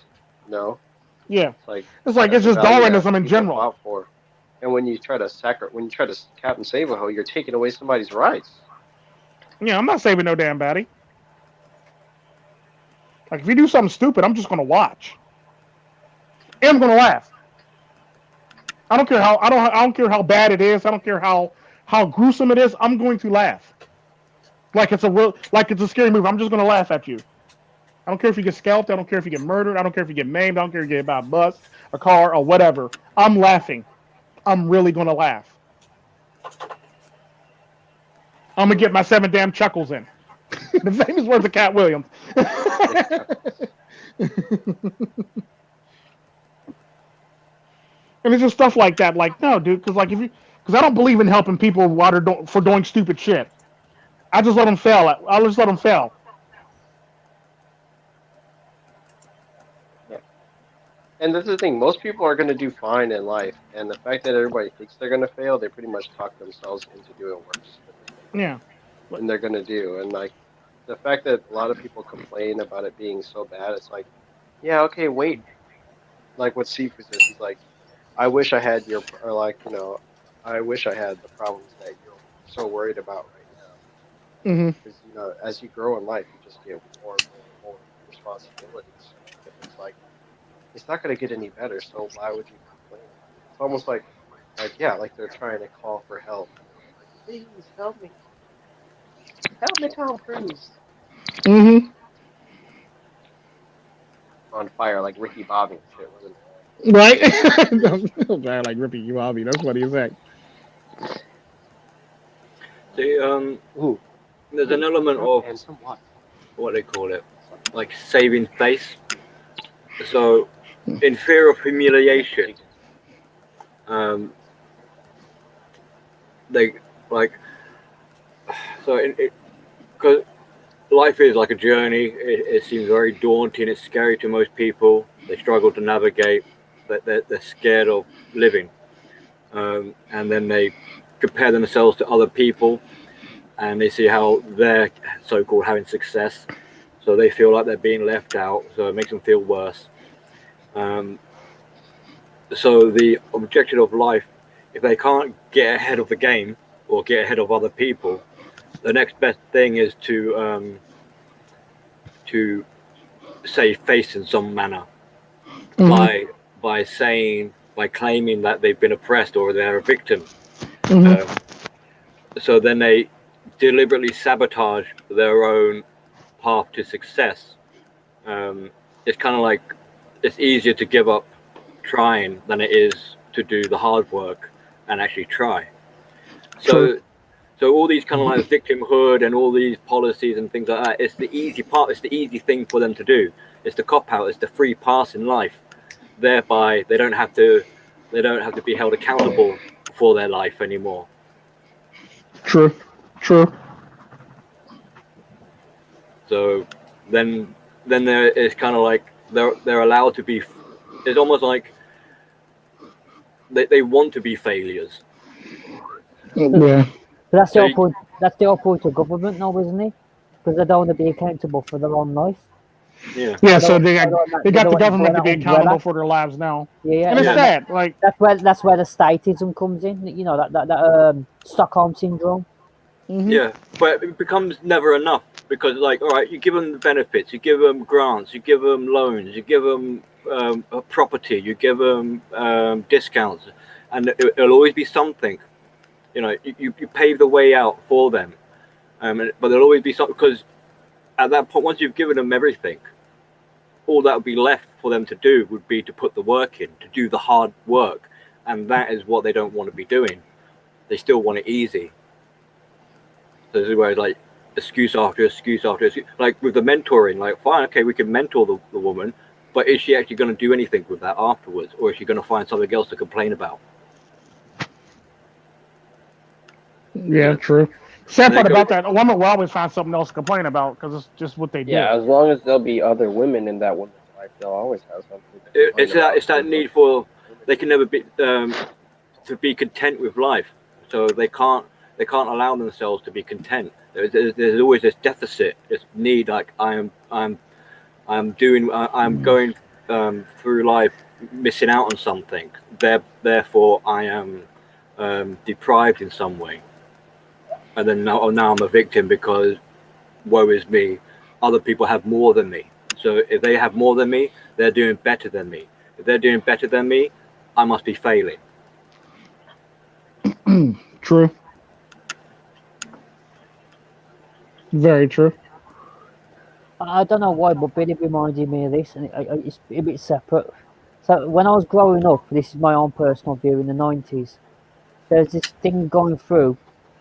S2: No,
S1: Yeah,
S2: like
S1: it's like
S2: that's
S1: it's
S2: a
S1: just
S2: value that
S1: Darwinism in
S2: people
S1: general.
S2: fought for. And when you try to cap and save a hoe, you're taking away somebody's rights.
S1: Yeah, I'm not saving no damn baddie. Like if you do something stupid, I'm just gonna watch. And I'm gonna laugh. I don't care how bad it is. I don't care how gruesome it is. I'm going to laugh. Like it's a scary movie. I'm just gonna laugh at you. I don't care if you get scalped. I don't care if you get murdered. I don't care if you get maimed. I don't care if you get hit by a bus, a car, or whatever. I'm laughing. I'm really gonna laugh. I'm gonna get my 7 damn chuckles in. The famous words of Cat Williams. And it's just stuff like that. Like, no, dude, because I don't believe in helping people for doing stupid shit. I just let them fail. I'll just let them fail.
S2: Yeah. And that's the thing. Most people are going to do fine in life, and the fact that everybody thinks they're going to fail, they pretty much talk themselves into doing worse than they think
S1: Yeah.
S2: and they're going to do. And like the fact that a lot of people complain about it being so bad, it's like, yeah, okay, wait. Like what Sifu says, he's like, I wish I had or like, I wish I had the problems that you're so worried about right now.
S1: Hmm.
S2: Because, as you grow in life, you just get more and more and more responsibilities. And it's like, it's not going to get any better, so why would you complain? It's almost yeah, like they're trying to call for help. Like, please help me, Tom Cruise.
S1: Hmm.
S2: On fire like Ricky Bobby and shit, wasn't
S1: Right? Like Rippy Kiwabi. That's what he said.
S5: See,
S2: it? Ooh,
S5: there's an element of
S2: and some water.
S5: what they call it, like saving face. So, in fear of humiliation, they like so because life is like a journey. It seems very daunting. It's scary to most people. They struggle to navigate. They're scared of living, and then they compare themselves to other people, and they see how they're so-called having success. So they feel like they're being left out. So it makes them feel worse. So the objective of life, if they can't get ahead of the game or get ahead of other people, the next best thing is to save face in some manner
S1: Hmm.
S5: by claiming that they've been oppressed or they're a victim.
S1: Hmm.
S5: So then they deliberately sabotage their own path to success. It's kind of like it's easier to give up trying than it is to do the hard work and actually try. So all these kind of like victimhood and all these policies and things like that, it's the easy part, it's the easy thing for them to do. It's the cop out, it's the free pass in life. Thereby they don't have to be held accountable for their life anymore.
S1: True.
S5: So then there is kind of like they're allowed to be. It's almost like they want to be failures.
S1: Yeah.
S6: But that's the whole point. That's the whole point of government now, isn't it? Because they don't want to be accountable for their own life.
S5: Yeah.
S1: Yeah. So they got the government to be accountable for their lives now.
S6: Yeah.
S1: And it's sad. Like
S6: that's where the statism comes in. You know that Stockholm syndrome.
S1: Mm-hmm.
S5: Yeah, but it becomes never enough because, like, all right, you give them the benefits, you give them grants, you give them loans, you give them a property, you give them discounts, and it'll always be something. You know, you pave the way out for them, but there'll always be something because at that point, once you've given them everything, all that would be left for them to do would be to put the work in, to do the hard work, and that is what they don't want to be doing. They still want it easy. So this is where like excuse after excuse after excuse. Like with the mentoring, like fine, okay, we can mentor the woman, but is she actually going to do anything with that afterwards, or is she going to find something else to complain about?
S1: Yeah, true. Sad part about that, a woman will always find something else to complain about because it's just what they do.
S2: Yeah, as long as there'll be other women in that woman's life, they'll always have something to complain about.
S5: It's that need for they can never be to be content with life, so they can't allow themselves to be content. There's always this deficit, this need. Like I'm going through life missing out on something. Therefore, I am deprived in some way. And then now I'm a victim because woe is me. Other people have more than me. So if they have more than me, they're doing better than me. If they're doing better than me, I must be failing.
S1: True. Very true.
S6: I don't know why, but Billy reminded me of this, and it's a bit separate. So when I was growing up, this is my own personal view in the 90s, there's this thing going through,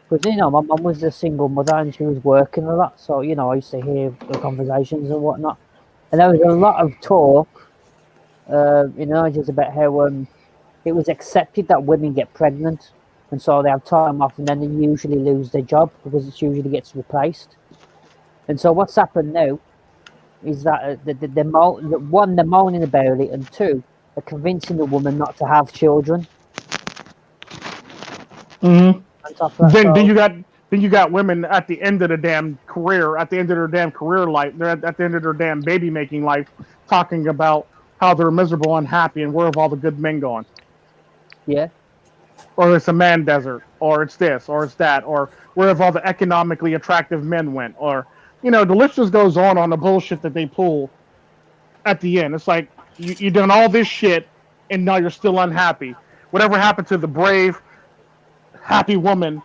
S6: because, you know, my mum was a single mother and she was working a lot, so, you know, I used to hear the conversations and whatnot. And there was a lot of talk in the 90s about how it was accepted that women get pregnant, and so they have time off, and then they usually lose their job because it usually gets replaced. And so what's happened now is that they're moaning about it, and two, they're convincing the woman not to have children.
S1: Mm-hmm. Then you got women at the end of the damn career, at the end of their damn career life, they're at the end of their damn baby making life, talking about how they're miserable, unhappy, and where have all the good men gone?
S6: Yeah.
S1: Or it's a man desert, or it's this, or it's that, or where have all the economically attractive men went? Or, you know, the list just goes on the bullshit that they pull at the end. It's like, you done all this shit, and now you're still unhappy. Whatever happened to the brave, happy woman,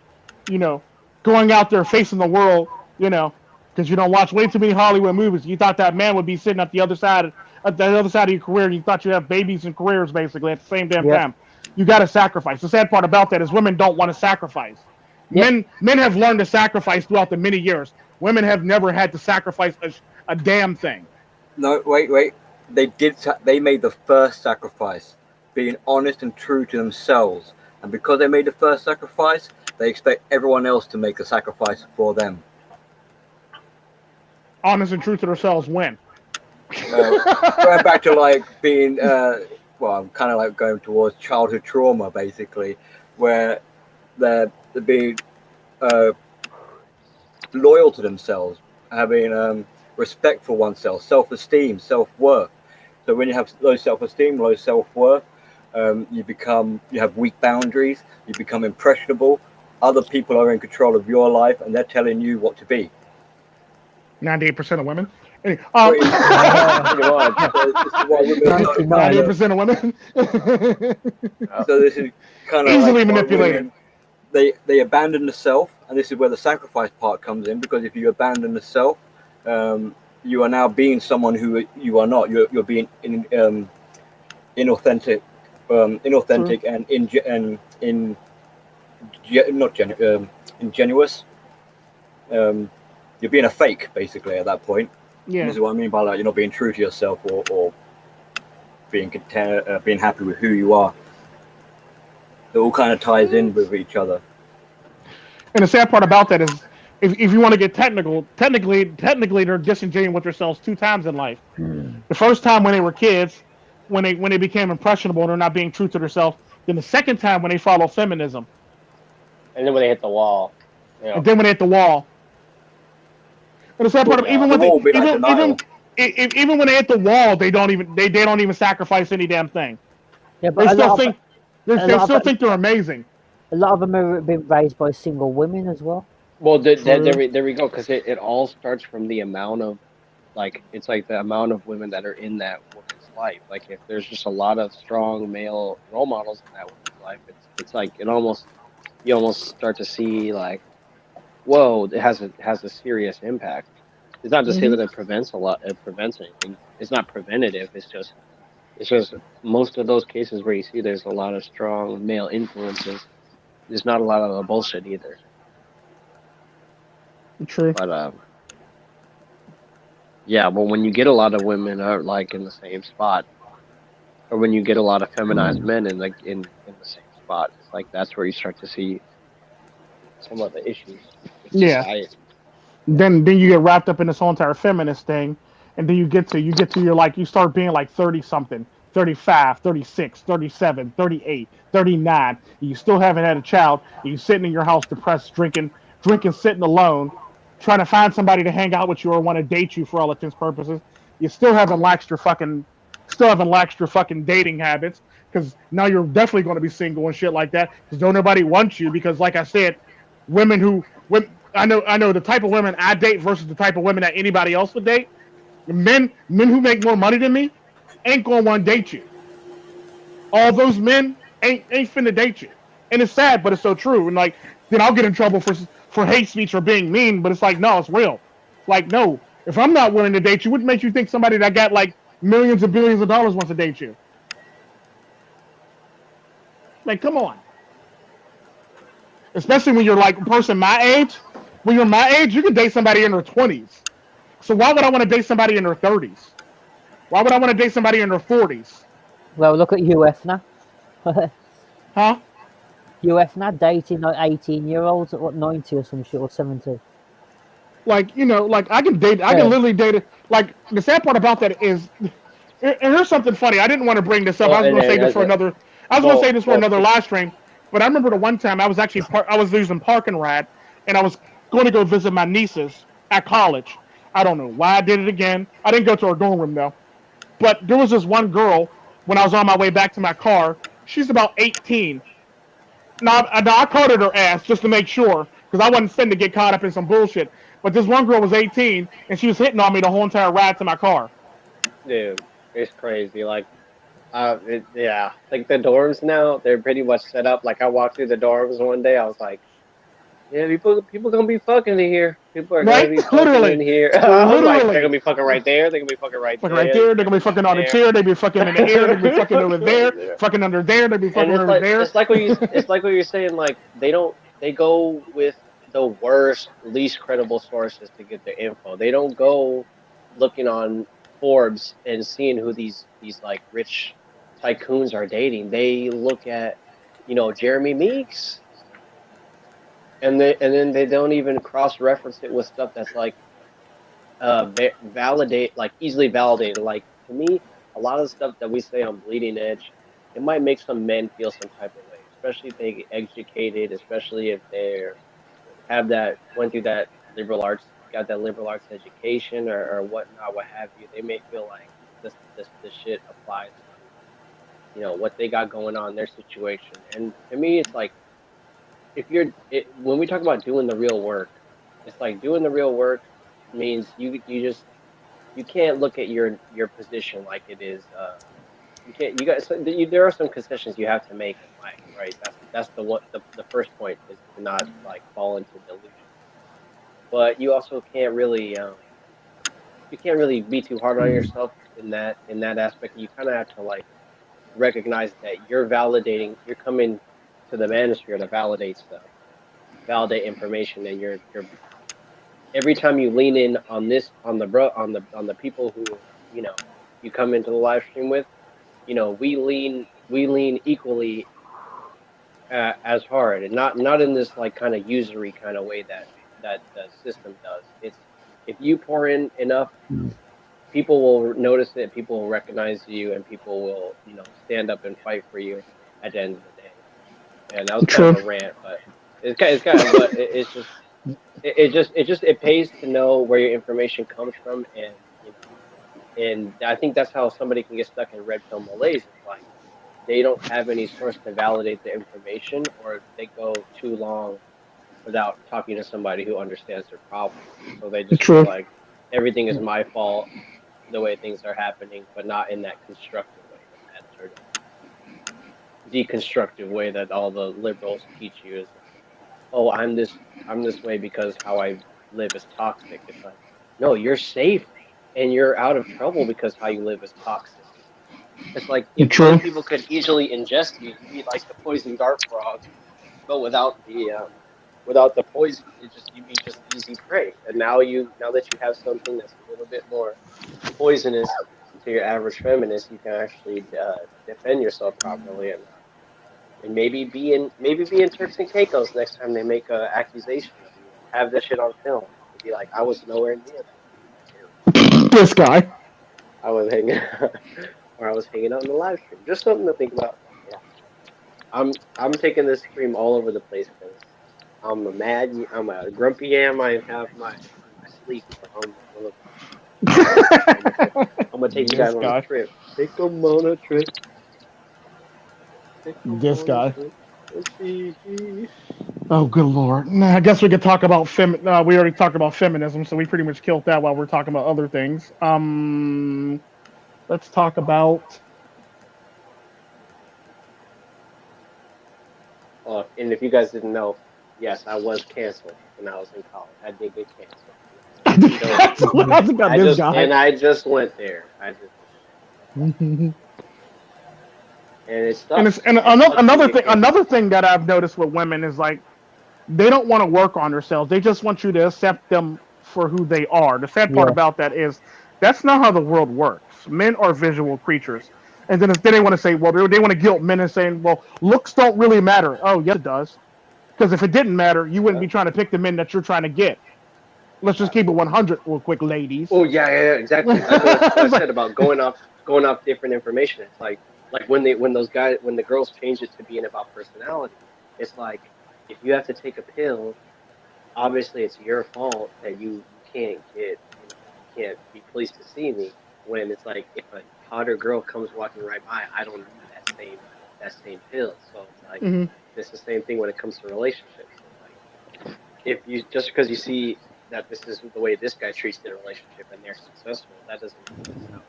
S1: you know, going out there facing the world, you know, because you don't watch way too many Hollywood movies. You thought that man would be sitting at the other side of your career, and you thought you'd have babies and careers basically at the same damn time. You got to sacrifice. The sad part about that is women don't want to sacrifice. Men have learned to sacrifice throughout the many years. Women have never had to sacrifice a damn thing.
S5: No, wait. They did. They made the first sacrifice, being honest and true to themselves. And because they made the first sacrifice, they expect everyone else to make a sacrifice for them.
S1: Honest and true to themselves when?
S5: Going back to like being, well, I'm kind of like going towards childhood trauma, basically, where they're being loyal to themselves, having respect for oneself, self-esteem, self-worth. So when you have low self-esteem, low self-worth, you have weak boundaries, you become impressionable. Other people are in control of your life, and they're telling you what to be.
S1: 98% of women. Anyway,
S5: 98%
S1: of women.
S5: So this is kind of
S1: easily
S5: like
S1: manipulated.
S5: They abandon the self and this is where the sacrifice part comes in, because if you abandon the self, you are now being someone who you are not. You're being inauthentic, and ingenuous. You're being a fake basically at that point.
S1: Yeah.
S5: This is what I mean by like you're not being true to yourself or being content, being happy with who you are. It all kind of ties in with each other.
S1: And the sad part about that is, if you want to get technically they're disingenuous with themselves 2 times in life. The first time when they were kids, when they became impressionable and they're not being true to themselves. Then the second time when they follow feminism.
S2: And then when they hit the wall. You know.
S1: And then when they hit the wall. And the sad part of even when even when they hit the wall, they don't even sacrifice any damn thing.
S6: Yeah, but
S1: they still think they're amazing.
S6: A lot of them have been raised by single women as well.
S2: Well, there we go, because it all starts from the amount of, like, it's like the amount of women that are in that woman's life. Like, if there's just a lot of strong male role models in that woman's life, it's like you almost start to see like, whoa, it has a serious impact. It's not to say that it prevents anything. It's not preventative. It's just most of those cases where you see there's a lot of strong male influences. There's not a lot of the bullshit either.
S1: True.
S2: But yeah, but when you get a lot of women are like in the same spot, or when you get a lot of feminized men in the same spot, it's like that's where you start to see some of the issues with society.
S1: Then you get wrapped up in this whole entire feminist thing, and then you get to your like you start being like 30 something, 35, 36, 37, 38, 39, and you still haven't had a child, and you're sitting in your house depressed, drinking, sitting alone, trying to find somebody to hang out with you or want to date you for all intents and purposes. You still haven't laxed your fucking dating habits, because now you're definitely going to be single and shit like that, because don't nobody want you, because like I said, I know the type of women I date versus the type of women that anybody else would date. Men who make more money than me ain't gonna want to date you. All those men ain't finna date you, and it's sad, but it's so true. And like, then I'll get in trouble for hate speech or being mean, but it's like, no, it's real. Like, no, if I'm not willing to date you, what makes you think somebody that got like millions and billions of dollars wants to date you? Like, come on. Especially when you're like a person my age. When you're my age, you can date somebody in their 20s. So why would I want to date somebody in their 30s? Why would I want to date somebody in their 40s?
S6: Well, look at UF now.
S1: Huh?
S6: UF now dating like 18-year-olds at what, 90 or some shit, or 70.
S1: Like, you know, like I can literally date it. Like, the sad part about that is, and here's something funny. I didn't want to bring this up. I was going to say this for another live stream. But I remember the one time I was actually I was using Park and Ride, and I was going to go visit my nieces at college. I don't know why I did it again. I didn't go to her dorm room though. But there was this one girl when I was on my way back to my car. She's about 18. Now I called her ass just to make sure, because I wasn't finna get caught up in some bullshit. But this one girl was 18, and she was hitting on me the whole entire ride to my car.
S2: Dude, it's crazy. Like, yeah, like the dorms now, they're pretty much set up. Like I walked through the dorms one day, I was like, yeah, people gonna be fucking in here. People are gonna be fucking in here. I was like, they're gonna be fucking right there. They're gonna be fucking right there.
S1: They're gonna be fucking on the chair. They be fucking in the air. They be fucking over there. Fucking under there. They be fucking over there.
S2: It's like what you're saying. Like they go with the worst, least credible sources to get their info. They don't go looking on Forbes and seeing who these like rich tycoons are dating. They look at, Jeremy Meeks. And then they don't even cross-reference it with stuff that's like easily validated. Like, to me, a lot of the stuff that we say on Bleeding Edge, it might make some men feel some type of way, especially if they get educated, especially if they went through that liberal arts, got that liberal arts education or whatnot, what have you. They may feel like this shit applies to, what they got going on in their situation. And to me, it's like, when we talk about doing the real work, it's like doing the real work means you can't look at your position like it is You can't. You got. So there are some concessions you have to make in life, right? That's the first point is to not like fall into delusion. But you also can't really you can't really be too hard on yourself in that aspect. You kind of have to like recognize that you're validating. You're coming to the manosphere to validate stuff, validate information, and you're every time you lean in on this on the people who you know you come into the live stream with, we lean equally as hard, and not in this like kind of usury kind of way that the system does. It's if you pour in enough, people will notice it, people will recognize you, and people will stand up and fight for you at the end of the day. And that was kind
S1: True.
S2: of a rant, but it's kind of but it pays to know where your information comes from, and I think that's how somebody can get stuck in red pill malaise. It's like they don't have any source to validate the information, or they go too long without talking to somebody who understands their problem. So they just feel
S1: True.
S2: like everything is my fault, the way things are happening, but not in that constructive way, in that sort of deconstructive way that all the liberals teach you is, oh, I'm this way because how I live is toxic. It's like, no, you're safe and you're out of trouble because how you live is toxic. It's like if
S1: True.
S2: most people could easily ingest you, you'd be like the poison dart frog, but without the poison, you'd be just easy prey. And now that you have something that's a little bit more poisonous to your average feminist, you can actually defend yourself properly and maybe be in Turks and Caicos next time they make an accusation of you. Have this shit on film. Be like, I was nowhere near that.
S1: This guy.
S2: I was hanging out in the live stream. Just something to think about. Yeah. I'm taking this stream all over the place because I'm a grumpy yam. I have my sleep. I'm gonna take you guys on a trip. Take them on a trip.
S1: This guy. Oh, good lord. Nah, I guess we could talk about we already talked about feminism, so we pretty much killed that while we're talking about other things. Let's talk about.
S2: And if you guys didn't know, yes, I was canceled when I was in college. I did get canceled. I just went there. And it's tough.
S1: And another thing that I've noticed with women is like they don't want to work on themselves. They just want you to accept them for who they are. The sad part about that is that's not how the world works. Men are visual creatures. And then they want to say, well, they want to guilt men and saying, well, looks don't really matter. Oh, yes, it does. Because if it didn't matter, you wouldn't be trying to pick the men that you're trying to get. Let's just keep it 100 real quick, ladies.
S2: Oh, yeah, exactly. That's what I said about going off different information. It's like when the girls change it to being about personality, it's like if you have to take a pill, obviously it's your fault that you can't can't be pleased to see me. When it's like if a hotter girl comes walking right by, I don't need that same pill. So it's like it's the same thing when it comes to relationships. Like if you just because you see that this is the way this guy treats their relationship and they're successful, that doesn't mean that's how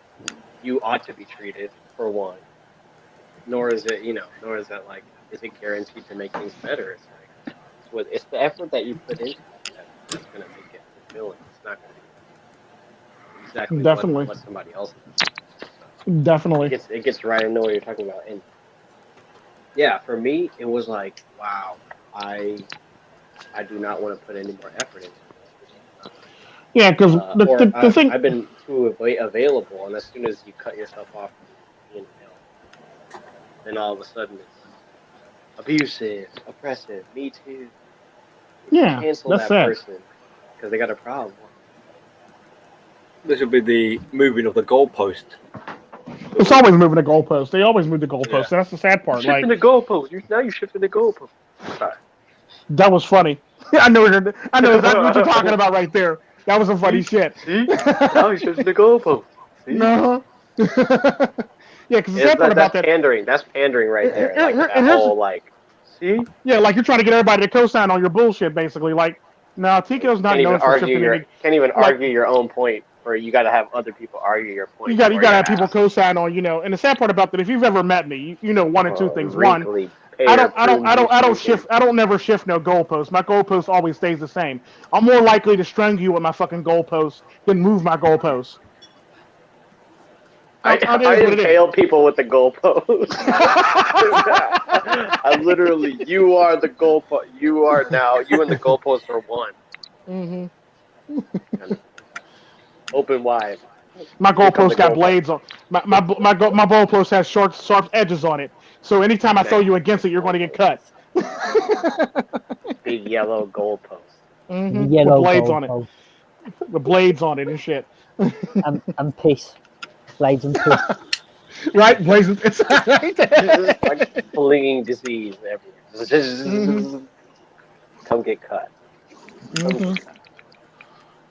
S2: you ought to be treated, for one. Nor is that like is it guaranteed to make things better. It's like it's the effort that you put into it that's gonna make it fulfilling. It's not gonna be exactly what somebody else does. So
S1: Definitely.
S2: It gets right into what you're talking about. And yeah, for me it was like, wow, I do not want to put any more effort into this.
S1: Yeah, because the thing
S2: I've been too available, and as soon as you cut yourself off from then all of a sudden it's abusive, oppressive, me too. Cancel that person because they got a problem.
S5: This would be the moving of the goalpost.
S1: It's always moving the goalpost. They always move the goalpost. Yeah. That's the sad part.
S2: You're shifting the goalpost. Now you're shifting the goalpost. Sorry.
S1: That was funny. I know exactly what you're talking about right there. That was some funny shit.
S2: See? Now you're shifting the goalpost. See?
S1: No. Yeah, because the sad part about that.
S2: Pandering. That's pandering right there. See?
S1: Yeah, like you're trying to get everybody to co-sign on your bullshit, basically. Like, no, Tico's not known for shifting.
S2: Can't even argue your own point or you got to have other people argue your point.
S1: You got to have people co-sign on, you know. And the sad part about that, if you've ever met me, you know one or two things. One, I don't never shift no goalposts. My goalpost always stays the same. I'm more likely to string you with my fucking goalposts than move my goalposts.
S2: I impale people with the goalpost. I'm literally, you are the goalpost. You and the goalpost are one.
S1: Mm-hmm.
S2: Open wide.
S1: My goalpost got blades on. My goalpost has sharp edges on it. So anytime I throw you against it, you're going to get cut.
S2: Big yellow goalpost.
S1: Mm-hmm.
S6: Yellow
S1: with blades
S6: gold
S1: on it.
S6: post.
S1: With blades on it and shit.
S6: and piss. Blades and piss.
S1: Right? Blades and piss. Right there.
S2: Like flinging disease everywhere. Come get cut.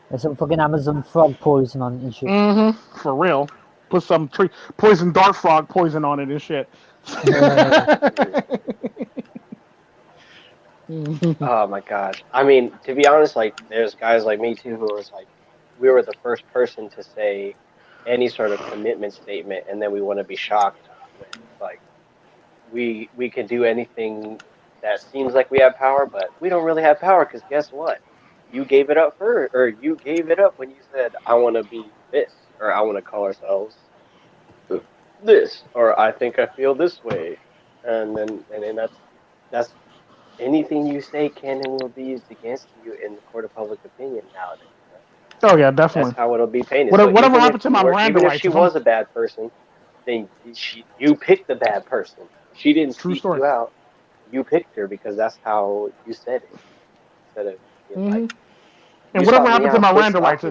S6: There's some fucking Amazon frog poison on it and shit.
S1: For real. Put some poison dart frog poison on it and shit.
S2: Oh my gosh. I mean, to be honest, like there's guys like me too who was like, we were the first person to say any sort of commitment statement, and then we want to be shocked when like we can do anything that seems like we have power, but we don't really have power because guess what? You gave it up first, or you gave it up when you said, I want to be this, or I want to call ourselves this, or I think I feel this way. And then that's anything you say can and will be used against you in the court of public opinion nowadays.
S1: Oh, yeah, definitely.
S2: That's how it'll be painted.
S1: Whatever happened to my Miranda rights?
S2: Even if she was a bad person, then you picked the bad person. She didn't seek you out. You picked her because that's how you said it. Instead of like,
S1: and whatever happened to my Miranda rights?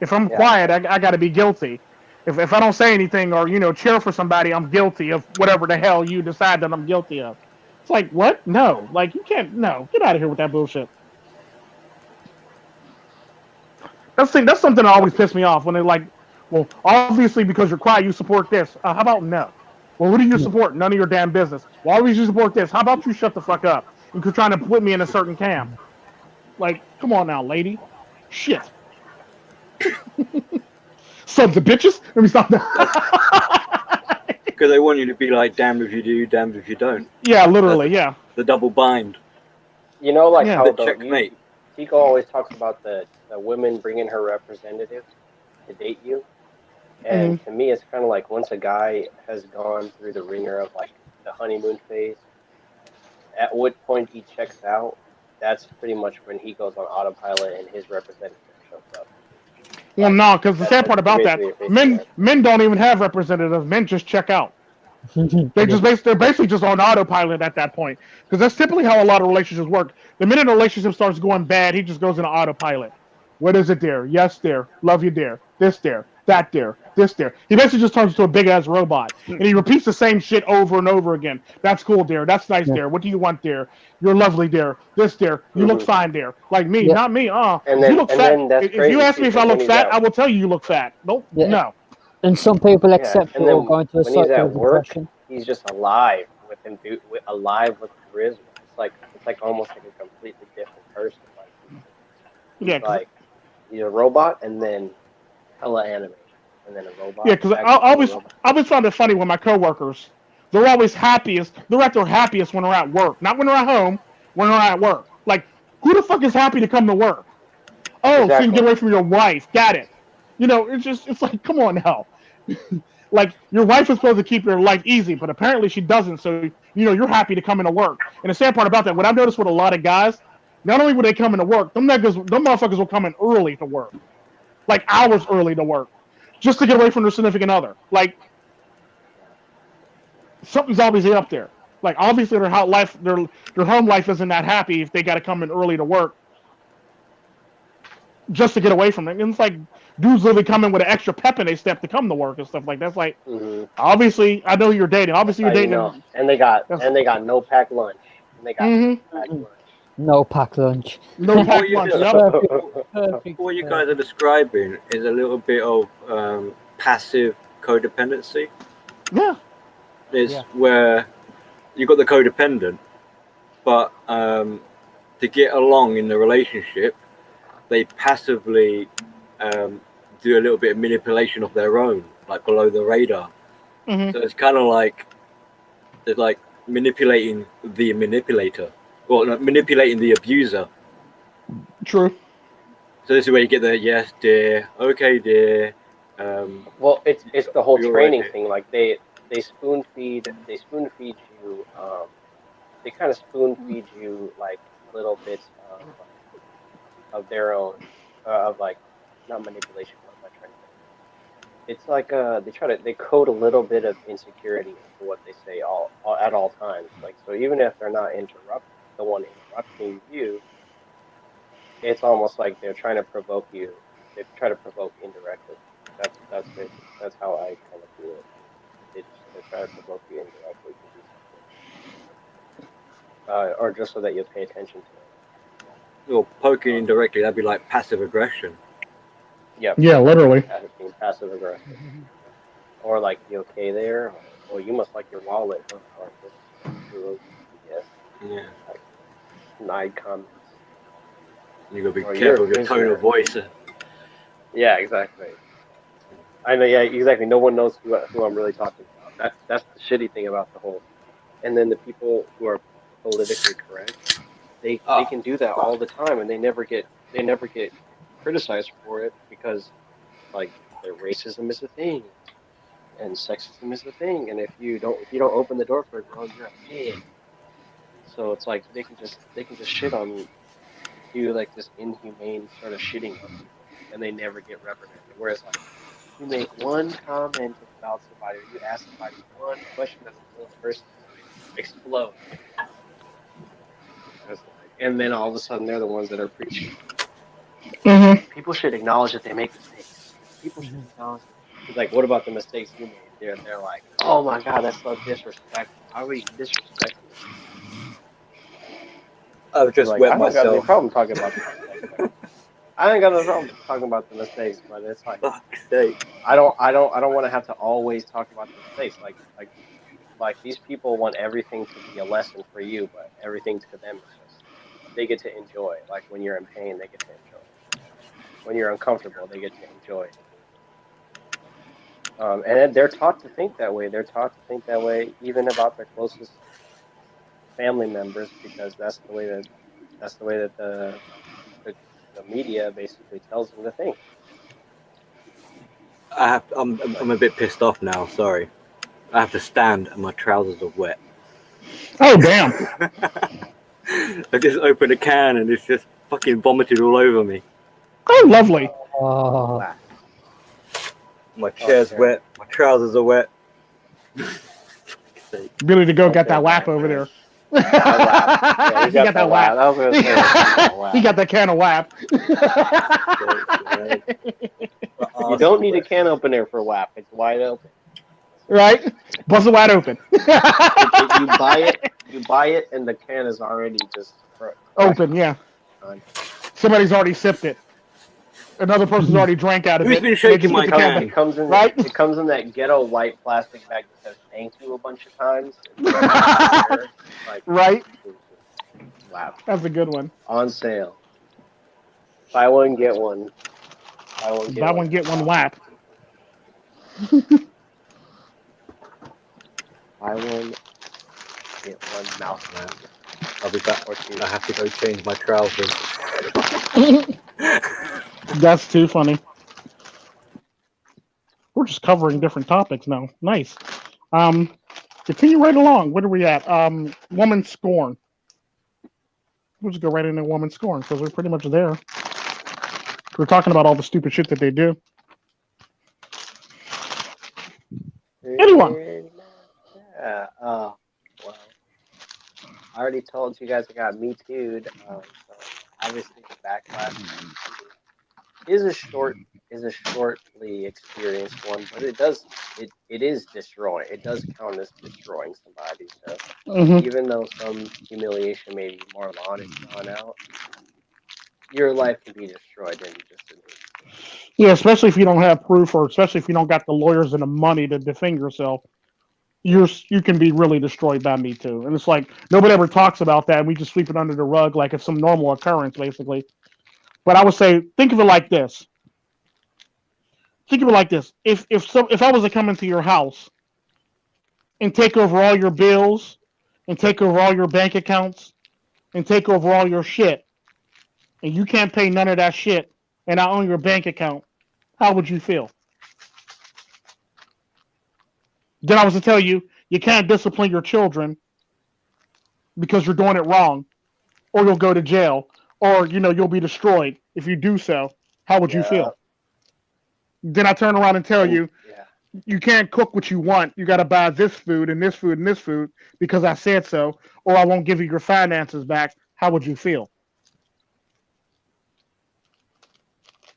S1: If I'm quiet, I got to be guilty. If I don't say anything or cheer for somebody, I'm guilty of whatever the hell you decide that I'm guilty of. It's like, what? No, like you can't. No, get out of here with that bullshit. That's something that always pissed me off when they're like, well, obviously because you're quiet, you support this. How about no? Well, who do you support? None of your damn business. Why would you support this? How about you shut the fuck up? You're trying to put me in a certain camp. Like, come on now, lady. Shit. Sons of bitches. Let me stop that.
S5: Because they want you to be like, damned if you do, damned if you don't.
S1: Yeah, literally, yeah.
S5: The double bind.
S2: You know, like how
S5: checkmate.
S2: Tico always talks about the women bringing her representative to date you. And to me, it's kind of like once a guy has gone through the ringer of like the honeymoon phase, at what point he checks out, that's pretty much when he goes on autopilot and his representative shows up.
S1: Well, no, because the sad part about that, men don't even have representatives. Men just check out. They're basically just on autopilot at that point. Because that's typically how a lot of relationships work. The minute a relationship starts going bad, he just goes into autopilot. What is it there? Yes, there. Love you, there. This, there. That, there. This, there. He basically just turns into a big-ass robot. And he repeats the same shit over and over again. That's cool, dear. That's nice, dear. What do you want, dear? You're lovely, dear. This, dear. You look fine, dear. Like me, not me.
S2: And then,
S1: you look fat. If you ask me if I look fat, I will tell you look fat. Nope. Yeah. No.
S6: And some people accept it or go into a cycle of depression.
S2: He's just alive with alive with charisma. It's like almost like a completely different person. Like he's a robot and then hella animation and then a robot.
S1: Yeah, because I always find it funny when my coworkers, they're always happiest. They're at their happiest when they're at work, not when they're at home. When they're at work, like who the fuck is happy to come to work? Oh, so you can get away from your wife. Got it. It's like, come on now. Like, your wife is supposed to keep your life easy, but apparently she doesn't, so, you're happy to come into work. And the sad part about that, what I've noticed with a lot of guys, not only will they come into work, them motherfuckers will come in early to work. Like, hours early to work. Just to get away from their significant other. Like, something's obviously up there. Like, obviously their home life isn't that happy if they gotta come in early to work. Just to get away from it. And it's like, dudes literally come in with an extra pep in their step to come to work and stuff like that. That's like, obviously, I know you're dating. Obviously, you're dating.
S2: And they got no pack lunch. And they got pack lunch.
S6: No pack lunch.
S1: No pack lunch.
S5: What you guys are describing is a little bit of passive codependency.
S1: Yeah.
S5: It's where you've got the codependent, but to get along in the relationship, they passively do a little bit of manipulation of their own, like below the radar.
S1: Mhm.
S5: So it's kind of like it's like manipulating the manipulator, or not, manipulating the abuser.
S1: True.
S5: So this is where you get the yes, dear, okay, dear.
S2: Well, it's the whole
S5: You're right,
S2: training
S5: dear.
S2: thing. Like they spoon feed you. They kind of spoon feed you like little bits of their own of like not manipulation. What am I trying to say? It's like they code a little bit of insecurity into what they say all at all times. Like so, even if they're not the one interrupting you, it's almost like they're trying to provoke you. They try to provoke indirectly. That's how I kind of view it. They try to provoke you indirectly to do something, or just so that you pay attention to it.
S5: Or poking indirectly, that'd be like passive aggression.
S2: Yeah.
S1: Yeah, literally.
S2: Being passive aggressive, or like you okay there? Or you must like your wallet. Huh? Or just yes,
S5: Yeah.
S2: like snide comments.
S5: You gotta be
S2: Or
S5: careful
S2: you're
S5: with your tone of voice.
S2: Yeah, exactly. I know. Yeah, exactly. No one knows who I'm really talking about. That's the shitty thing about the whole. And then the people who are politically correct, they can do that all the time, and they never get criticized for it because like their racism is a thing and sexism is a thing, and if you don't open the door for it, girl, you're a pig. So it's like they can just shit on do like this inhumane sort of shitting on people, and they never get reprimanded. Whereas like you make one comment about somebody, or you ask somebody one question as a little person, explode. And then all of a sudden they're the ones that are preaching.
S1: Mhm.
S2: People should acknowledge that they make mistakes. People should acknowledge. It's like, what about the mistakes you made? They're like, oh my god, that's so disrespectful. How are you disrespecting?
S5: I've just
S2: Like,
S5: wet
S2: I don't got any
S5: myself.
S2: problem talking about the mistakes. But I ain't got no problem talking about the mistakes, but it's like
S5: Fuck's sake.
S2: I don't want to have to always talk about the mistakes. Like these people want everything to be a lesson for you, but everything to them is just they get to enjoy. Like when you're in pain, they get to enjoy. When you're uncomfortable, they get to enjoy. And they're taught to think that way. They're taught to think that way even about their closest family members because that's the way that the media basically tells them to think.
S5: I'm a bit pissed off now. Sorry. I have to stand and my trousers are wet.
S1: Oh damn.
S5: I just opened a can and it's just fucking vomited all over me.
S1: Oh, lovely.
S6: Oh,
S2: Wow.
S5: My chair's
S2: terrible.
S5: wet. My trousers are wet.
S1: Billy the Goat got
S2: Okay,
S1: that lap
S2: man.
S1: over there.
S2: Yeah,
S1: he got that lap.
S2: I was gonna say
S1: He got that can of WAP.
S2: You don't need a can opener for WAP. It's wide open.
S1: Right? Bust it wide open.
S2: You buy it, and the can is already just
S1: Open, yeah. Somebody's already sipped it. Another person's already drank out of
S5: Who's
S1: it.
S5: been shaking my can?
S2: It comes in
S1: Right?
S2: It comes in that ghetto white plastic bag that says "thank you" a bunch of times. Like,
S1: right?
S2: Wow.
S1: That's a good one.
S2: On sale. Buy one, get one. Buy one, get
S1: Buy
S2: one.
S1: one, get one WAP.
S2: Buy one, get one mouse lamp.
S5: I'll be back. I have to go change my trousers.
S1: That's too funny. We're just covering different topics now. Nice. Continue right along. What are we at? Woman Scorn. We'll just go right into Woman Scorn because we're pretty much there. We're talking about all the stupid shit that they do. Anyone?
S2: Yeah. Oh, well. I already told you guys I got Me Too'd. So obviously the backlash is a shortly experienced one, but it is destroying. It does count as destroying somebody. So even though some humiliation may be more on and drawn out, your life can be destroyed in just an instant.
S1: Yeah, especially if you don't have proof, or especially if you don't got the lawyers and the money to defend yourself. You can be really destroyed by Me Too. And it's like nobody ever talks about that. We just sweep it under the rug like it's some normal occurrence, basically. But I would say, think of it like this. think of it like this: if I was to come into your house and take over all your bills, and take over all your bank accounts, and take over all your shit, and you can't pay none of that shit, and I own your bank account, how would you feel? Then I was to tell you you can't discipline your children because you're doing it wrong, or you'll go to jail, or you'll be destroyed if you do so. How would you feel? Then I turn around and tell you you can't cook what you want. You got to buy this food and this food and this food because I said so, or I won't give you your finances back. How would you feel?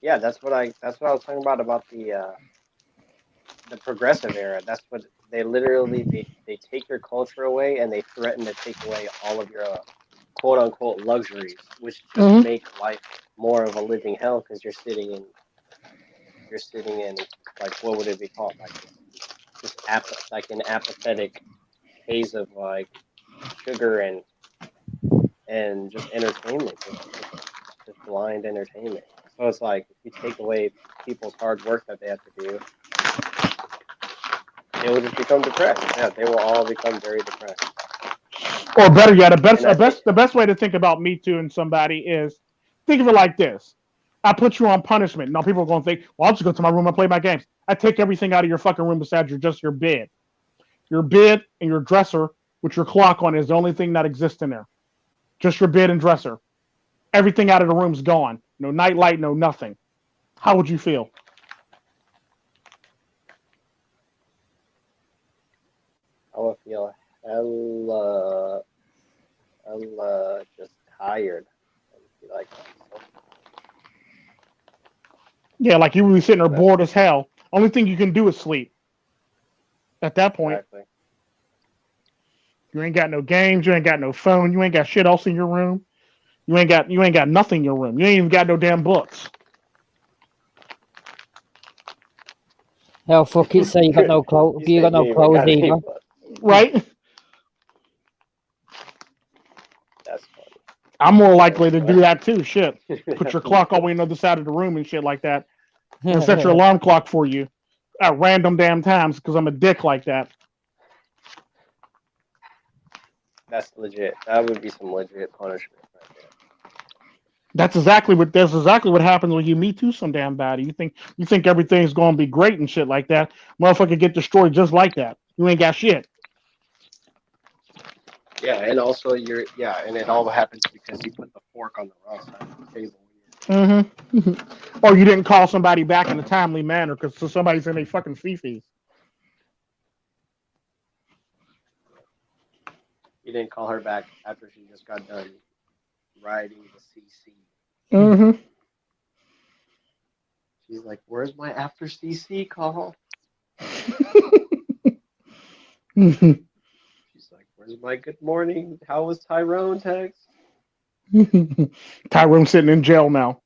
S2: Yeah, that's what I was talking about the progressive era. That's what they literally they take your culture away and they threaten to take away all of your quote unquote luxuries, which just make life more of a living hell because you're sitting in like, what would it be called, like just like an apathetic haze of like sugar and just entertainment, just blind entertainment. So it's like if you take away people's hard work that they have to do, they will just become depressed. Yeah, they will all become very depressed.
S1: Or better yet, the best way to think about Me Too and somebody is think of it like this. I put you on punishment. Now people are going to think, well, I'll just go to my room and play my games. I take everything out of your fucking room besides your bed. Your bed and your dresser with your clock on is the only thing that exists in there. Just your bed and dresser. Everything out of the room's gone. No nightlight, no nothing. How would you feel?
S2: I would feel hella just tired. Like,
S1: yeah, like you would be sitting there bored as hell. Only thing you can do is sleep. At that point, exactly. You ain't got no games. You ain't got no phone. You ain't got shit else in your room. You ain't got nothing in your room. You ain't even got no damn books.
S6: Hell, fuck it. So you got no clothes. You got no clothes either.
S1: Right.
S2: That's funny.
S1: I'm more likely to do that too. Shit. Put your clock all the way on the other side of the room and shit like that. And set your alarm clock for you at random damn times because I'm a dick like that.
S2: That's legit. That would be some legit punishment right there.
S1: That's exactly what happens when you Me Too some damn body. You think everything's gonna be great and shit like that. Motherfucker get destroyed just like that. You ain't got shit.
S2: Yeah, and also and it all happens because you put the fork on the wrong side of the table.
S1: Mm-hmm. Or you didn't call somebody back in a timely manner because somebody's in a fucking fee.
S2: You didn't call her back after she just got done riding the CC.
S1: Mm-hmm.
S2: She's like, "Where's my after CC call?"
S1: Mm-hmm.
S2: She's like, "Where's my good morning? How was Tyrone text?"
S1: Tyrone's sitting in jail now.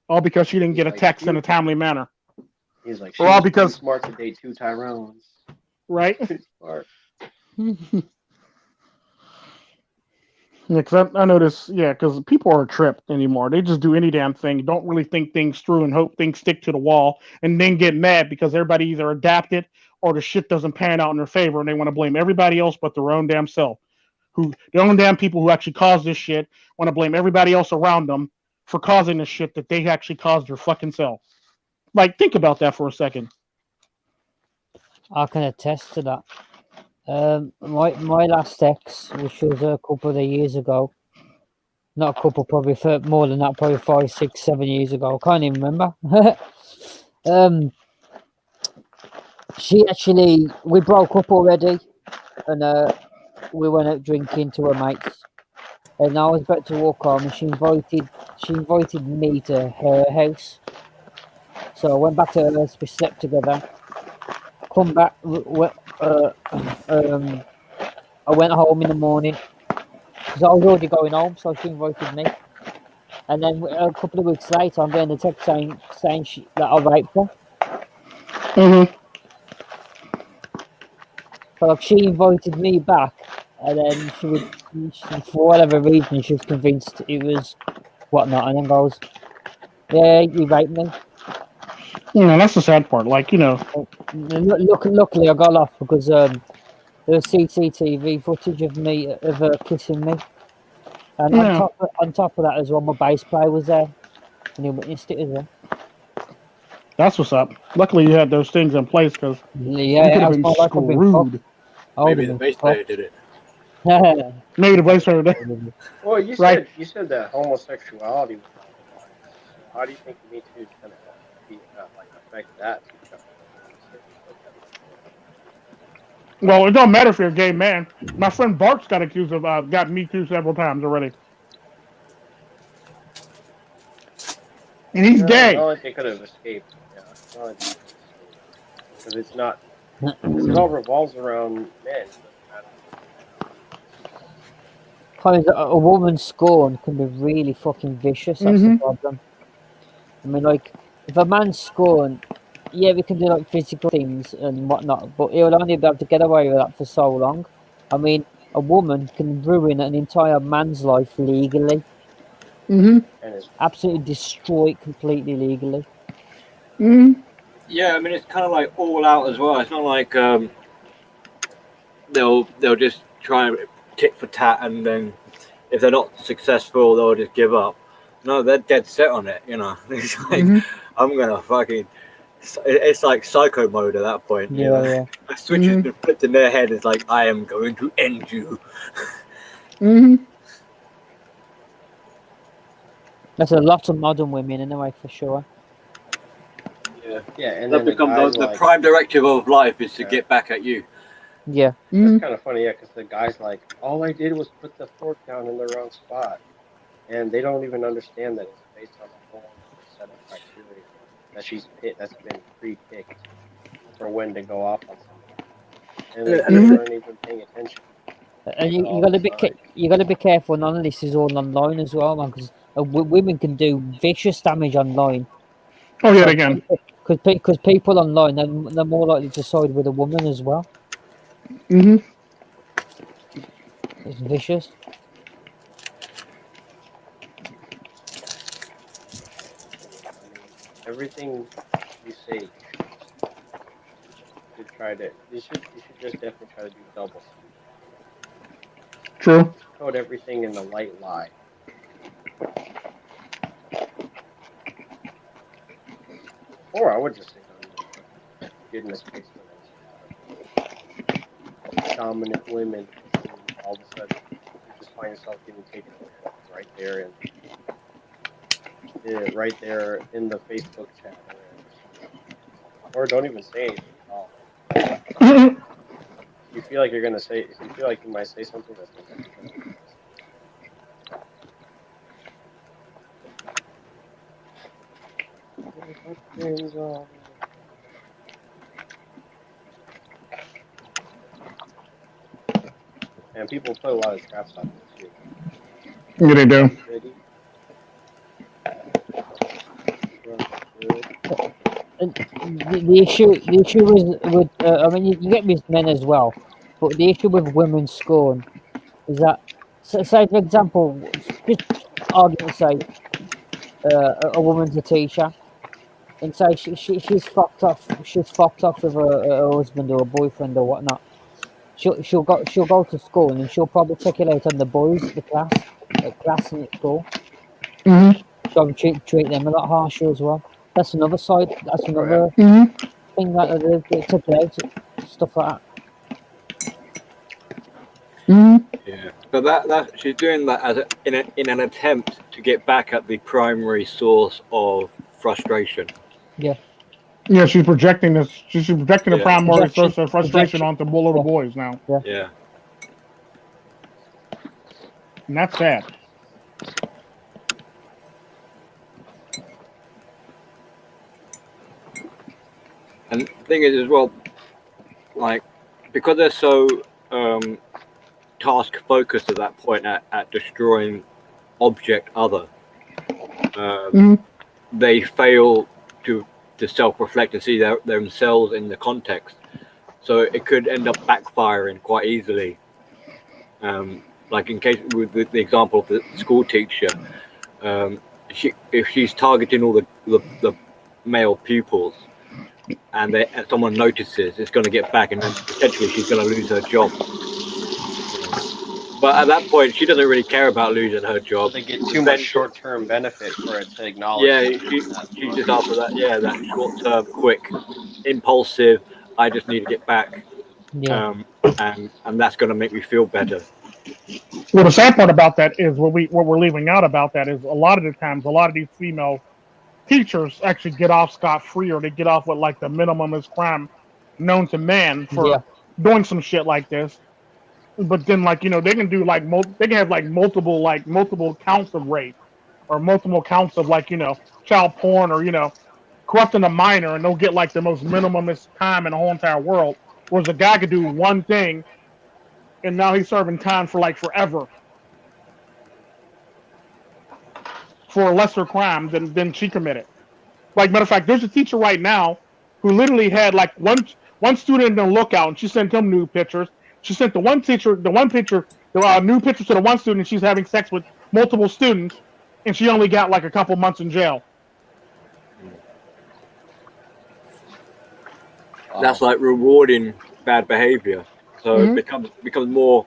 S1: All because she didn't get a text in a timely manner.
S2: He's like, "She was too smart to date two Tyrones."
S1: Right?
S2: Too smart.
S1: Yeah, because I notice, because people are tripped anymore. They just do any damn thing, don't really think things through and hope things stick to the wall, and then get mad because everybody either adapted or the shit doesn't pan out in their favor, and they want to blame everybody else but their own damn self. The own damn people who actually caused this shit want to blame everybody else around them for causing the shit that they actually caused their fucking self. Like, think about that for a second.
S6: I can attest to that. My last ex, which was a couple of years ago, not a couple, probably for more than that, probably 5, 6, 7 years ago. I can't even remember. We broke up already, and we went out drinking to her mates. And I was about to walk home, and she invited me to her house. So I went back to her house. We slept together. Come back. I went home in the morning because I was already going home, so she invited me. And then a couple of weeks later, I'm getting a text saying that I raped her.
S1: Mm-hmm.
S6: So like, she invited me back, and then for whatever reason, she was convinced it was whatnot, and then goes, "Yeah, you raped me."
S1: That's the sad part. Like,
S6: Luckily, I got off because there was CCTV footage of me of her kissing me, and
S1: Yeah.
S6: on top of that as well, my bass player was there, and he witnessed it as well.
S1: That's what's up. Luckily, you had those things in place because
S6: Yeah,
S1: you could have
S6: that's
S1: been
S6: my life. I've been fucked.
S1: screwed.
S6: I would
S5: Maybe
S6: have
S5: the
S6: been
S5: bass player
S6: fucked.
S5: did it.
S1: Maybe the bass player did.
S2: Well, you
S1: Right.
S2: said that homosexuality was on the rise. So how do you think Me Too is gonna affect that?
S1: Well, it don't matter if you're a gay man. My friend Bart's got accused of got Me Too several times already, and he's
S2: No, it's
S1: gay.
S2: not like they could have escaped. Yeah, it's not like they could have escaped because it's not. Because it all revolves around men. It doesn't matter.
S6: Because a woman's scorn can be really fucking vicious. That's the problem. I mean, like, if a man's scorn, yeah, we can do like physical things and whatnot, but he'll only be able to get away with that for so long. I mean, a woman can ruin an entire man's life legally.
S2: And it's
S6: Absolutely destroy it completely legally.
S5: Yeah, I mean it's kind of like all out as well. It's not like they'll just try and tit for tat, and then if they're not successful, they'll just give up. No, they're dead set on it. It's like I'm gonna fucking. It's like psycho mode at that point.
S6: Yeah.
S5: A switch has been flipped in their head. It's like I am going to end you.
S6: There's a lot of modern women anyway, for sure.
S2: Yeah, and
S5: That
S2: then
S5: becomes the prime directive of life is to get back at you.
S6: Yeah.
S2: That's kind of funny, yeah, because the guy's like, all I did was put the fork down in the wrong spot, and they don't even understand that it's based on a whole set of criteria that's been pre-picked for when to go off on somebody, and the people aren't even paying attention.
S6: And you got to be careful. None of this is all online as well, man, because women can do vicious damage online.
S1: Oh yeah, again.
S6: Because people online, they're more likely to side with a woman as well. It's vicious.
S2: Everything you say, you should just definitely try to do double speak.
S1: True.
S2: Code everything in the light lie. Or I would just say, get in a space where there's dominant women, and all of a sudden you just find yourself getting taken away right there, and right there in the Facebook chat, or don't even say anything at all. You feel like you're gonna say, if you feel like you might say something that's and people put a lot of traps on there too.
S1: Yeah, they do.
S6: The issue is with I mean you get with men as well, but the issue with women's scorn is that, say for example, just argument's sake, a woman's a teacher, and say she's fucked off with her husband or a boyfriend or whatnot. She'll go to school and she'll probably take it out on the boys at class and at school. So treat them a lot harsher as well. That's another side. That's another thing that they took out, stuff like that.
S5: Yeah, but that she's doing that as in an attempt to get back at the primary source of frustration.
S6: Yeah.
S1: Yeah, she's projecting this. She's projecting the primary source of frustration onto little boys now.
S5: Yeah.
S1: And that's sad.
S5: And the thing is as well, like, because they're so task focused at that point at destroying object other, they fail to self-reflect and see themselves in the context. So it could end up backfiring quite easily. Like in case with the example of the school teacher, if she's targeting all the male pupils, and someone notices, it's going to get back, and then potentially she's going to lose her job. But at that point, she doesn't really care about losing her job.
S2: They get too much short-term benefit for it to acknowledge.
S5: Yeah, she's just after that. Yeah, that short-term, quick, impulsive. I just need to get back.
S6: Yeah.
S5: And that's going to make me feel better.
S1: Well, the sad part about that is what we're leaving out about that is a lot of the times, a lot of these female teachers actually get off scot-free, or they get off with like the minimum is crime known to man for doing some shit like this. But then, like, you know, they can do like they can have like multiple counts of rape, or multiple counts of, like, you know, child porn, or, you know, corrupting a minor, and they'll get like the most minimumist time in the whole entire world. Whereas a guy could do one thing, and now he's serving time for like forever for a lesser crime than she committed. Like, matter of fact, there's a teacher right now who literally had like one student in the lookout, and she sent him nude pictures. She sent the new picture to the one student, and she's having sex with multiple students, and she only got like a couple months in jail.
S5: That's like rewarding bad behavior. So it becomes more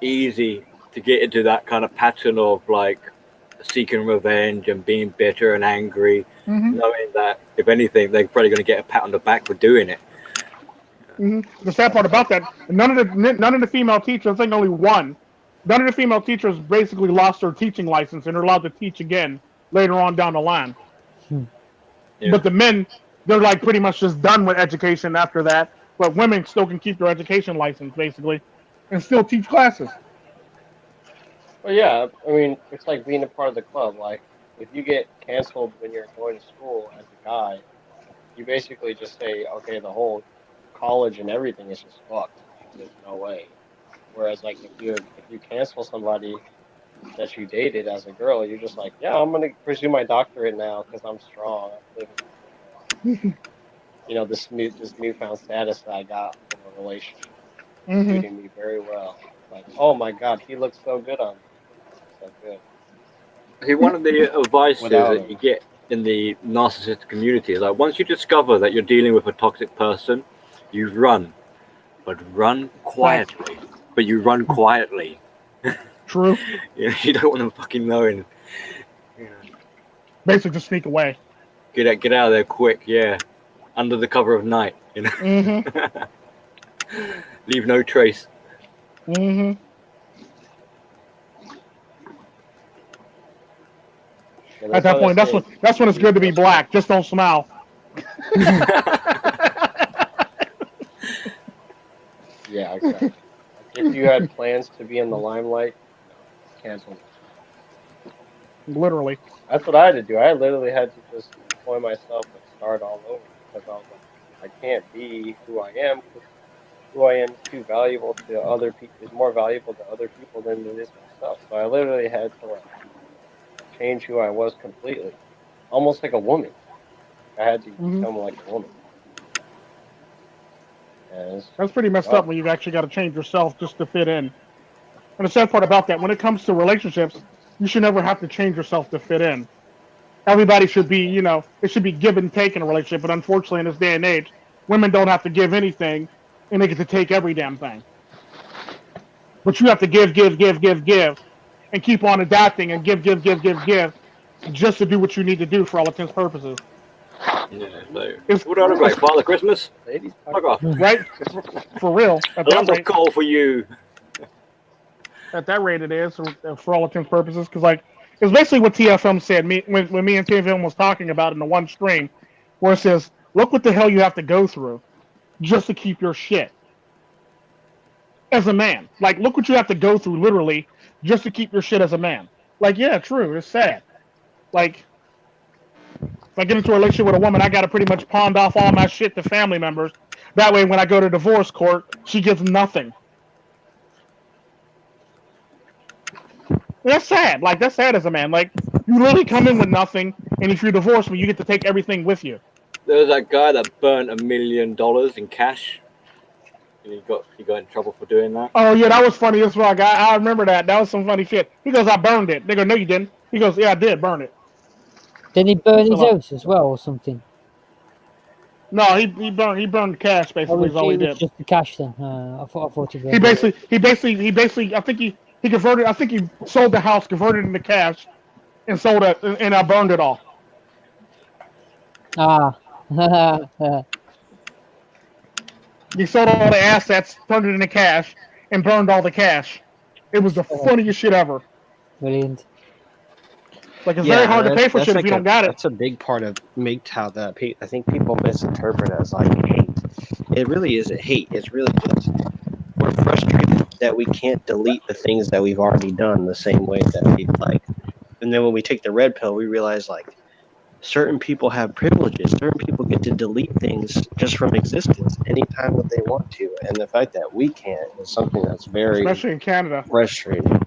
S5: easy to get into that kind of pattern of like seeking revenge and being bitter and angry, knowing that if anything, they're probably going to get a pat on the back for doing it.
S1: The sad part about that, none of the female teachers, I think only one, none of the female teachers basically lost their teaching license and are allowed to teach again later on down the line. Yeah. But the men, they're like pretty much just done with education after that. But women still can keep their education license basically and still teach classes.
S2: Well, yeah, I mean, it's like being a part of the club. Like, if you get canceled when you're going to school as a guy, you basically just say, okay, the whole college and everything is just fucked. There's no way. Whereas, like, if you cancel somebody that you dated as a girl, you're just like, yeah, I'm gonna pursue my doctorate now because I'm strong. I'm living, you know, this newfound status that I got from a relationship, treating me very well. Like, oh my God, he looks so good on me. So good.
S5: See, one of the advices that you get in the narcissistic community is like, once you discover that you're dealing with a toxic person, you run, but run quietly. But you run quietly.
S1: True.
S5: You don't want them fucking knowing.
S1: Basically, just sneak away.
S5: Get out of there quick, yeah. Under the cover of night, you know. Leave no trace.
S1: At that point, that's when it's good to be black. Just don't smile.
S2: Yeah, exactly. If you had plans to be in the limelight, cancel it.
S1: Literally.
S2: That's what I had to do. I literally had to just employ myself and start all over because I was like, I can't be who I am. Who I am is too valuable to other people. Is more valuable to other people than it is myself. So I literally had to like change who I was completely, almost like a woman. I had to become like a woman.
S1: That's pretty messed up when you've actually got to change yourself just to fit in. And the sad part about that, when it comes to relationships, you should never have to change yourself to fit in. Everybody should be, you know, it should be give and take in a relationship. But unfortunately, in this day and age, women don't have to give anything, and they get to take every damn thing. But you have to give, and keep on adapting and give, just to do what you need to do for all intents and purposes.
S5: Yeah, so what do I look like? Father Christmas? Fuck off.
S1: Right? For real.
S5: Lots of call for you.
S1: At that rate it is, for all intents and purposes, because like, it's basically what TFM said, when me and TFM was talking about in the one stream, where it says, look what the hell you have to go through just to keep your shit. As a man. Like, look what you have to go through, literally, just to keep your shit as a man. Like, yeah, true, it's sad. Like, if I get into a relationship with a woman, I gotta pretty much pawn off all my shit to family members. That way, when I go to divorce court, she gets nothing. That's sad. Like, that's sad as a man. Like, you literally come in with nothing, and if you divorce me, you get to take everything with you.
S5: There was that guy that burnt $1 million in cash. And he got in trouble for doing that.
S1: Oh yeah, that was funny as fuck. I remember that. That was some funny shit. He goes, I burned it. They go, no, you didn't. He goes, yeah, I did burn it.
S6: Didn't he burn his
S1: So,
S6: house as well or something?
S1: No, he burned the cash basically. Is all he
S6: It was
S1: did.
S6: just the cash then. I thought he
S1: He
S6: burned it.
S1: basically. I think he converted. I think he sold the house, converted it into cash, and sold it, and I burned it all.
S6: Ah.
S1: He sold all the assets, turned it into cash, and burned all the cash. It was the funniest shit ever.
S6: Brilliant.
S1: Like, it's very hard to pay for shit if you don't got it.
S7: That's a big part of MGTOW that I think people misinterpret as like hate. It really isn't hate. It's really just we're frustrated that we can't delete the things that we've already done the same way that we like. And then when we take the red pill, we realize like certain people have privileges. Certain people get to delete things just from existence anytime that they want to. And the fact that we can't is something that's very
S1: Especially in Canada.
S7: frustrating.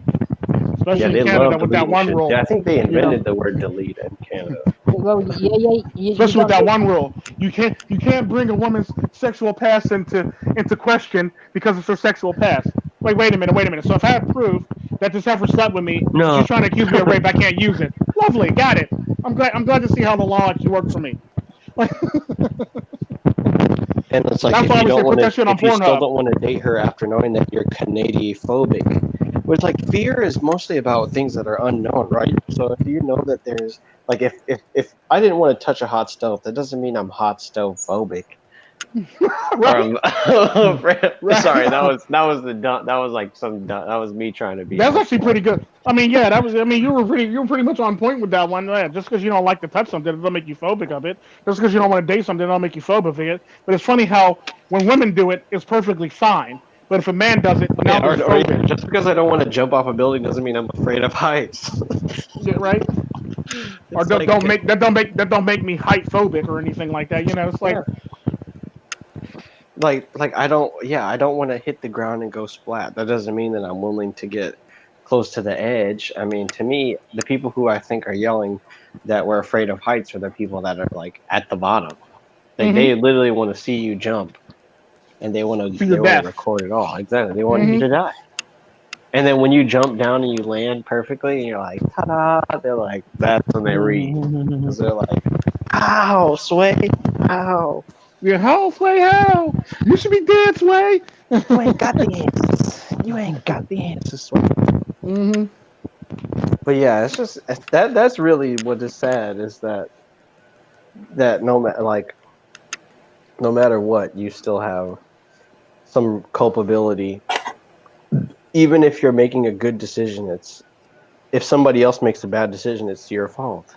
S1: Especially in Canada with that one rule.
S7: Yeah, I think they invented the word delete in Canada.
S6: Well, yeah.
S1: Especially with that one rule, you can't bring a woman's sexual past into question because it's her sexual past. Wait a minute. So if I have proof that this heifer slept with me,
S7: No.
S1: she's trying to accuse me of rape, I can't use it. Lovely, got it. I'm glad to see how the law actually works for me.
S7: And it's like,
S1: That's why I always say put that shit on
S7: if you still
S1: Pornhub.
S7: don't want to date her after knowing that you're Canadian-phobic, which like fear is mostly about things that are unknown, right? So if you know that there's like if I didn't want to touch a hot stove, that doesn't mean I'm hot stove phobic.
S1: Right.
S7: Sorry, that was me trying to be.
S1: That's actually pretty good. I mean, yeah, you were pretty much on point with that one. Yeah, just because you don't like to touch something, it doesn't make you phobic of it. Just because you don't want to date something, it don't make you phobic of it. But it's funny how when women do it, it's perfectly fine. But if a man does it, now there's phobic.
S7: Just because I don't want to jump off a building doesn't mean I'm afraid of heights.
S1: Yeah, right? Or don't make me height phobic or anything like that. You know, it's like.
S7: Yeah. Like I don't want to hit the ground and go splat. That doesn't mean that I'm willing to get close to the edge. I mean, to me, the people who I think are yelling that we're afraid of heights are the people that are like at the bottom. Like they literally want to see you jump, and they want to record it all. Exactly, they want you to die. And then when you jump down and you land perfectly, and you're like, ta-da! They're like, that's when they read, because they're like, ow, Sway, ow.
S1: Yeah, how, Sway, how? You should be dead, Sway.
S7: You ain't got the answers. You ain't got the answers, Sway. But yeah, it's just that's really what is sad is that no matter what, you still have some culpability. Even if you're making a good decision, if somebody else makes a bad decision, it's your fault.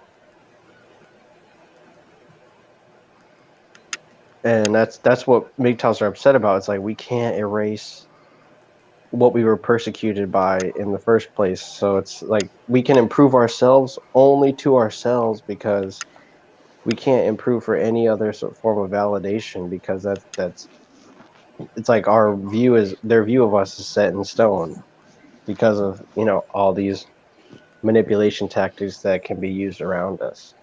S7: And that's what MGTOWs are upset about. It's like we can't erase what we were persecuted by in the first place. So it's like we can improve ourselves only to ourselves because we can't improve for any other form of validation because that's it's like their view of us is set in stone because of all these manipulation tactics that can be used around us.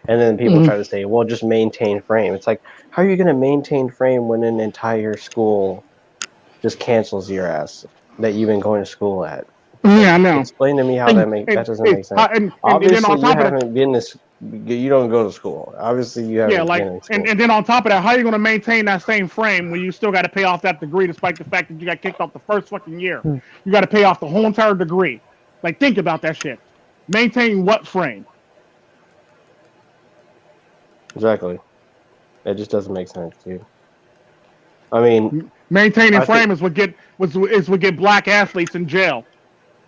S7: And then people try to say, well, just maintain frame. It's like, how are you going to maintain frame when an entire school just cancels your ass that you've been going to school at?
S1: Yeah, I know.
S7: Explain to me how that doesn't make sense. Obviously, you don't go to school. Obviously, you haven't been in school.
S1: And then on top of that, how are you going to maintain that same frame when you still got to pay off that degree despite the fact that you got kicked off the first fucking year? You got to pay off the whole entire degree. Like, think about that shit. Maintain what frame?
S7: Exactly. It just doesn't make sense, dude. I mean,
S1: maintaining frame is what get black athletes in jail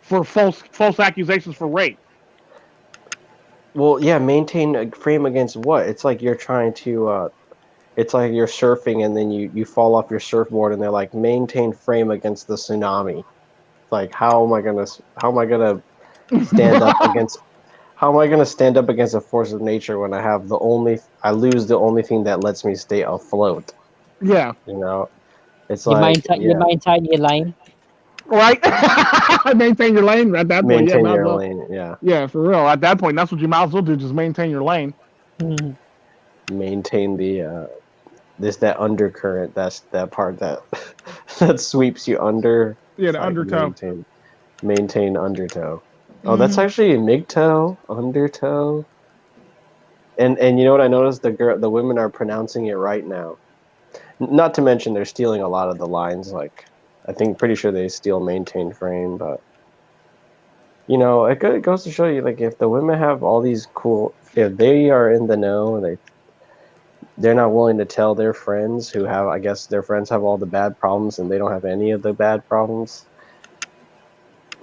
S1: for false accusations for rape.
S7: Well, yeah, maintain a frame against what? It's like you're trying to it's like you're surfing and then you fall off your surfboard and they're like maintain frame against the tsunami. Like how am I gonna stand up against How am I going to stand up against a force of nature when I lose the only thing that lets me stay afloat?
S1: Yeah.
S7: It's
S6: you
S7: like...
S6: You maintain your lane.
S1: Right? Maintain your lane at that point.
S7: Maintain your lane, yeah.
S1: Yeah, for real. At that point, that's what you might as well do, just maintain your lane.
S7: Maintain that undercurrent, that's that part that sweeps you under.
S1: Yeah, the undertow.
S7: Maintain undertow. Oh, that's actually MGTOW, undertow. And you know what I noticed? The women are pronouncing it right now. Not to mention they're stealing a lot of the lines. Like, I think pretty sure they steal maintain frame, but you know, it goes to show you, like, if the women have all these cool, if they are in the know, they're not willing to tell their friends who have, I guess their friends have all the bad problems and they don't have any of the bad problems,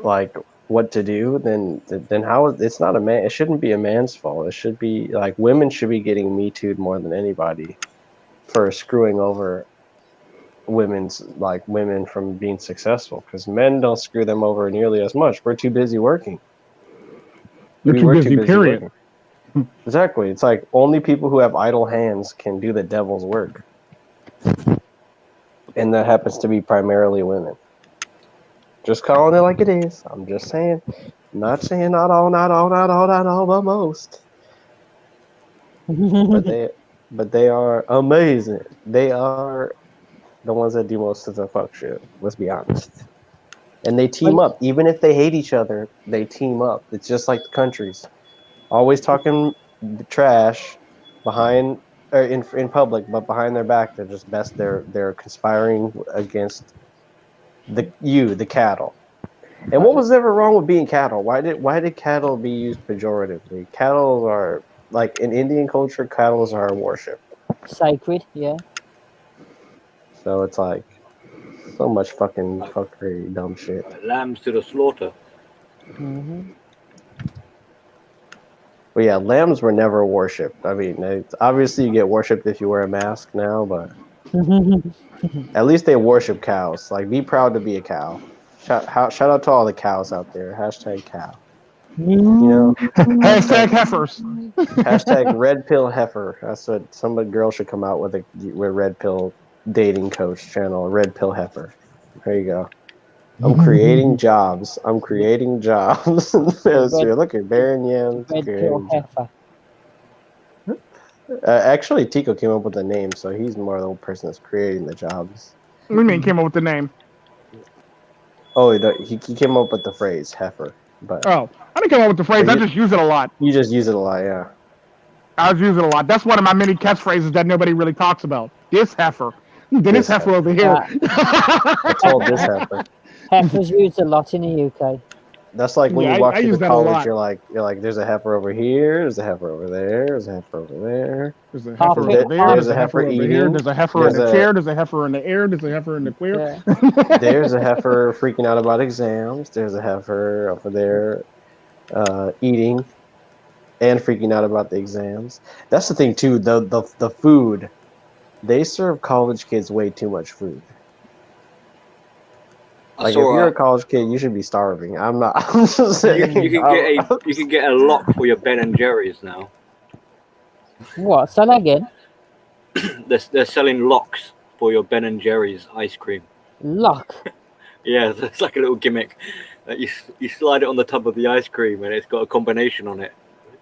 S7: like what to do, then how, it's not a man, it shouldn't be a man's fault. It should be like women should be getting Me Too'd more than anybody for screwing over women from being successful, because men don't screw them over nearly as much. We're too busy working.
S1: You're too
S7: We're too
S1: busy,
S7: busy
S1: period.
S7: working. Exactly. It's like only people who have idle hands can do the devil's work. And that happens to be primarily women. Just calling it like it is. I'm just saying. Not saying not all, but most. But they are amazing. They are the ones that do most of the fuck shit. Let's be honest. And they team up. Even if they hate each other, they team up. It's just like the countries. Always talking trash behind, or in public, but behind their back, they're just best. They're conspiring against the cattle. And what was ever wrong with being cattle? Why did cattle be used pejoratively? Cattle are, like, in Indian culture, cattle are worshipped.
S6: Sacred, yeah.
S7: So it's like so much fucking fuckery, dumb shit.
S5: Lambs to the slaughter.
S6: Mm-hmm.
S7: But yeah, lambs were never worshipped. I mean, obviously you get worshipped if you wear a mask now, but at least they worship cows. Like, be proud to be a cow. Shout out to all the cows out there. Hashtag cow. You know,
S1: Hashtag heifers.
S7: hashtag red pill heifer. That's what some girl should come out with red pill dating coach channel. Red pill heifer. There you go. I'm creating jobs. Look at Baron Yams.
S6: Red pill heifer.
S7: Actually, Tico came up with the name, so he's more the person that's creating the jobs.
S1: What do you mean came up with the name?
S7: Oh, he came up with the phrase heifer. But
S1: Oh, I didn't come up with the phrase. I just use it a lot.
S7: You just use it a lot, yeah.
S1: I just use it a lot. That's one of my many catchphrases that nobody really talks about. This heifer. Then this heifer over here.
S7: I told this heifer.
S6: Heifer's used a lot in the UK.
S7: That's like when you walk
S1: I
S7: to
S1: use
S7: the
S1: that a
S7: college,
S1: lot.
S7: you're like, there's a heifer over here, there's a heifer over there, there's a heifer over there.
S1: There's a heifer over there, there's a heifer over here, there's a heifer in the chair, there's a heifer in the air, there's a heifer in the clear.
S6: Yeah.
S7: There's a heifer freaking out about exams, there's a heifer over there eating and freaking out about the exams. That's the thing too, the food. They serve college kids way too much food. Like, if you're a college kid, you should be starving. I'm not. I'm just saying.
S5: You can get a lock for your Ben and Jerry's now.
S6: What? Say that again.
S5: They're selling locks for your Ben and Jerry's ice cream.
S6: Lock.
S5: Yeah, it's like a little gimmick. You slide it on the top of the ice cream, and it's got a combination on it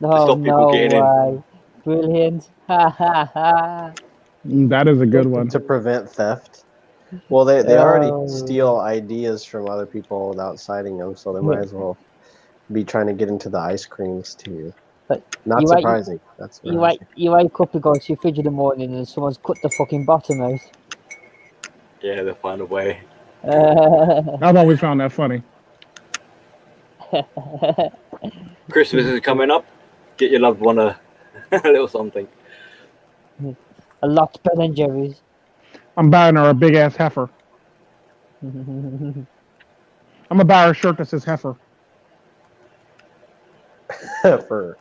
S5: to stop people getting in.
S6: Brilliant. Ha ha ha.
S1: That is a good one.
S7: To prevent theft. Well, they already steal ideas from other people without citing them, so they might as well be trying to get into the ice creams too. But not surprising.
S6: You wake up, you go to your fridge in the morning, and someone's cut the fucking bottom out.
S5: Yeah, they'll find a way.
S1: I've always found that funny.
S5: Christmas is coming up. Get your loved one a little something.
S6: A lot better than Jerry's.
S1: I'm buying her a big ass heifer. I'm gonna buy her a shirt that says heifer.
S7: Heifer.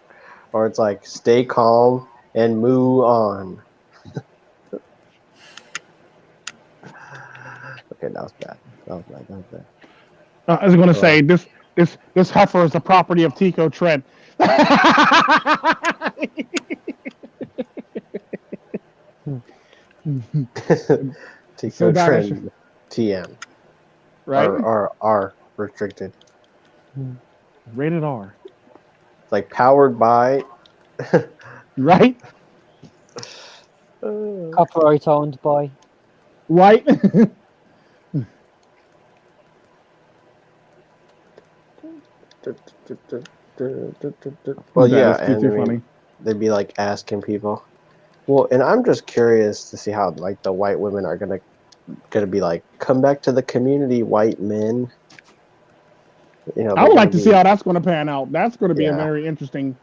S7: Or it's like, stay calm and move on. Okay, that was bad.
S1: I was gonna say this heifer is the property of Tico Tren.
S7: Tico Tren TM.
S1: Right?
S7: Or R restricted.
S1: Rated R.
S7: It's like powered by.
S1: Right?
S6: Copyright owned by.
S1: Right?
S7: Well,
S1: That
S7: yeah,
S1: is too
S7: and I mean,
S1: funny.
S7: they'd be like asking people. Well, and I'm just curious to see how like the white women are gonna be like, come back to the community, white men. You know,
S1: I
S7: they're
S1: would
S7: gonna
S1: like to see
S7: be
S1: how that's going to pan out. That's going to be a
S7: yeah.
S1: very interesting.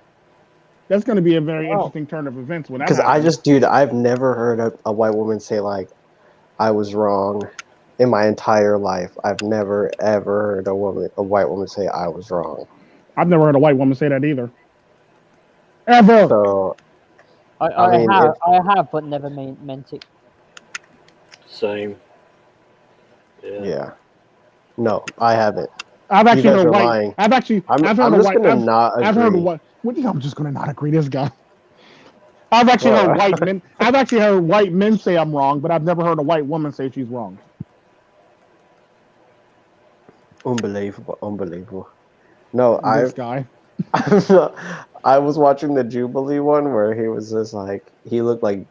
S1: That's going to be a very
S6: Well,
S1: interesting turn of events when that
S7: Because
S1: happens.
S7: dude, I've never heard a white woman say like, I was wrong in my entire life. I've never ever heard a white woman say I was wrong.
S1: I've never heard a white woman say that either. Ever.
S7: So I
S6: I
S7: mean,
S6: have,
S7: if
S6: but never meant it.
S5: Same. Yeah.
S7: yeah, no, I haven't.
S1: I've
S7: You
S1: actually
S7: guys
S1: heard
S7: are
S1: white.
S7: lying.
S1: I've heard
S7: I'm
S1: a
S7: just
S1: white.
S7: gonna not
S1: I've heard a
S7: agree.
S1: white. What? I'm just going to not agree. This guy. I've actually heard
S7: Well,
S1: white men. I've actually heard white men say I'm wrong, but I've never heard a white woman say she's wrong.
S7: unbelievable, unbelievable. No,
S1: This guy.
S7: I was watching the Jubilee one where he was just like he looked like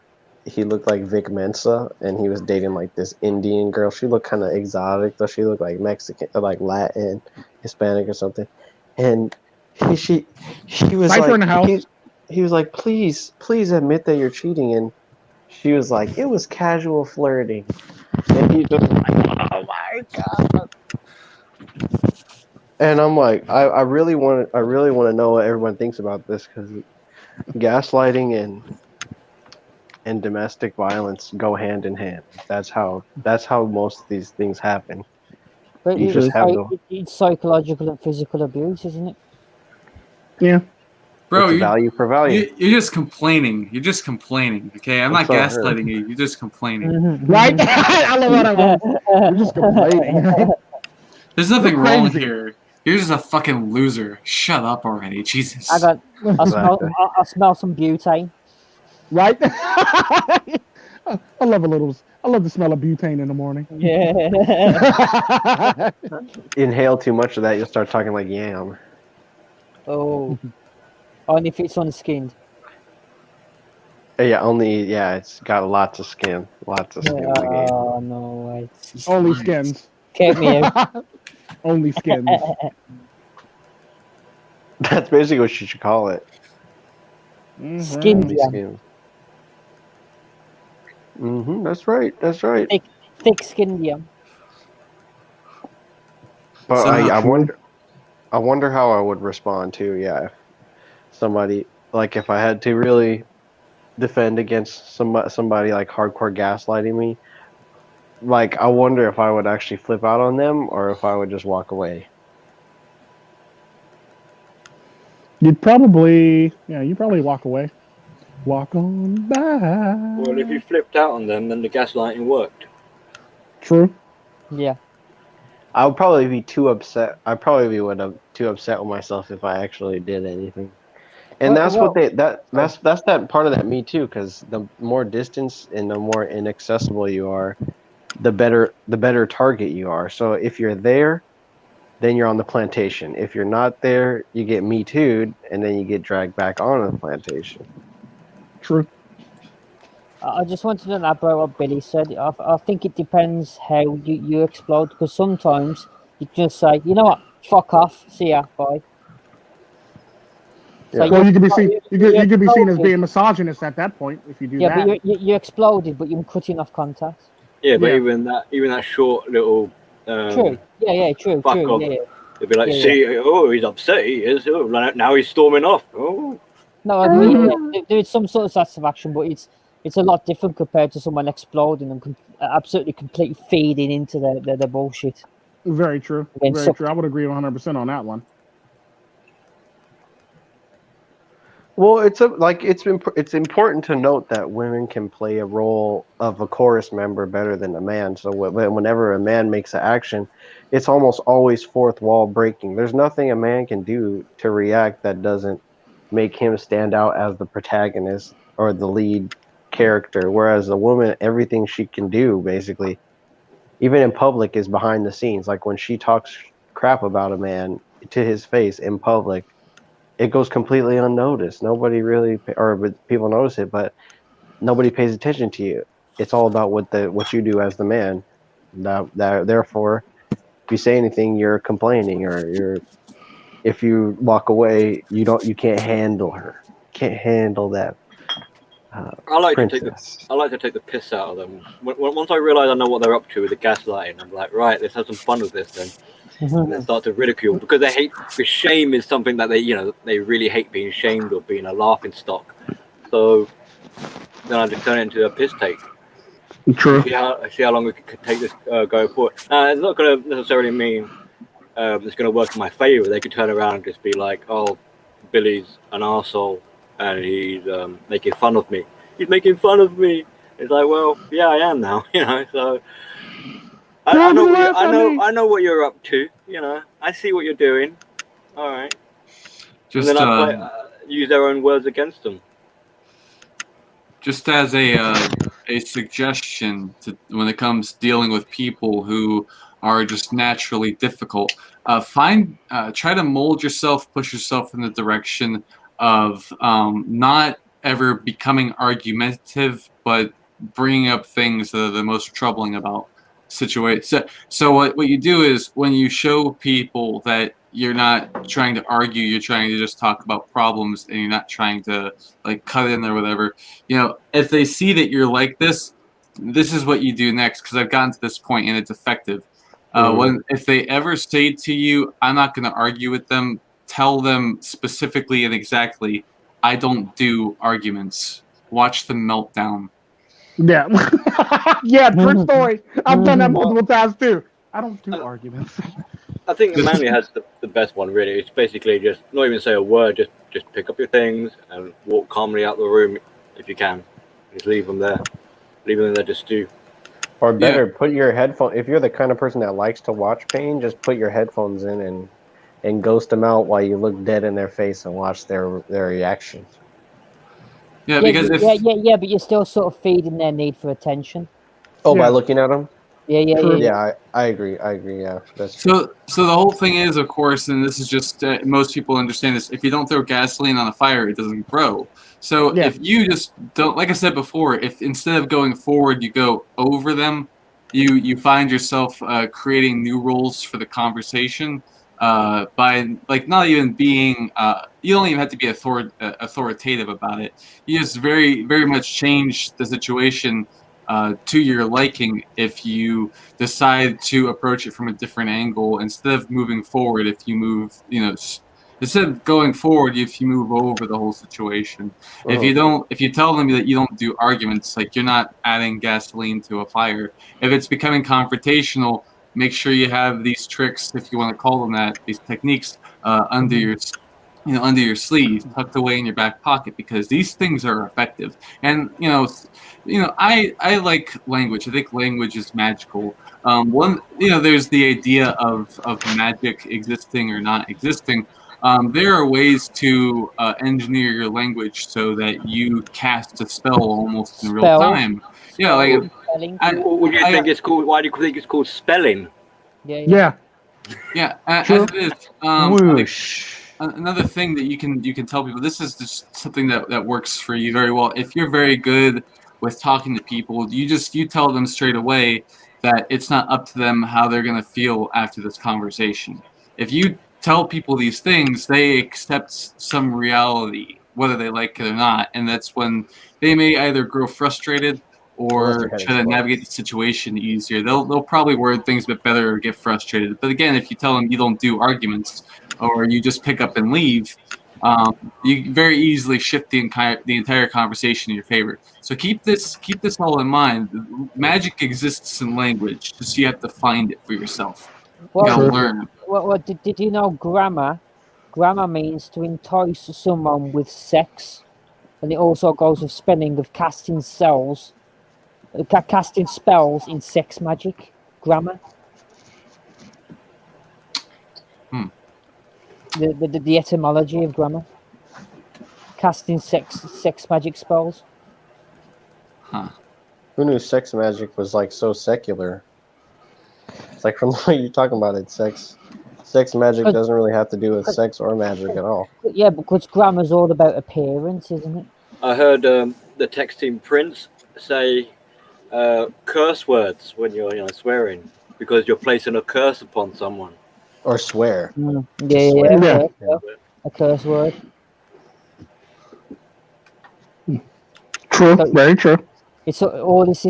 S7: Vic Mensa and he was dating like this Indian girl. She looked kind of exotic though. She looked like Mexican or like Latin, Hispanic or something. And she was
S1: Cypher in
S7: like
S1: the house.
S7: he was like please admit that you're cheating, and she was like it was casual flirting. And he just like oh my god. And I'm like, I really want to know what everyone thinks about this because gaslighting and domestic violence go hand in hand. That's how most of these things happen.
S6: But
S7: You just have the
S6: it's psychological and physical abuse, isn't it?
S1: Yeah.
S8: Bro,
S7: it's value for value.
S8: you're just complaining. You're just complaining. Okay, I'm not
S7: That's what I heard.
S8: gaslighting you. You're just complaining.
S1: Right? I love how that was. You're just complaining.
S8: There's nothing
S1: You're
S8: wrong
S1: crazy.
S8: here. You're just a fucking loser. Shut up already, Jesus.
S6: I
S7: Exactly.
S6: smell some butane.
S1: Right? I love I love the smell of butane in the morning.
S6: Yeah.
S7: Inhale too much of that, you'll start talking like yam.
S6: Oh. Only if it's unskinned.
S7: Yeah, it's got lots of skin. Lots of skin in the game.
S6: Oh no way.
S1: Only skins.
S6: Get me out.
S1: Only skins.
S7: That's basically what you should call it.
S6: Skinned
S7: Only
S6: yam.
S7: skins. That's right. That's right.
S6: Thick skinned yam.
S7: But
S8: So-
S7: I wonder how I would respond to if somebody like if I had to really defend against somebody like hardcore gaslighting me. Like I wonder if I would actually flip out on them or if I would just walk away.
S1: You'd probably walk away. Walk on by.
S5: Well, if you flipped out on them, then the gaslighting worked.
S1: True.
S6: Yeah.
S7: I would probably be too upset. I probably be too upset with myself if I actually did anything. And that's that's that part of that me too, because the more distance and the more inaccessible you are, the better target you are. So if you're there, then you're on the plantation. If you're not there, you get me too'd, and then you get dragged back on the plantation.
S1: True.
S6: I just wanted to elaborate what Billy said. I think it depends how you explode, because sometimes you just say, you know what, fuck off, see ya, bye.
S7: Yeah.
S1: Well, you could be seen. You could be seen as being misogynist at that point if you do that.
S6: Yeah, but you exploded, but you're cutting off contact.
S5: Yeah, but
S1: Yeah.
S5: even that short little
S6: True. True.
S5: fuck
S6: True.
S5: off.
S6: Yeah.
S5: They'd be like,
S6: Yeah,
S5: see, oh, he's upset. He is. Oh, now he's storming off. Oh,
S6: No, I mean, there is some sort of satisfaction, but it's a lot different compared to someone exploding and absolutely completely feeding into the bullshit.
S1: Very true.
S6: Again,
S1: Very
S6: so-
S1: true. I would agree 100% on that one.
S7: Well, it's important to note that women can play a role of a chorus member better than a man. So whenever a man makes an action, it's almost always fourth wall breaking. There's nothing a man can do to react that doesn't make him stand out as the protagonist or the lead character. Whereas a woman, everything she can do, basically, even in public, is behind the scenes. Like when she talks crap about a man to his face in public, it goes completely unnoticed. Nobody really, or people notice it, but nobody pays attention to you. It's all about what you do as the man. Therefore, if you say anything, you're complaining or if you walk away, you can't handle her. Can't handle that
S5: I like
S7: princess.
S5: to take the piss out of them. Once I realise I know what they're up to with the gaslighting, I'm like, right, let's have some fun with this then. And then start to ridicule because they hate. The shame is something that they really hate being shamed or being a laughing stock. So then I just turn it into a piss take.
S1: True.
S5: See how long we could take this going forward. It's not going to necessarily mean it's going to work in my favour. They could turn around and just be like, "Oh, Billy's an arsehole and he's making fun of me. He's making fun of me." It's like, well, yeah, I am now. So I know what you're up to. I see what you're doing. All right.
S8: Just
S5: and then I use their own words against them.
S8: Just as a suggestion when it comes dealing with people who are just naturally difficult, try to mold yourself, push yourself in the direction of not ever becoming argumentative, but bringing up things that are the most troubling about situations. So what you do is when you show people that you're not trying to argue, you're trying to just talk about problems, and you're not trying to like cut in or whatever. If they see that you're like this is what you do next, because I've gotten to this point and it's effective. If they ever say to you, I'm not going to argue with them, tell them specifically and exactly, I don't do arguments. Watch them melt down.
S1: Yeah. Yeah, true story. I've done that multiple times too. I don't do arguments.
S5: I think Amanley has the best one, really. It's basically just not even say a word, just pick up your things and walk calmly out the room if you can. Just leave them there. Leave them there to stew.
S7: Or better, put your headphone. If you're the kind of person that likes to watch pain, just put your headphones in and ghost them out while you look dead in their face and watch their reactions.
S8: Yeah, because
S6: but you're still sort of feeding their need for attention.
S7: Oh, by looking at them?
S6: Yeah.
S7: I agree. Yeah, that's
S8: so the whole thing is, of course, and this is just most people understand this. If you don't throw gasoline on a fire, it doesn't grow. So if you just don't, like I said before, if instead of going forward, you go over them, you find yourself creating new rules for the conversation by like not even being. You don't even have to be authoritative about it. You just very very much change the situation to your liking if you decide to approach it from a different angle instead of moving forward. If you move, instead of going forward, if you move over the whole situation. If you tell them that you don't do arguments, like you're not adding gasoline to a fire. If it's becoming confrontational, make sure you have these tricks, if you want to call them that, these techniques under your sleeve, tucked away in your back pocket, because these things are effective. And I like language. I think language is magical. There's the idea of magic existing or not existing. There are ways to engineer your language so that you cast a spell almost in real time.
S5: What do you think it's called? Why do you think it's called spelling?
S1: Yeah.
S8: As it is. Another thing that you can tell people, this is just something that works for you very well. If you're very good with talking to people, you tell them straight away that it's not up to them how they're going to feel after this conversation. If you tell people these things, they accept some reality, whether they like it or not, and that's when they may either grow frustrated or try to navigate the situation easier. They'll probably word things a bit better or get frustrated. But again, if you tell them you don't do arguments or you just pick up and leave, you very easily shift the entire conversation in your favor. So keep this all in mind. Magic exists in language, just you have to find it for yourself. You gotta learn.
S6: Well, did you know grammar? Grammar means to entice someone with sex, and it also goes with spelling of casting spells in sex magic. Grammar. The etymology of grammar. Casting sex magic spells.
S8: Huh.
S7: Who knew sex magic was like so secular? It's like from the way you're talking about it, sex magic doesn't really have to do with sex or magic at all.
S6: Yeah, because grammar's all about appearance, isn't it?
S5: I heard the text team Prince say curse words when you're swearing because you're placing a curse upon someone.
S7: Or swear.
S6: Yeah.
S7: Yeah.
S6: A curse word.
S1: True,
S6: So
S1: very true.
S6: it's all this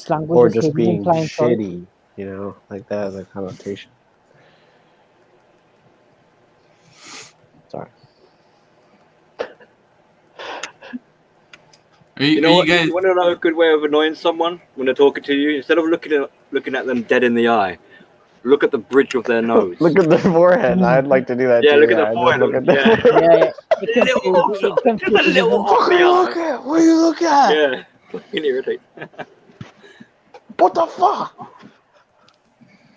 S6: language
S7: Or
S6: is
S7: just
S6: hidden in
S7: being
S6: plain sight.
S7: shitty, like that as a connotation. Sorry.
S5: You know what? You want to know a good way of annoying someone when they're talking to you? Instead of looking at them dead in the eye, look at the bridge of their nose.
S7: Look at their forehead. I'd like to do that
S5: Yeah,
S7: too.
S5: look at the forehead.
S7: Look at their
S6: Yeah. It
S5: Just a
S6: confuses
S5: little
S6: them.
S5: off the
S7: look
S5: eye.
S7: at what you look at.
S5: Yeah, fucking irritate.
S7: What the fuck?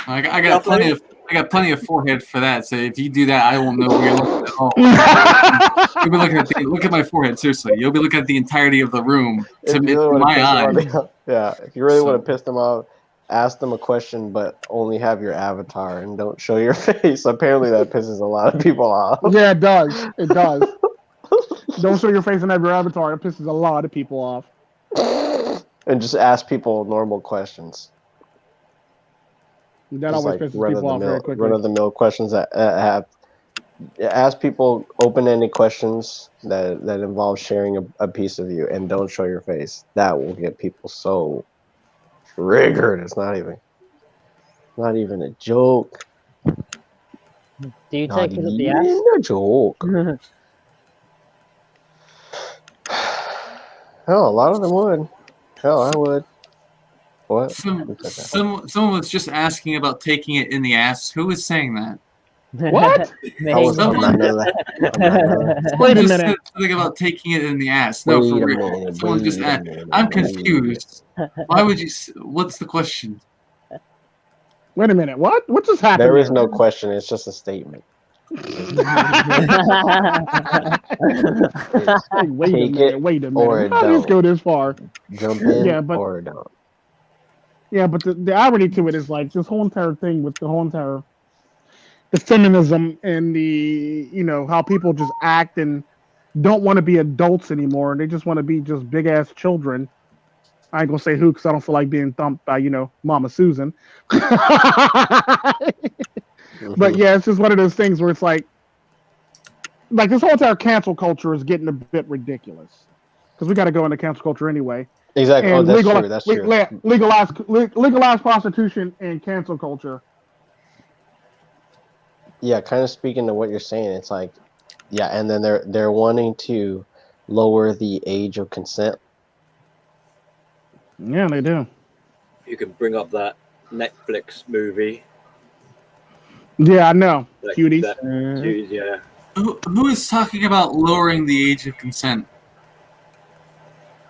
S8: I got plenty of forehead for that. So if you do that, I won't know where you're looking at all. You'll be looking at look at my forehead. Seriously, you'll be looking at the entirety of the room to my eye.
S7: If you really want to piss them off, ask them a question, but only have your avatar and don't show your face. Apparently, that pisses a lot of people off.
S1: Yeah, it does. It does. Don't show your face and have your avatar. It pisses a lot of people off.
S7: And just ask people normal questions.
S1: That always pisses people off very quickly.
S7: Run-of-the-mill questions that ask people open-ended questions that involve sharing a piece of you, and don't show your face. That will get people so triggered. It's not even a joke.
S6: Do you take it up the ass?
S7: Not a joke. Hell, a lot of them would. Hell, I would. What?
S8: Someone was just asking about taking it in the ass. Who was saying that?
S1: What?
S6: Wait
S1: a minute.
S8: Something about taking it in the ass. No, for real. Someone just asked. I'm confused. Why would you? What's the question?
S1: Wait a minute. What? What just happened?
S7: There is no question. It's just a statement.
S1: Wait a minute. How did this go this far?
S7: Jump in or don't.
S1: Yeah, but the irony to it is like this whole entire thing with the feminism and how people just act and don't want to be adults anymore. They just want to be just big ass children. I ain't gonna say who because I don't feel like being thumped by Mama Susan. But yeah, it's just one of those things where it's like this whole entire cancel culture is getting a bit ridiculous because we got to go into cancel culture anyway.
S7: Exactly.
S1: And
S7: That's true.
S1: Legalize prostitution and cancel culture.
S7: Yeah, kind of speaking to what you're saying, it's like, yeah, and then they're wanting to lower the age of consent.
S1: Yeah, they do.
S5: You can bring up that Netflix movie.
S1: Yeah, I know.
S5: Cuties.
S1: Cuties,
S5: yeah.
S8: Who is talking about lowering the age of consent?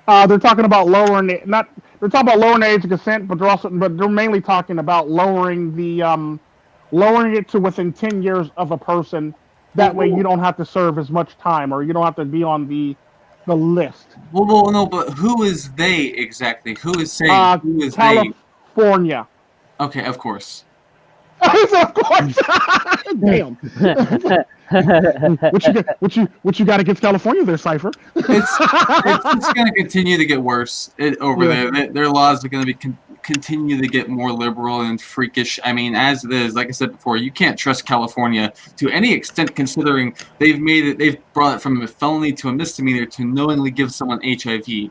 S1: They're talking about lowering it. They're talking about lowering the age of consent, but they're mainly talking about lowering it to within 10 years of a person. That way, you don't have to serve as much time, or you don't have to be on the list.
S8: Well, no, but who is they exactly? Who is saying who is
S1: California.
S8: Okay, of course.
S1: Of course. Damn. What you got against California there, Cypher?
S8: It's going to continue to get worse over there. Their laws are going to be continue to get more liberal and freakish. I mean, as it is, like I said before, you can't trust California to any extent, considering they've brought it from a felony to a misdemeanor to knowingly give someone HIV.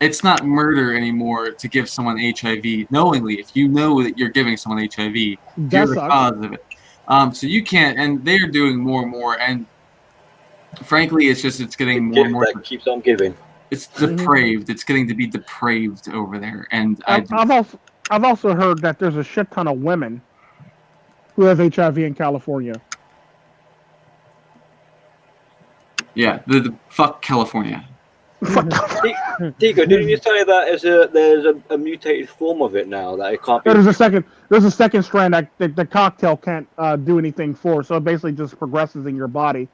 S8: It's not murder anymore to give someone HIV knowingly. If you know that you're giving someone HIV, you're the cause of it. So you can't, and they're doing more and more. And frankly, it's getting more and more.
S5: That keeps on giving.
S8: It's depraved. It's getting to be depraved over there. And
S1: I've also heard that there's a shit ton of women who have HIV in California.
S8: Yeah, the fuck California.
S5: Tico, didn't you say that there's a mutated form of it now that it can't be?
S1: There's a second strand that the cocktail can't do anything for, so it basically just progresses in your body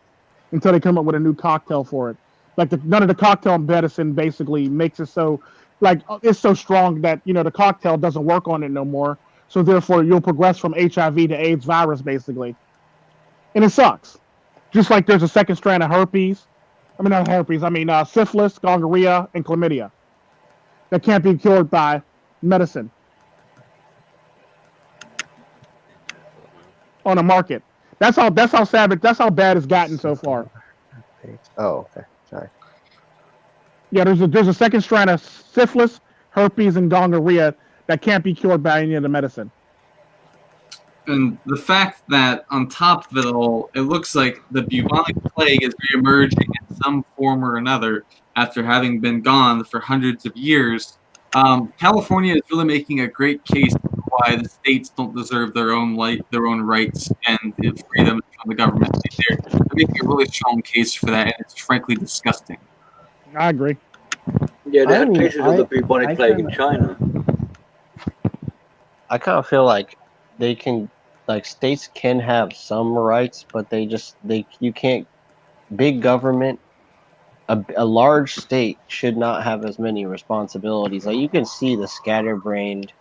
S1: until they come up with a new cocktail for it. Like none of the cocktail medicine basically makes it so, like it's so strong that the cocktail doesn't work on it no more. So therefore, you'll progress from HIV to AIDS virus basically, and it sucks. Just like there's a second strand of herpes. I mean, not herpes. I mean, syphilis, gonorrhea, and chlamydia that can't be cured by medicine. on a market. That's how savage. That's how bad it's gotten so far.
S7: Oh, okay. Sorry.
S1: Yeah, there's a second strand of syphilis, herpes, and gonorrhea that can't be cured by any other medicine.
S8: And the fact that on top of it all, it looks like the bubonic plague is reemerging in some form or another after having been gone for hundreds of years. California is really making a great case why the states don't deserve their own rights and freedom from the government. They're making a really strong case for that, and it's frankly disgusting.
S1: I agree.
S5: Yeah, they had cases of the bubonic plague in China.
S7: I kind of feel like they can, like, states can have some rights, but you can't. Big government, a large state should not have as many responsibilities. Like, you can see the scatterbrained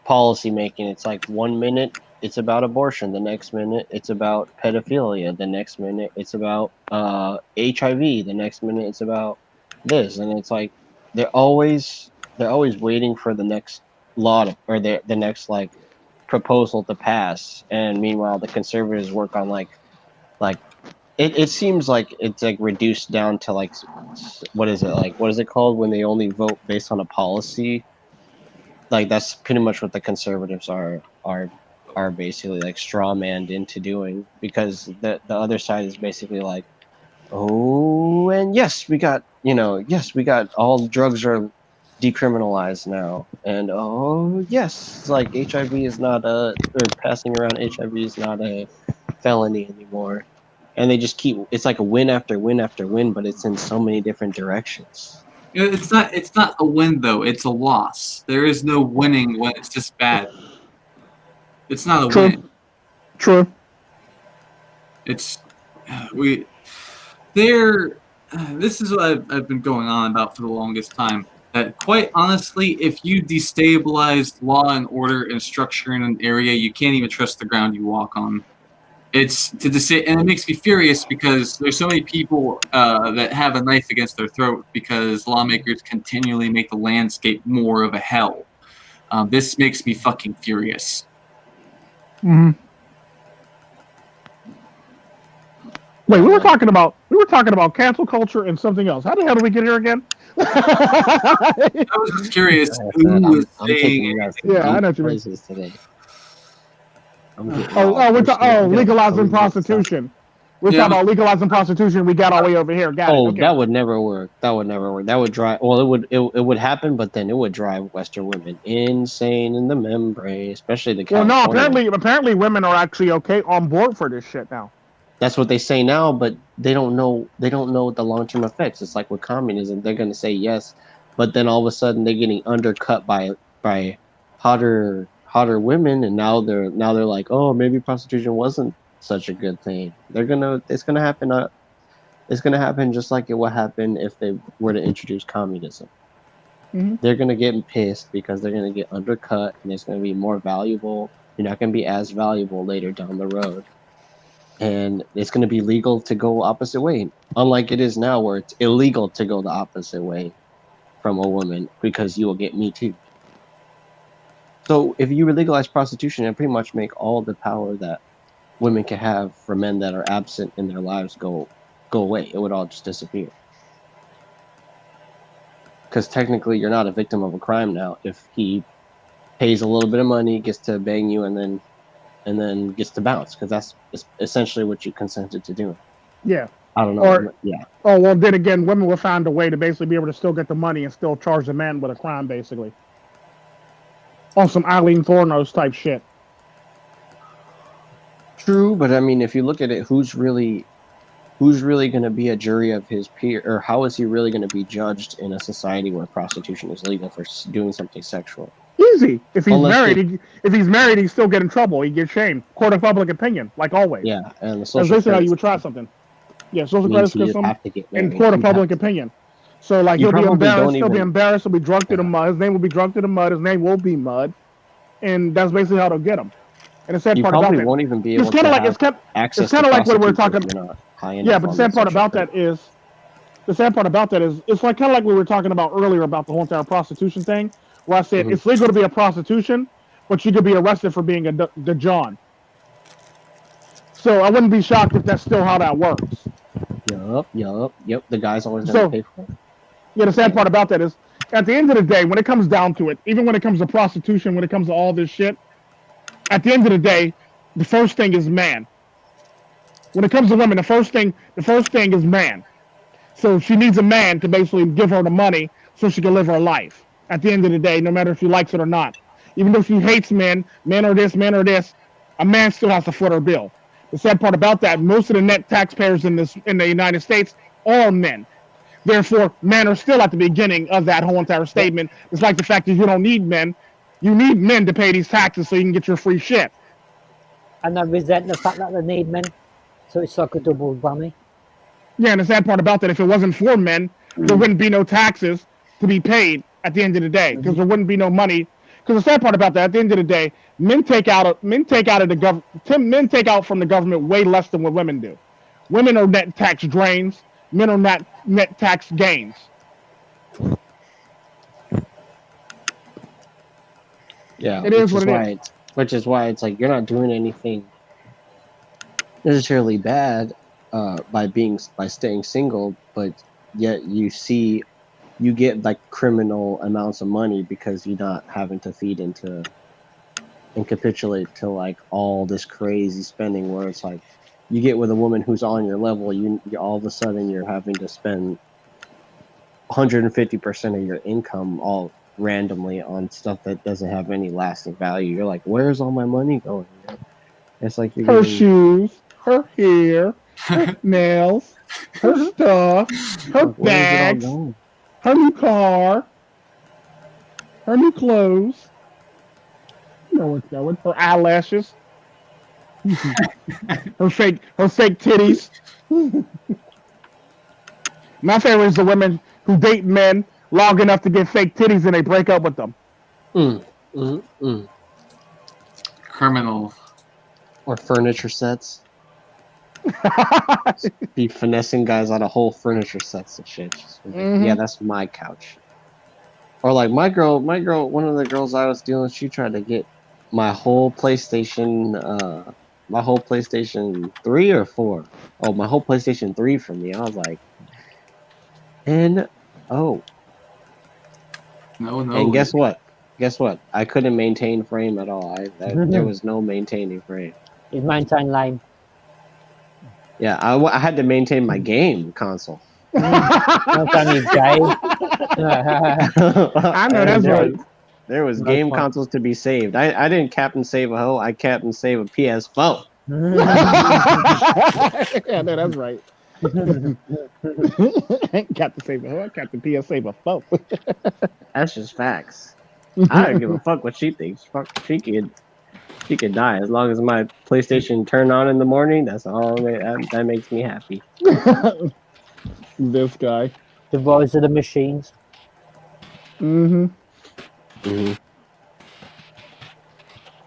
S7: policy making. It's like 1 minute it's about abortion, the next minute it's about pedophilia, the next minute it's about HIV, the next minute it's about this, and it's like they're always waiting for the next law or the next like proposal to pass, and meanwhile the conservatives work on like it seems like it's like reduced down to like what is it called when they only vote based on a policy. Like, that's pretty much what the conservatives are basically like straw manned into doing, because the other side is basically like, oh, and yes, we got all drugs are decriminalized now, and oh yes, like HIV is not or passing around HIV is not a felony anymore, and they just keep, it's like a win after win after win, but it's in so many different directions.
S8: It's not a win though. It's a loss. There is no winning when it's just bad. It's not a win.
S1: True.
S8: It's this is what I've been going on about for the longest time. That quite honestly, if you destabilize law and order and structure in an area, you can't even trust the ground you walk on. It's and it makes me furious because there's so many people that have a knife against their throat because lawmakers continually make the landscape more of a hell. This makes me fucking furious.
S1: Mm-hmm. Wait, we were talking about cancel culture and something else. How the hell did we get here again?
S8: I was just curious who was saying.
S1: Yeah, I know what you mean.
S7: Today.
S1: Legalizing prostitution. We're talking about legalizing prostitution. We got our way over here. Okay.
S7: That would never work. That would drive. Well, it would happen, but then it would drive Western women insane in the membrane, especially the California.
S1: Well, no. Apparently, women are actually on board for this shit now.
S7: That's what they say now, but they don't know the long-term effects. It's like with communism, they're going to say yes, but then all of a sudden they're getting undercut by hotter women, and now they're like, oh, maybe prostitution wasn't such a good thing. It's gonna happen just like it would happen if they were to introduce communism. Mm-hmm. They're gonna get pissed because they're gonna get undercut, and it's gonna be more valuable. You're not gonna be as valuable later down the road, and it's gonna be legal to go opposite way, unlike it is now where it's illegal to go the opposite way from a woman because you will get Me Too. So if you legalize prostitution and pretty much make all the power that women can have for men that are absent in their lives go away, it would all just disappear. Because technically you're not a victim of a crime now if he pays a little bit of money, gets to bang you, and then gets to bounce, because that's essentially what you consented to do.
S1: Yeah.
S7: I don't know. Yeah.
S1: Oh, well, then again, women will find a way to basically be able to still get the money and still charge the man with a crime, basically. On some Eileen Thornos type shit.
S7: True, but I mean, if you look at it, who's really going to be a jury of his peer, or how is he really going to be judged in a society where prostitution is legal for doing something sexual?
S1: Easy. If he's married, he still get in trouble. He gets shamed. Court of public opinion, like always.
S7: Yeah, and the
S1: social. That's basically how you would try something. Yeah, social credit system and court of public opinion. So, like, he'll be embarrassed. He'll be embarrassed. He'll be drunk to the mud. His name will be drunk to the mud. His name will be mud, and that's basically how they'll get him. And the sad part about that,
S7: won't even be able
S1: it's kind of like
S7: access.
S1: It's kind of like what we're talking. Yeah, but the sad part about that is, it's like kind of like we were talking about earlier about the whole entire prostitution thing, where I said it's legal to be a prostitution, but you could be arrested for being the John. So I wouldn't be shocked if that's still how that works.
S7: Yup. The guy's always gonna pay for it.
S1: Yeah, the sad part about that is, at the end of the day, when it comes down to it, even when it comes to prostitution, when it comes to all this shit, at the end of the day, the first thing is man. When it comes to women, the first thing is man. So she needs a man to basically give her the money so she can live her life. At the end of the day, no matter if she likes it or not. Even though she hates men or this, a man still has to foot her bill. The sad part about that, most of the net taxpayers in the United States are men. Therefore, men are still at the beginning of that whole entire statement. It's like the fact that you don't need men. You need men to pay these taxes so you can get your free shit.
S6: And I resent the fact that they need men. So it's like a double whammy.
S1: Yeah, and the sad part about that, if it wasn't for men, there wouldn't be no taxes to be paid at the end of the day, because there wouldn't be no money. Because the sad part about that, at the end of the day, men take out from the government way less than what women do. Women are net tax drains. Men are not net tax gains.
S7: Yeah,
S1: it is what it is.
S7: Which is why it's like you're not doing anything necessarily bad by staying single, but yet you get like criminal amounts of money because you're not having to feed into and capitulate to like all this crazy spending where it's like you get with a woman who's on your level, you all of a sudden you're having to spend 150% of your income all randomly on stuff that doesn't have any lasting value. You're like, where's all my money going? It's like
S1: her shoes, her hair, her nails, her stuff, her bags, her new car, her new clothes. You know what's going. Her eyelashes, her fake titties. My favorite is the women who date men long enough to get fake titties and they break up with them.
S8: Criminal.
S7: Or furniture sets. Be finessing guys out of whole furniture sets and shit. Yeah, that's my couch. Or like my girl, one of the girls I was dealing with, she tried to get my whole PlayStation 3 or 4. Oh, my whole PlayStation 3 from me. I was like, No. And guess what? I couldn't maintain frame at all. There was no maintaining frame.
S6: It's maintain line.
S7: Yeah, I had to maintain my game console.
S1: I know that's right.
S7: There was game consoles to be saved. I didn't captain save a hoe. I captain save a PS4.
S1: Yeah, no, that's right. Captain save a hoe. I captain PS save a foe.
S7: That's just facts. I don't give a fuck what she thinks. Fuck, she could die as long as my PlayStation turn on in the morning. That's all that makes me happy.
S1: This guy.
S6: The rise of the machines.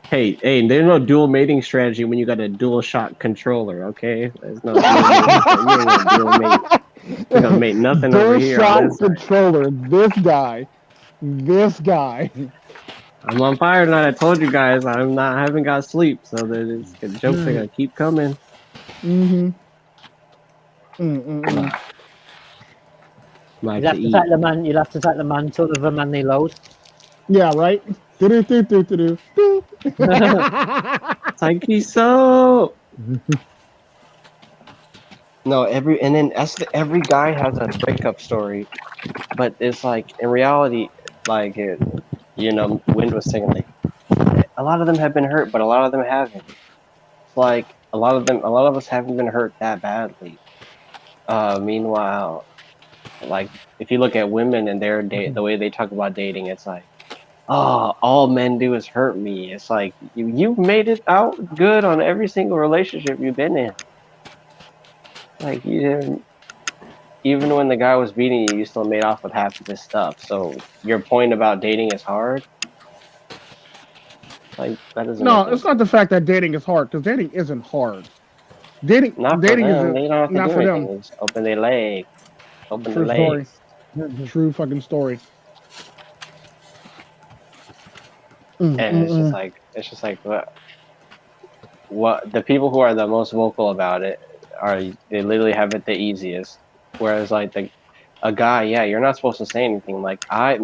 S7: Hey, there's no dual mating strategy when you got a dual shot controller, okay? There's no dual mate. You're gonna mate nothing over here.
S1: Dual shot controller. This guy.
S7: I'm on fire tonight. I told you guys I haven't got sleep, so the jokes are gonna keep coming.
S6: You'll have to take the mantle of a manly load.
S1: Yeah, right.
S7: Psyche so. No, every guy has a breakup story, but it's like in reality, like Wind was saying, like a lot of them have been hurt, but a lot of them haven't. It's like a lot of us haven't been hurt that badly. Meanwhile, like if you look at women and their the way they talk about dating, it's like, oh, all men do is hurt me. It's like you've made it out good on every single relationship you've been in. Like you didn't. Even when the guy was beating you, you still made off with half of his stuff. So your point about dating is hard? Like that doesn't.
S1: No, it's not the fact that dating is hard, because dating isn't hard. Dating
S7: is not for them. Just open their leg. Open their legs.
S1: True fucking story.
S7: And it's just like what? what the people who are the most vocal about it they literally have it the easiest. Whereas like a guy, yeah, you're not supposed to say anything. Like I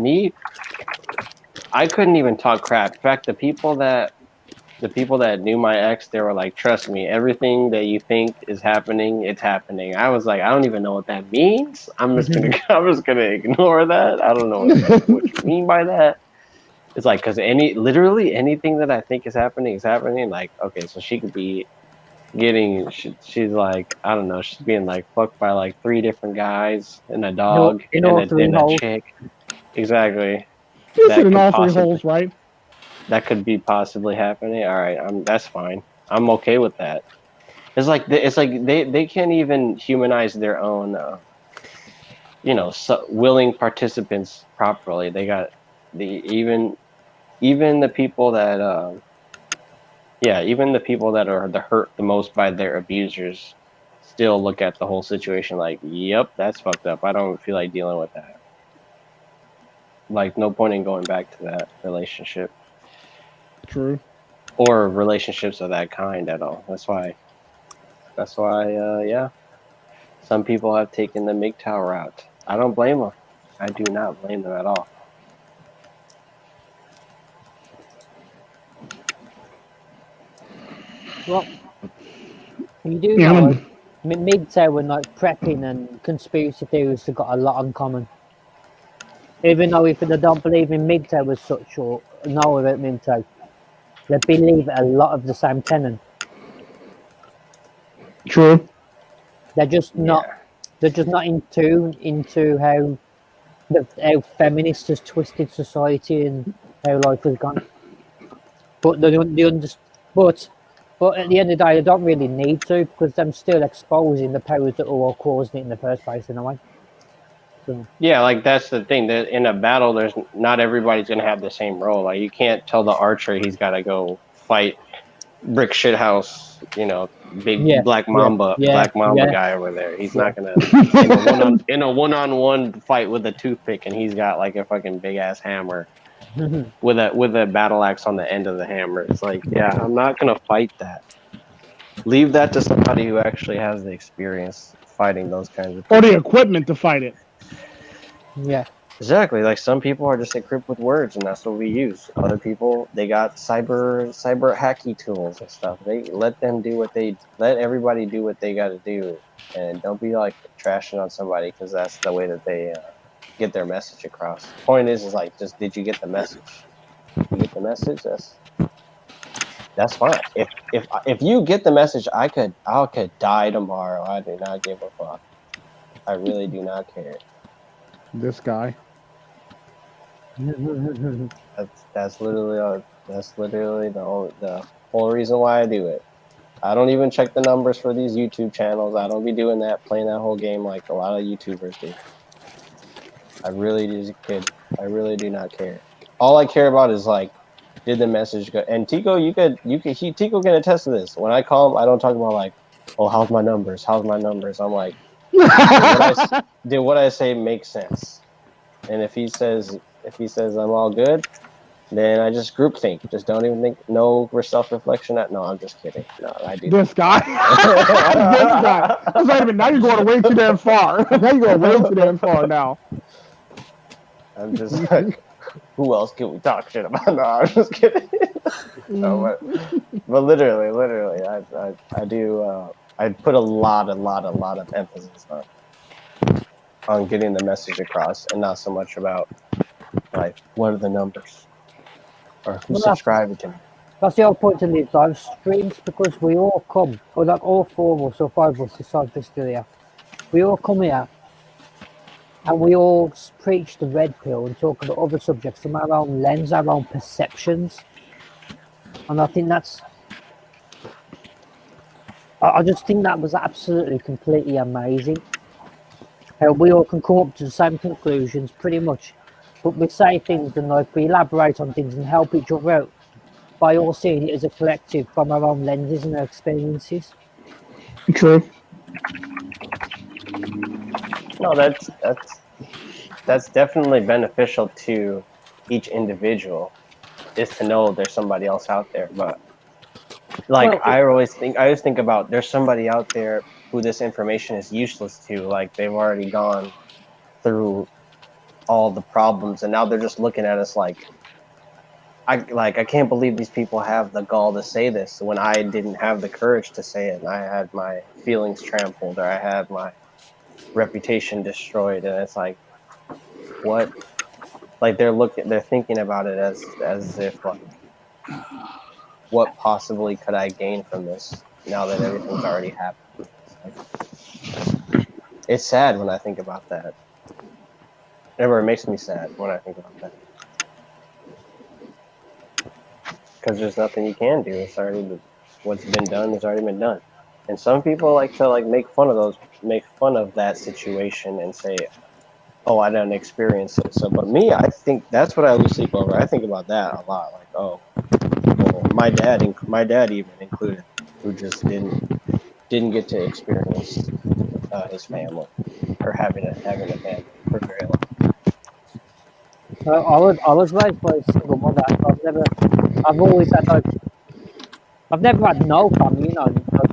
S7: couldn't even talk crap. In fact, the people that knew my ex, they were like, trust me, everything that you think is happening, it's happening. I was like, I don't even know what that means. I'm just gonna ignore that. I don't know what you mean by that. It's like, because literally anything that I think is happening. Like, okay, so she could be getting, she's like, I don't know, she's being like fucked by like 3 different guys and a dog
S6: in all
S7: and
S6: 3
S7: a
S6: holes.
S7: chick. Exactly.
S1: You said in all 3 holes, right?
S7: That could be possibly happening. All right, that's fine. I'm okay with that. It's like they can't even humanize their own, willing participants properly. They got even the people that even the people that are hurt the most by their abusers still look at the whole situation like, yep, that's fucked up. I don't feel like dealing with that. Like, no point in going back to that relationship.
S1: True.
S7: Or relationships of that kind at all. That's why, yeah. Some people have taken the MGTOW route. I don't blame them. I do not blame them at all.
S6: Well, you do know, MGTOW and like prepping and conspiracy theories have got a lot in common. Even though if they don't believe in MGTOW as such or know about MGTOW, they believe a lot of the same tenet.
S1: True.
S6: They're just not. They're just not in tune into how feminists has twisted society and how life has gone. But but at the end of the day, they don't really need to because they're still exposing the powers that are all causing it in the first place in a way. So.
S7: Yeah, like that's the thing. That in a battle, there's not everybody's gonna have the same role. Like you can't tell the archer he's got to go fight brick shit house, big black mamba guy over there. He's not gonna in a one-on-one fight with a toothpick, and he's got like a fucking big ass hammer with a battle axe on the end of the hammer. It's like, yeah, I'm not gonna fight that. Leave that to somebody who actually has the experience fighting those kinds of people.
S1: Or the equipment to fight it.
S6: Yeah.
S7: Exactly. Like some people are just equipped with words, and that's what we use. Other people, they got cyber hacky tools and stuff. They let everybody do what they got to do, and don't be like trashing on somebody because that's the way that they get their message across. The point is like, just did you get the message? You get the message. That's fine. If you get the message, I could die tomorrow. I do not give a fuck. I really do not care.
S1: This guy.
S7: That's literally the whole reason why I do it. I don't even check the numbers for these YouTube channels. I don't be doing that, playing that whole game like a lot of YouTubers do. I really do not care. All I care about is like, did the message go? And Tico, Tico can attest to this. When I call him, I don't talk about like, oh, how's my numbers? I'm like, did what I say make sense? And if he says I'm all good, then I just groupthink. Just don't even think. No self-reflection. No, I'm just kidding. No, I do.
S1: This guy. This guy. Wait a minute. Now you're going way too damn far. Now you're going way too damn far now.
S7: I'm just like, who else can we talk shit about? No, I'm just kidding. No, but literally, I do. I put a lot of emphasis on getting the message across, and not so much about like what are the numbers or who's subscribing to me.
S6: That's the whole point of these live streams, because we all come, or like all 4 of us or 5 of us besides this here, we all come here and we all preach the red pill and talk about other subjects from our own lens, our own perceptions. And I think I just think that was absolutely completely amazing. How we all can come up to the same conclusions pretty much, but we say things and like we elaborate on things and help each other out by all seeing it as a collective from our own lenses and our experiences.
S1: True.
S7: No, that's definitely beneficial to each individual, is to know there's somebody else out there. But Like
S6: Well,
S7: I always think about there's somebody out there who this information is useless to. Like they've already gone through all the problems, and now they're just looking at us like I can't believe these people have the gall to say this when I didn't have the courage to say it, and I had my feelings trampled, or I had my reputation destroyed, and it's like, what? Like they're thinking about it as if like, what possibly could I gain from this now that everything's already happened? It's sad when I think about that. It makes me sad when I think about that. Because there's nothing you can do. It's already what's been done has already been done. And some people like to make fun of that situation and say, "Oh, I didn't experience it." So, but me, I think that's what I lose sleep over. I think about that a lot. Like, oh, well, my dad even included, who just didn't get to experience his family or having a family for very long.
S6: I was raised by a single mother. I've always had like, I've never had no family, you know, like,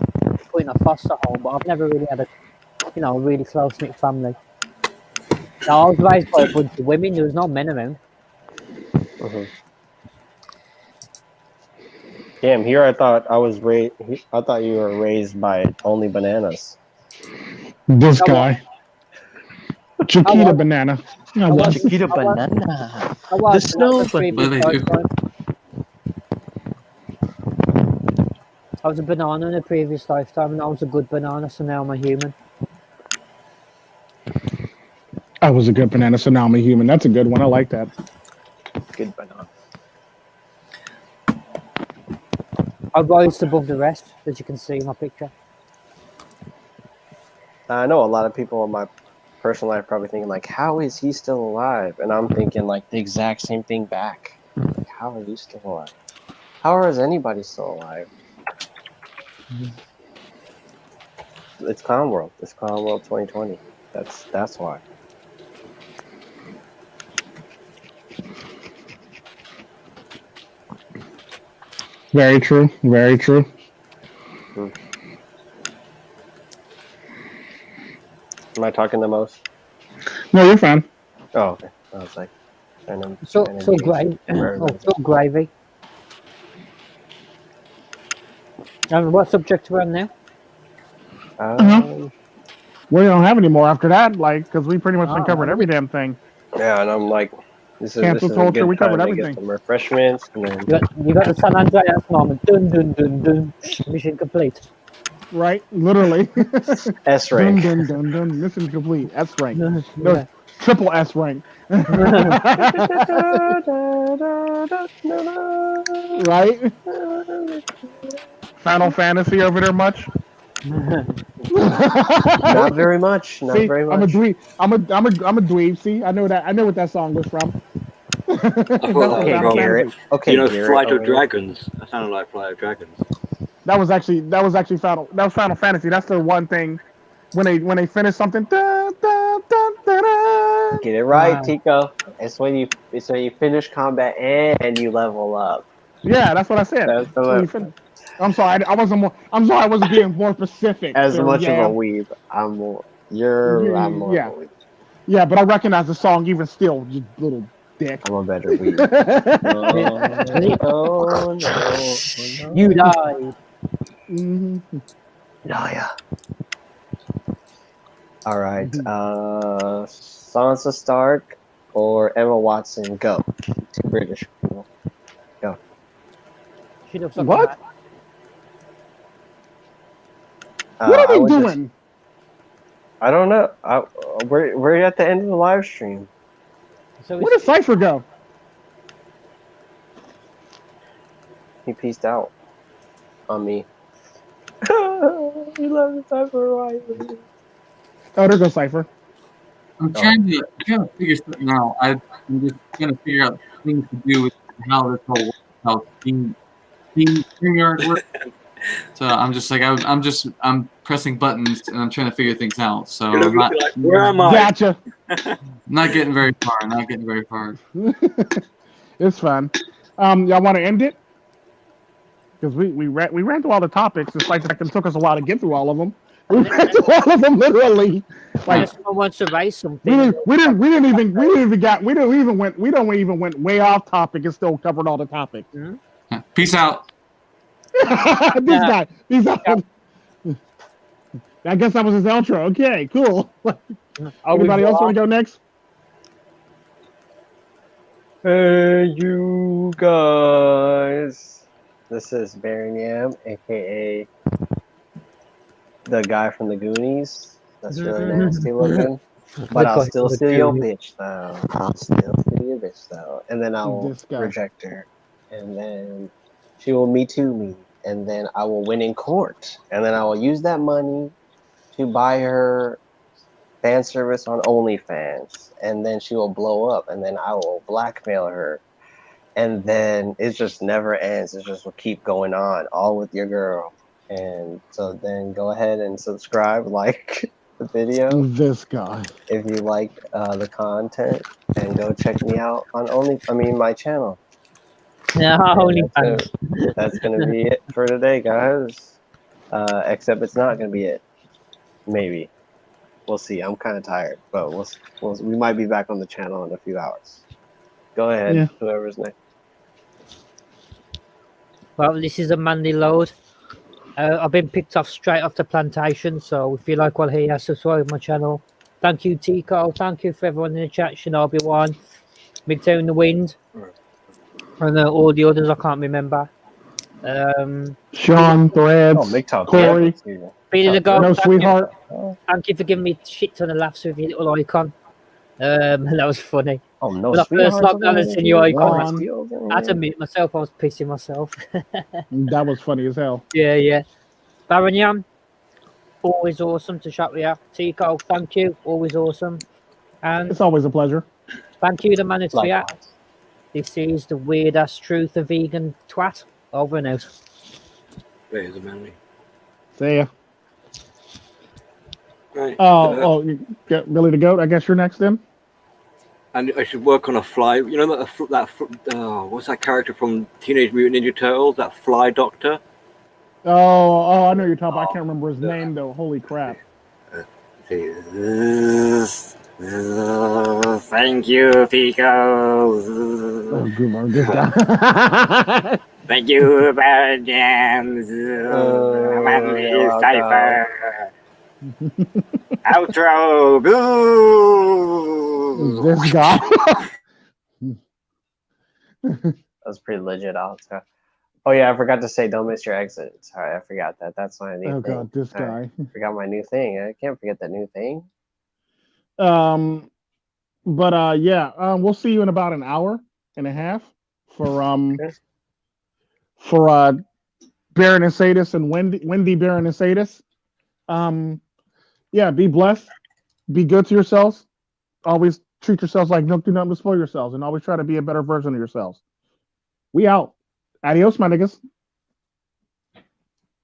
S6: put in a foster home, but I've never really had a, you know, really close knit family. Now, I was raised by a bunch of women. There was no men around.
S7: Mm-hmm. Damn, here I thought I thought you were raised by only bananas.
S1: This guy, Chiquita Banana.
S7: Chiquita Banana.
S6: The snow banana. I was a banana in a previous lifetime, and I was a good banana, so now I'm a human.
S1: I was a good banana, so now I'm a human. That's a good one. I like that.
S7: Good banana.
S6: I rise above the rest, as you can see in my picture.
S7: I know a lot of people in my personal life probably thinking like, how is he still alive? And I'm thinking like the exact same thing back. Like, how are you still alive? How is anybody still alive? It's Clown World. It's Clown World 2020. That's why.
S1: Very true. Very true.
S7: Am I talking the most?
S1: No, you're fine.
S7: Oh, okay. I was like,
S6: so gravy. And what subject we're on now?
S1: We don't have any more after that, like, because we pretty much covered every damn thing.
S7: Yeah, and I'm like, this is
S1: cancel culture.
S7: A good
S1: We covered
S7: time
S1: everything.
S7: To get some refreshments. And then...
S6: you got the San Andreas moment. Dun dun dun dun. Mission complete.
S1: Right, literally.
S7: S rank.
S1: Dun, dun, dun, dun. Mission complete. S rank. No, triple S rank. Right? Final Fantasy over there much?
S7: Not very much. Not
S1: See,
S7: very much.
S1: I'm a dweeb. I'm a dweeb. See, I know that. I know what that song was from.
S7: Okay, Garrett. Okay,
S5: you know,
S7: Garrett,
S5: Flight of Dragons. That sounded like Flight of Dragons.
S1: That was actually Final Fantasy. That's the one thing when they finish something. Da, da, da, da, da.
S7: Get it right, Tico. It's when you finish combat and you level up.
S1: Yeah, that's what I said. I'm sorry, I wasn't being more specific.
S7: As much of a weeb, I'm more. I'm more.
S1: Yeah.
S7: Of a weeb.
S1: Yeah, but I recognize the song even still, you little dick.
S7: I'm a better weeb. No.
S6: You died.
S1: Mm-hmm.
S7: Yeah. All right. Sansa Stark or Emma Watson? Go. Two British people. Go.
S1: What? What are they doing?
S7: I don't know. We're at the end of the live stream.
S6: So
S1: where did Cypher go?
S7: He peaced out on me. You love the Cypher, right?
S1: Oh, there goes Cypher.
S8: I'm trying to figure something out. I'm just trying to figure out things to do with how this whole works, how team StreamYard works. So I'm just like I'm pressing buttons and I'm trying to figure things out. So I'm not,
S5: like, where am I?
S1: Gotcha.
S8: Not getting very far.
S1: It's fun. Y'all want to end it? because we ran through all the topics, despite the fact it took us a while to get through all of them. We ran through all of them literally. Like
S6: someone wants to raise something.
S1: we didn't even went way off topic and still covered all the topics.
S8: Yeah. Peace out.
S1: This guy. Peace out. I guess that was his outro. Okay, cool. Anybody else want to go next?
S7: Hey, you guys. This is Baron Yam, aka the guy from the Goonies. That's really nasty looking. But I'll still steal your bitch, though. I'll still steal your bitch, though. And then I will reject her. And then she will Me Too me. And then I will win in court. And then I will use that money to buy her fan service on OnlyFans. And then she will blow up. And then I will blackmail her. And then it just never ends. It just will keep going on, all with your girl. And so then go ahead and subscribe, like the video.
S1: This guy.
S7: If you like the content, and go check me out on my channel.
S6: Yeah, OnlyFans.
S7: That's gonna be it for today, guys. Except it's not gonna be it. Maybe. We'll see. I'm kind of tired, but we might be back on the channel in a few hours. Go ahead, whoever's next.
S6: Well, this is Amanley Load. I've been picked off straight off the plantation, so if you like what I hear, subscribe to my channel. Thank you, Tico. Thank you for everyone in the chat. Shinobi One, Midtown the Wind, and all the others I can't remember.
S1: Sean, Threads, Corey,
S6: BillyTheGoat.
S1: No, sweetheart.
S6: Thank you for giving me shit ton of laughs with your little icon. That was funny.
S7: Oh no,
S6: when I first logged on and seen your icon, I had to admit myself, I was pissing myself.
S1: That was funny as hell.
S6: Yeah. Baron Yam, always awesome to chat with you. Tico, thank you, always awesome. And
S1: it's always a pleasure.
S6: Thank you, the man it's react. This is the weird ass truth of vegan twat. Over and out.
S5: There's Amanley.
S1: See ya.
S5: Right.
S1: You get BillyTheGoat. I guess you're next then.
S5: And I should work on a fly. You know that what's that character from Teenage Mutant Ninja Turtles? That fly doctor.
S1: Oh, I know you're talking about. I can't remember his name though. Holy crap.
S9: Thank you, Tico.
S1: Oh, good Lord, this guy.
S9: Thank you, Baron Jams. Amanley, Cypher. Outro.
S1: This guy.
S7: That was pretty legit outro. Oh yeah, I forgot to say don't miss your exit. Sorry, I forgot that. That's my new thing.
S1: God, this guy.
S7: I forgot my new thing. I can't forget that new thing.
S1: We'll see you in about an hour and a half for Baron and Sadis and Wendy Baron and Sadis. Be blessed, be good to yourselves, always treat yourselves like milk, do nothing to spoil yourselves, and always try to be a better version of yourselves. We out. Adios, my niggas.